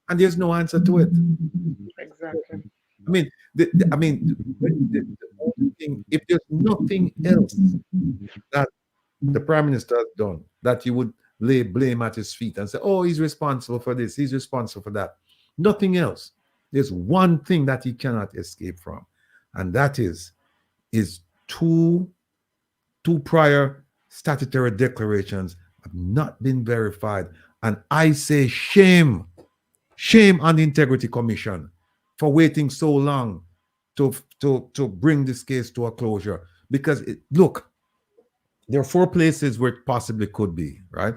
And there's no answer to it. Exactly. I mean, the only thing, if there's nothing else that the Prime Minister has done that you would lay blame at his feet and say, oh, he's responsible for this, he's responsible for that. Nothing else. There's one thing that he cannot escape from, and that is two prior statutory declarations have not been verified. And I say shame on the Integrity Commission for waiting so long to bring this case to a closure. Because look, there are 4 places where it possibly could be, right?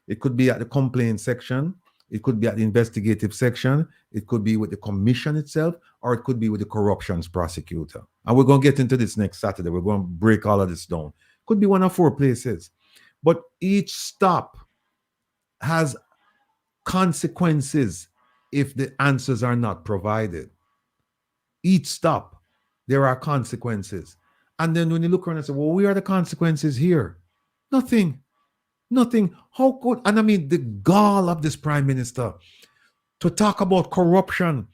It could be at the complaint section, it could be at the investigative section, it could be with the commission itself, or it could be with the corruptions prosecutor. And we're going to get into this next Saturday. We're going to break all of this down. Could be one of 4 places. But each stop has consequences if the answers are not provided. Each stop, there are consequences. And then when you look around and say, well, where are the consequences here? Nothing. How could, and I mean, the gall of this Prime Minister to talk about corruption,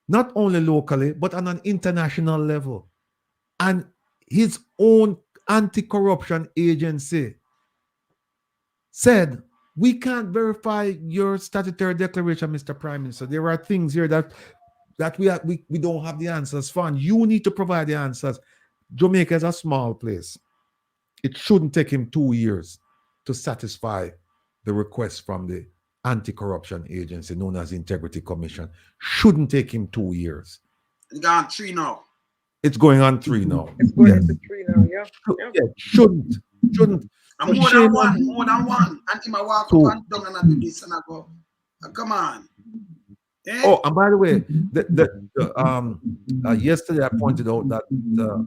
not only locally, but on an international level. And his own anti-corruption agency said, we can't verify your statutory declaration, Mr. Prime Minister. There are things here that we don't have the answers for, and you need to provide the answers. Jamaica is a small place. It shouldn't take him 2 years to satisfy the request from the anti-corruption agency known as Integrity Commission. Shouldn't take him 2 years. It's gone 3 now. It's going on 3 now. It's going on 3 now, yeah. Shouldn't. And more than one. And him I walk up and down and I do this and I go, come on. Eh? Oh, and by the way, yesterday I pointed out that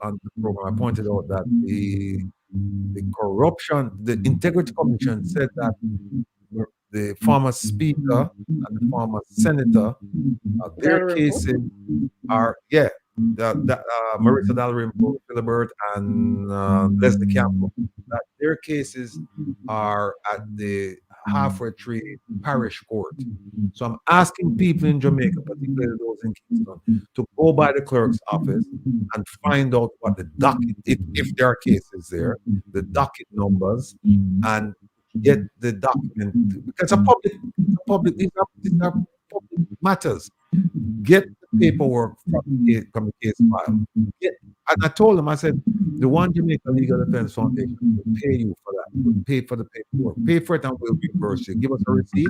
on the program, I pointed out that the corruption, the Integrity Commission said that the former speaker and the former senator, their cases are, Marissa Dalrymple, Philibert, and Leslie Campbell, that their cases are at the Halfway Tree Parish Court. So I'm asking people in Jamaica, particularly those in Kingston, to go by the clerk's office and find out what the docket, if there are cases there, the docket numbers, and get the document, because these are public matters. Get the paperwork from the case file. And I told them, I said, the One Jamaica Legal Defense Foundation will pay you for that. We'll pay for the paperwork. Pay for it and we'll reimburse you. Give us a receipt.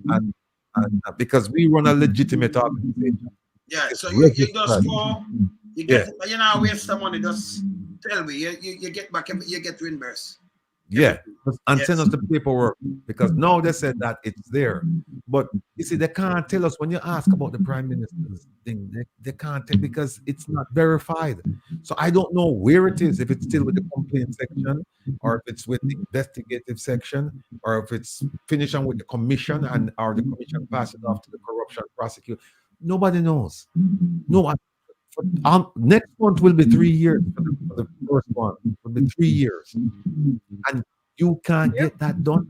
And because we run a legitimate organization. Yeah, so you just go, you get, you know, waste some money, just tell me, you get back, you get reimbursed. Yeah, and send us the paperwork, because now they said that it's there. But you see, they can't tell us when you ask about the Prime Minister's thing, they can't tell because it's not verified. So I don't know where it is, if it's still with the complaint section, or if it's with the investigative section, or if it's finished on with the commission or the commission passes it off to the corruption prosecutor. Nobody knows. No, next month will be 3 years for the first one. It will be 3 years. And you can't get that done.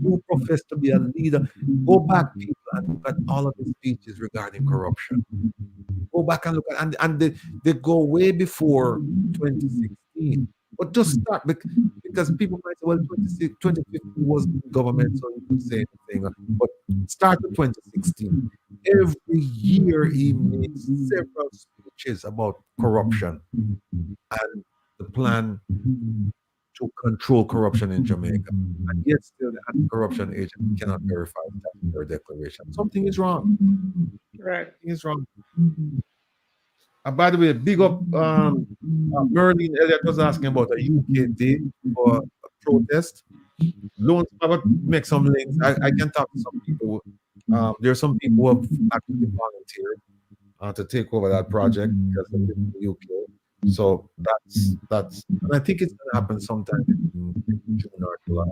You profess to be a leader. Go back, people, and look at all of the speeches regarding corruption. Go back and look at, and they go way before 2016. But just start, because people might say, well, 2015 was government, so you could say anything. But start with 2016. Every year he makes several speeches about corruption and the plan to control corruption in Jamaica. And yet still the anti-corruption agent cannot verify their declaration. Something is wrong. Right. Something is wrong. By the way, big up Merlin Elliott was asking about a UK date for a protest. Don't make some links. I can talk to some people. There are some people who have actually volunteered to take over that project because they live in the UK. So that's and I think it's gonna happen sometime in June or July.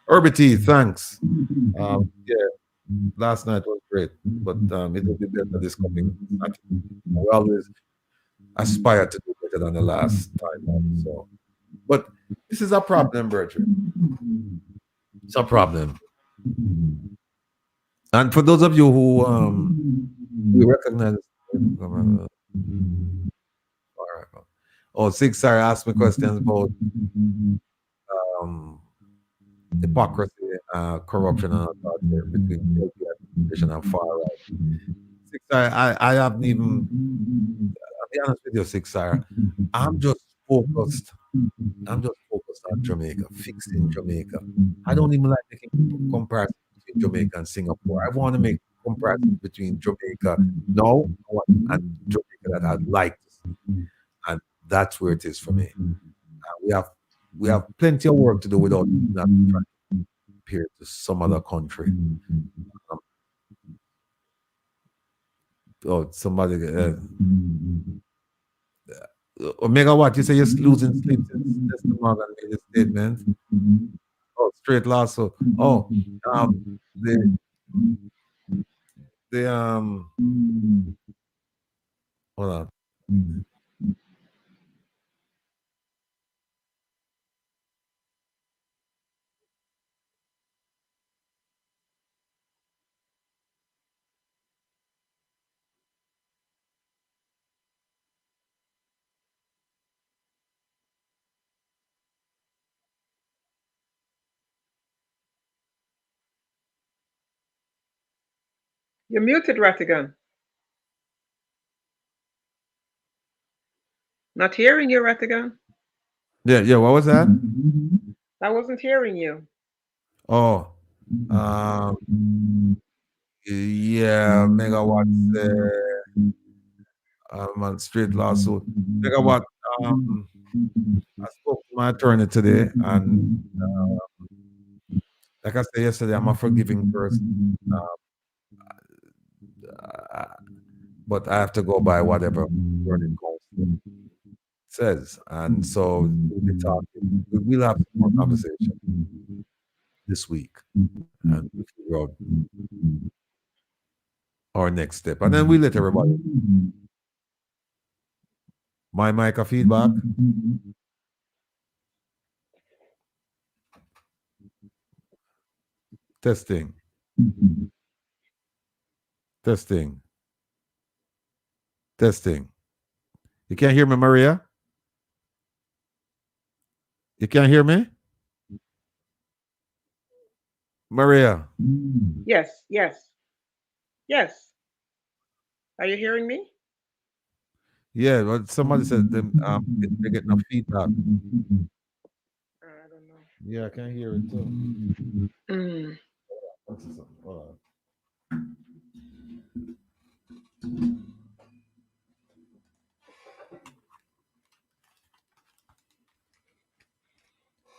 Herbie, thanks. Yeah, last night was great, but it will be better this coming Saturday. We always aspire to do better than the last time. So, but this is a problem, Bertrand. It's a problem. And for those of you who we recognize, oh, Six Sarah asked me questions about hypocrisy, corruption, and all that there between guilty administration and far right. Six Sarah, I haven't even. I'll be honest with you, Six Sarah. I'm just focused on Jamaica, fixing Jamaica. I don't even like making comparisons between Jamaica and Singapore. I want to make comparisons between Jamaica now and Jamaica that I'd like to see. And that's where it is for me. We have plenty of work to do without not trying to compare to some other country. Somebody Omega, what you say? You're losing sleep since Mr. Morgan made a statement. Oh, straight lawsuit. Oh, hold on. You're muted, Rattigan. Not hearing you, Rattigan. Yeah. What was that? I wasn't hearing you. Oh, yeah, megawatts. Man, straight lawsuit. Megawatt. I spoke to my attorney today, and like I said yesterday, I'm a forgiving person. But I have to go by whatever attorney counsel says, and so we'll be talking. We'll have some more conversation this week, and we'll figure out our next step, and then we let everybody. My mic a feedback. Testing. Testing. Testing. You can't hear me, Maria? You can't hear me? Maria. Yes. Are you hearing me? Yeah, but somebody said they're getting a feedback. I don't know. Yeah, I can hear it too. Hold on.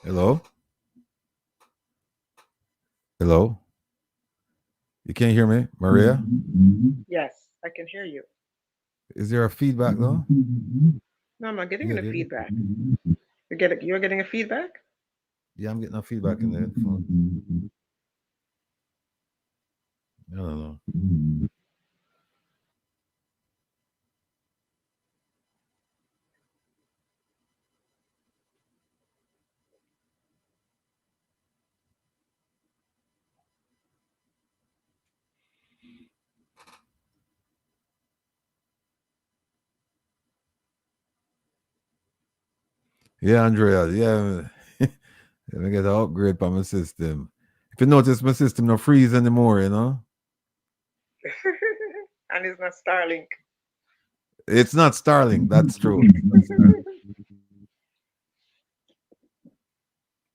Hello? Hello? You can't hear me, Maria? Yes, I can hear you. Is there a feedback though? No, I'm not getting any feedback. You're getting a feedback? Yeah, I'm getting a feedback in the headphone. I don't know. Yeah, Andrea. Yeah. Let me get an upgrade for my system. If you notice, my system no freeze anymore, you know? And it's not Starlink. It's not Starlink, that's true.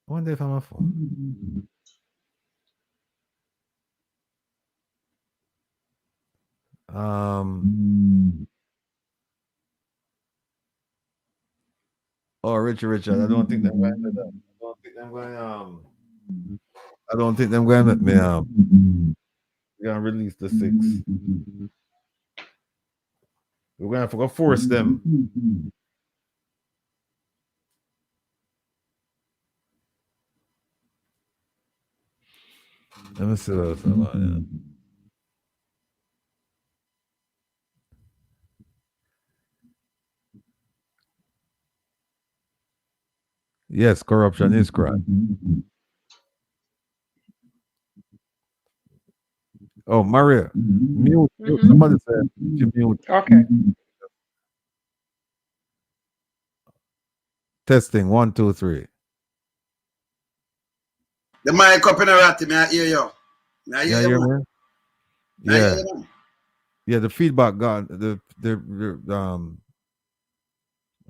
I wonder if I'm a phone. Oh, Richard. I don't think they're going to do that. I don't think they're going to make me we're gonna release the 6. We're gonna have to go force them. Let me see what else I want. Yes, corruption is crime. Oh, Maria, mute. Somebody said you mute. Okay. Testing 1, 2, 3. The mic up in the rat, me I hear you. I hear you, man. Yeah. Yeah, the feedback gone.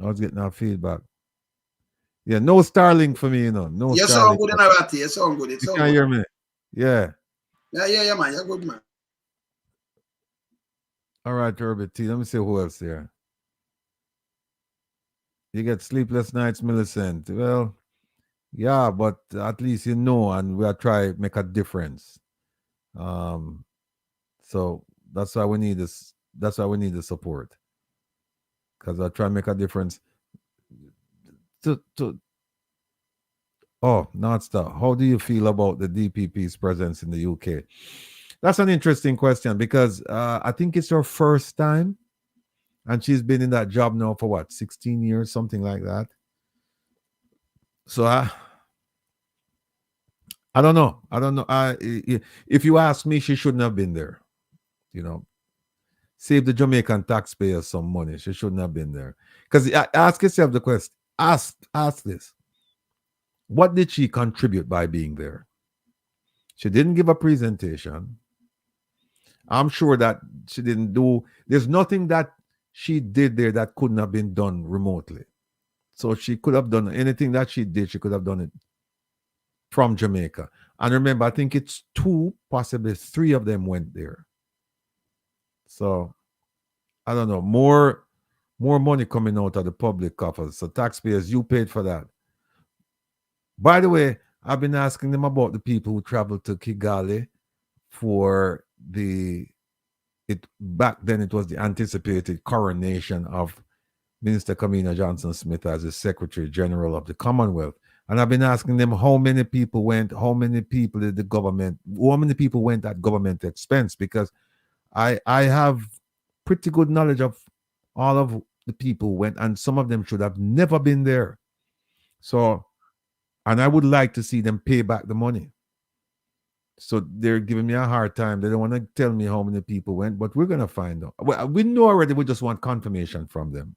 I was getting our feedback. Yeah, no Starlink for me, you know. No you Starlink. sound good in a rat. You sound good. You can hear me. Yeah. Yeah, man. You're good, man. All right, Herbert T. Let me see who else here. You get sleepless nights, Millicent. Well, yeah, but at least you know, and we'll try make a difference. So that's why we need this. That's why we need the support. Because I try to make a difference. Not stop. How do you feel about the DPP's presence in the UK? That's an interesting question because I think it's her first time, and she's been in that job now for what, 16 years, something like that. So I don't know. If you ask me, she shouldn't have been there. You know, save the Jamaican taxpayers some money. She shouldn't have been there. Because ask yourself the question. Ask this. What did she contribute by being there? She didn't give a presentation. I'm sure that she didn't do. There's nothing that she did there that couldn't have been done remotely. So she could have done anything that she did. She could have done it from Jamaica. And remember, I think it's 2, possibly 3 of them went there. So I don't know. More money coming out of the public coffers. So taxpayers, you paid for that. By the way, I've been asking them about the people who traveled to Kigali for back then it was the anticipated coronation of Minister Kamina Johnson-Smith as the Secretary General of the Commonwealth. And I've been asking them how many people went, how many people did the government, how many people went at government expense, because I have pretty good knowledge of all of the people who went, and some of them should have never been there. So, and I would like to see them pay back the money. So they're giving me a hard time. They don't want to tell me how many people went, but we're going to find out. Well, we know already. We just want confirmation from them.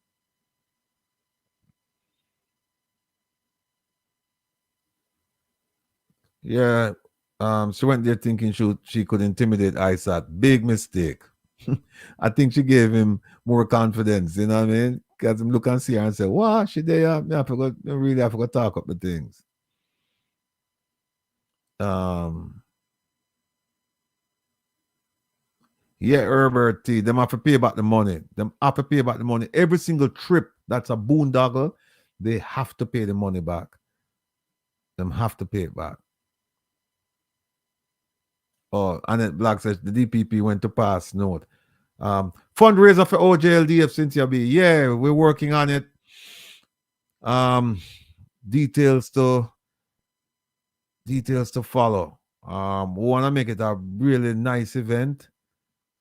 Yeah. She went there thinking she could intimidate ISAT. Big mistake. I think she gave him more confidence. You know what I mean? Because him look and see her and say, "Wow, she there? I forgot. I really have to talk up the things." Yeah, Herbert T. Them have to pay back the money. Them have to pay back the money. Every single trip that's a boondoggle, they have to pay the money back. Them have to pay it back. Oh, Annette Black says the DPP went to pass note. Fundraiser for OJLDF, Cynthia B. Yeah, we're working on it. Details to follow. We want to make it a really nice event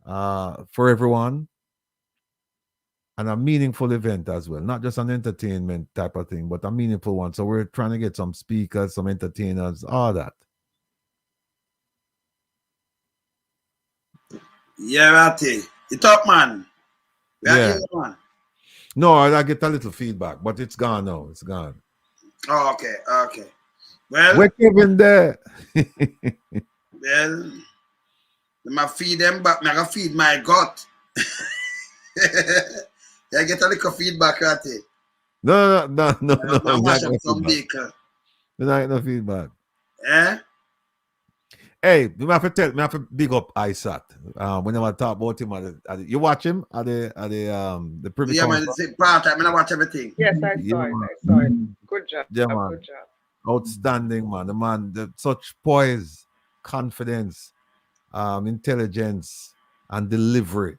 for everyone, and a meaningful event as well. Not just an entertainment type of thing, but a meaningful one. So we're trying to get some speakers, some entertainers, all that. Yeah, Ratty. The top man. Yeah. No, I get a little feedback, but it's gone now. It's gone. Oh, okay. Okay. Well, we're Kevin there. Well, I feed them back. I gotta feed my gut. I get a little feedback, Ratty. No. Mash up some bacon. We're not getting no feedback. Eh? Hey, me have to big up ISAT. Whenever I talk about him, you watch him at the Privy Yeah, man, Council. it's part time. I watch everything. Yes, I Yeah, saw it. man. I saw it. Good job. Yeah, man. Good job. Outstanding, man. The man, such poise, confidence, intelligence, and delivery.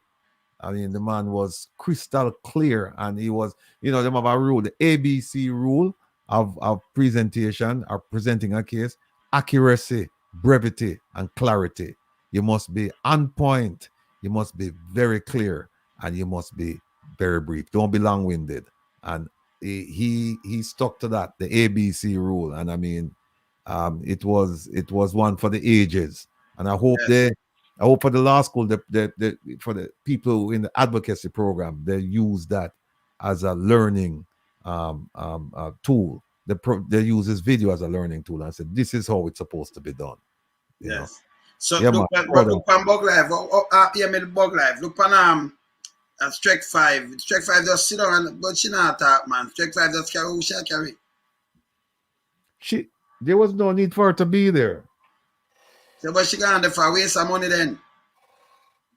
I mean, the man was crystal clear, and he was, them have a rule, the ABC rule of presentation or presenting a case: accuracy, brevity, and clarity. You must be on point. You must be very clear, and you must be very brief. Don't be long-winded. And he stuck to that, the ABC rule. And I mean, it was one for the ages. And I hope for the law school, for the people in the advocacy program, they use that as a learning tool. They use this video as a learning tool and said, this is how it's supposed to be done. Yes. So yeah, look on Bug Live. Bug Live. Look on Strike 5. Strike 5 just sit down, but she not talk, man. Strike 5 just carry who she carry. There was no need for her to be there. So but she gone there for waste some money then.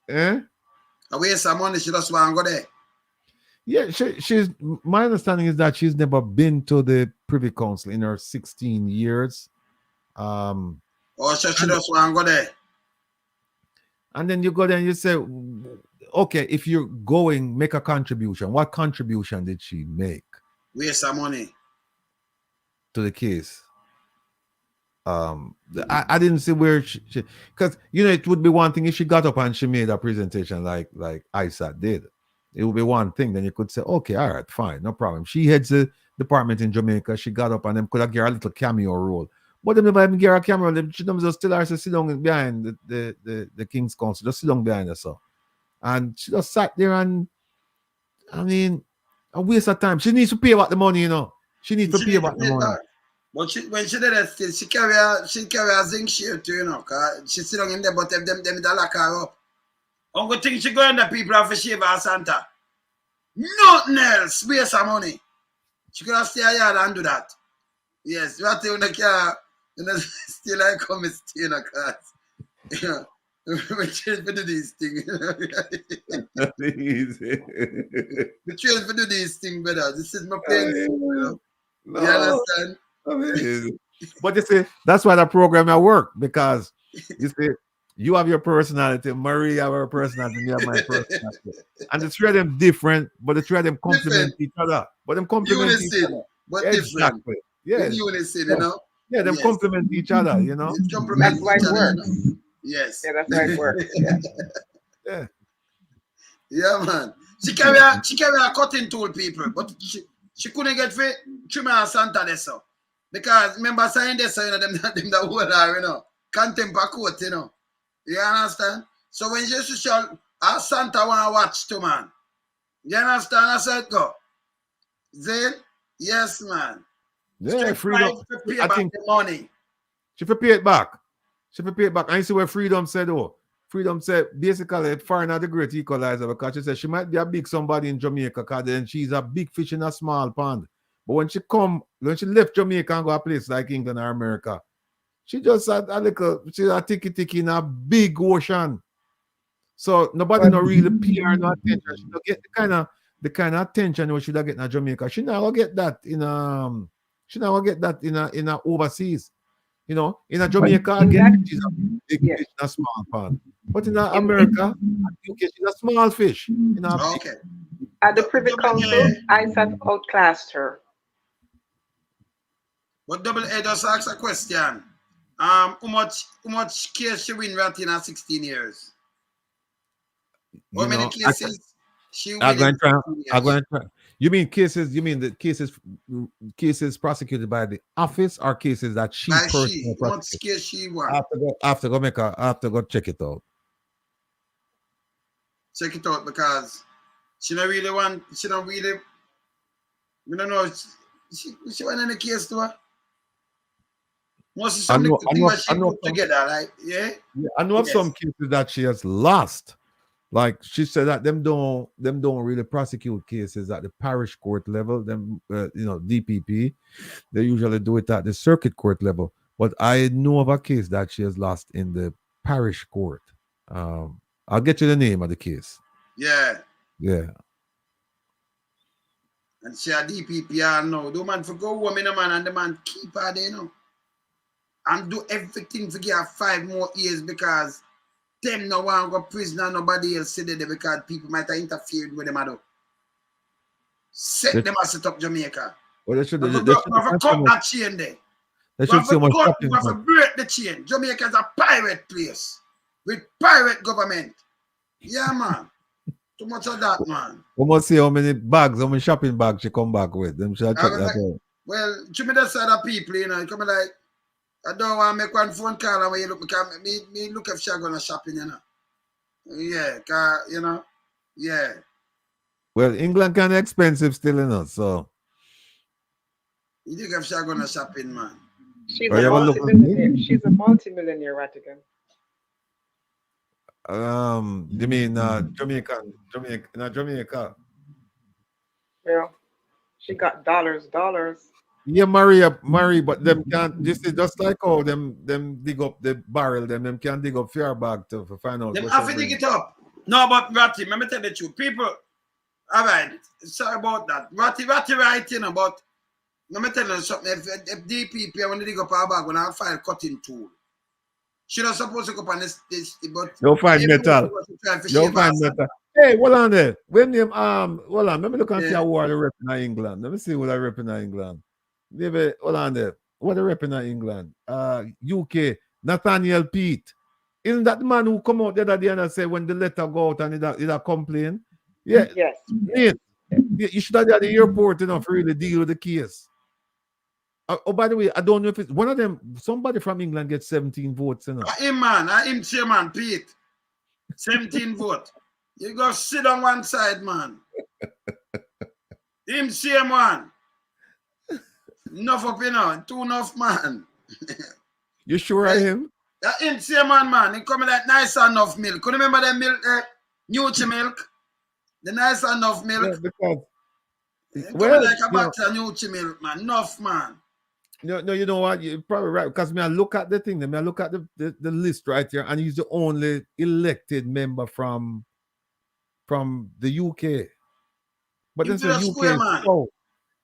A waste some money, she just want to go there. Yeah, she's. My understanding is that she's never been to the Privy Council in her 16 years. So she just want to go there. And then you go there and you say, okay, if you're going, make a contribution. What contribution did she make? Waste some money to the case. I didn't see where she because it would be one thing if she got up and she made a presentation like ISAT did. It would be one thing. Then you could say, okay, all right, fine, no problem. She heads the department in Jamaica. She got up and them could have given her a little cameo role. But them never even give her a camera. She just still has to sit down behind the King's Council. Just sit down behind her, so. And she just sat there and, I mean, a waste of time. She needs to pay about the money, She needs to pay about the money. But when she did that still, she carry a zinc share too, cause she sit down in there, but them the lock her up. Only thing she go in there, people have to shave her Santa. Nothing else. Waste of money. She could have stay a yard and do that. Yes, you have to still like come and stay in a car. We train for do these things. We train for do these things, brother. This is my playing. No. You understand? But you see, that's why the program at work, because you see, you have your personality, Marie have her personality, me have my personality. And the three of them different, but the three of them complement each other. But them complement each other. But exactly. Yeah. In unison, Yeah, them complement each other, That's why it works. Yes. Yeah, that's why it works. Yeah. Yeah, man. She carry a cutting tool, people, but she couldn't get fit trim her Santa there, so. Because remember saying this, them the whole her, contemporary coat, You understand? So when you show our Santa wanna watch too, man. You understand? That's how it go. Then, yes, man. Yeah, freedom. Pay back the money. She pay it back. And you see what Freedom said, Freedom said basically foreigner the great equalizer, because she said she might be a big somebody in Jamaica, because then she's a big fish in a small pond. But when she left Jamaica and go a place like England or America, she just had she's a ticky in a big ocean. So nobody no really pay her no attention. She don't get the kind of attention we should have get in Jamaica. She never get that in a overseas. In a Jamaica, again, she's a big fish in a small pond. But in America, UK, she's a small fish. Okay. At the Privy Council, ISAT outclassed her. But Double A just ask a question. How much case she win right in her 16 years? How many cases she win? I'm going to try. You mean cases? You mean the cases prosecuted by the office, or cases that she personally prosecuted? What case she won? I have to go check it out. Check it out, because she don't really. We don't know. She won any case to her. Must something she put together, like I know of some cases that she has lost. Like she said that them don't really prosecute cases at the parish court level. Them DPP, they usually do it at the circuit court level. But I know of a case that she has lost in the parish court. I'll get you the name of the case. Yeah. Yeah. And she a DPPR now. The man for go home in a man and the man keep her there now. And do everything to give her 5 more years because them no want to go prison and nobody else sit there because people might have interfered with them. Set them as set up Jamaica. Well, they should Cut that chain there. They should see much We have to break the chain. Jamaica is a pirate place with pirate government. Yeah, man. Too much of that, man. We must see how many shopping bags she come back with. Them should check that out. Well, to me, that's other people, you know. You come like, I don't want to make one phone call and when you look, because me look if she's going to shopping, you know. Yeah, you know. Yeah. Well, England kind of expensive still, you know, so. You think if she's going to shopping, man? She's a multi-millionaire. She's a multi-millionaire, Ratigan. You mean Jamaica? Yeah. She got dollars. Yeah, Marie, but them can't. This is just like how them dig up the barrel. Them can't dig up your bag to find out. Them have to dig it up. No, but Ratty, let me tell the truth. People, all right, sorry about that. Ratty right, you know, but let me tell you something. If DPP want to dig up our bag, when I find cutting tool, she not supposed to go up on this but you'll find metal. You'll find metal. Hey, hold on there. When them hold on, let me look and see how are the rep in England. Let me see what I rep in England. Maybe hold on there. What the rep in England? UK, Nathaniel Pete. Isn't that the man who come out the other day and say when the letter go out and it complain? Yeah. Yes. Yeah. You should have at the airport enough to really deal with the case. Oh, by the way, I don't know if it's one of them. Somebody from England gets 17 votes. You know? Him chairman, Pete. 17 votes. You go sit on one side, man. Him chairman. Enough up, you know. Too enough, man. You sure of him? Him chairman, man. He come with that nice enough milk. Could you remember that milk, Nutri milk? The nice enough milk. Yeah, because, well, like a box of Nutri milk, man. Enough, man. No, you know what? You're probably right. Because I look at the thing, I look at the list right here, and he's the only elected member from the UK. But then say UK South.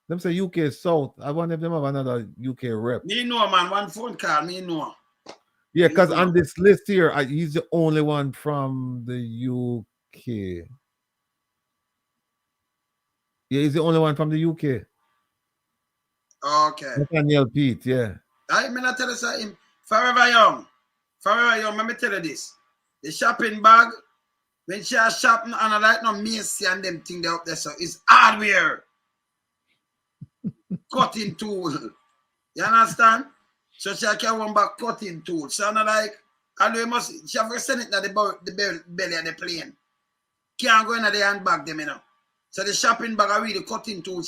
Them say UK South. I wonder if them have another UK rep. Me know, man. One phone call, me know. Yeah, because on this list here, he's the only one from the UK. Yeah, he's the only one from the UK. Okay. Nathaniel Pete, yeah. I mean, I tell you something. Forever young, let me tell you this. The shopping bag, when she is shopping, and I like no Macy and them thing they up there, so it's hardware. Cutting tool. You understand? So she can one back cutting tool. So I'm like, she have to send it to the belly of the plane. Can't go in the handbag them, you know. So the shopping bag are really cutting tool.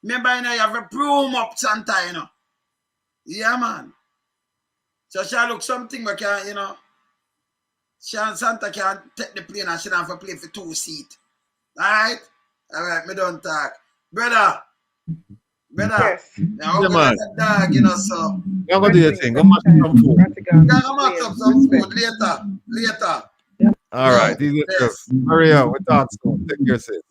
Remember, you know, you have a broom up Santa, you know. Yeah, man. So she look something where can, you know, she and Santa can take the plane and she don't have to play for 2 seats. Alright? Alright, me don't talk. Brother. Yes. Now, yeah, man. Dog, you know, so. You're going to do your thing. Go match some food. Go match up some food later. All right. Maria, we talk soon. Take care, sis.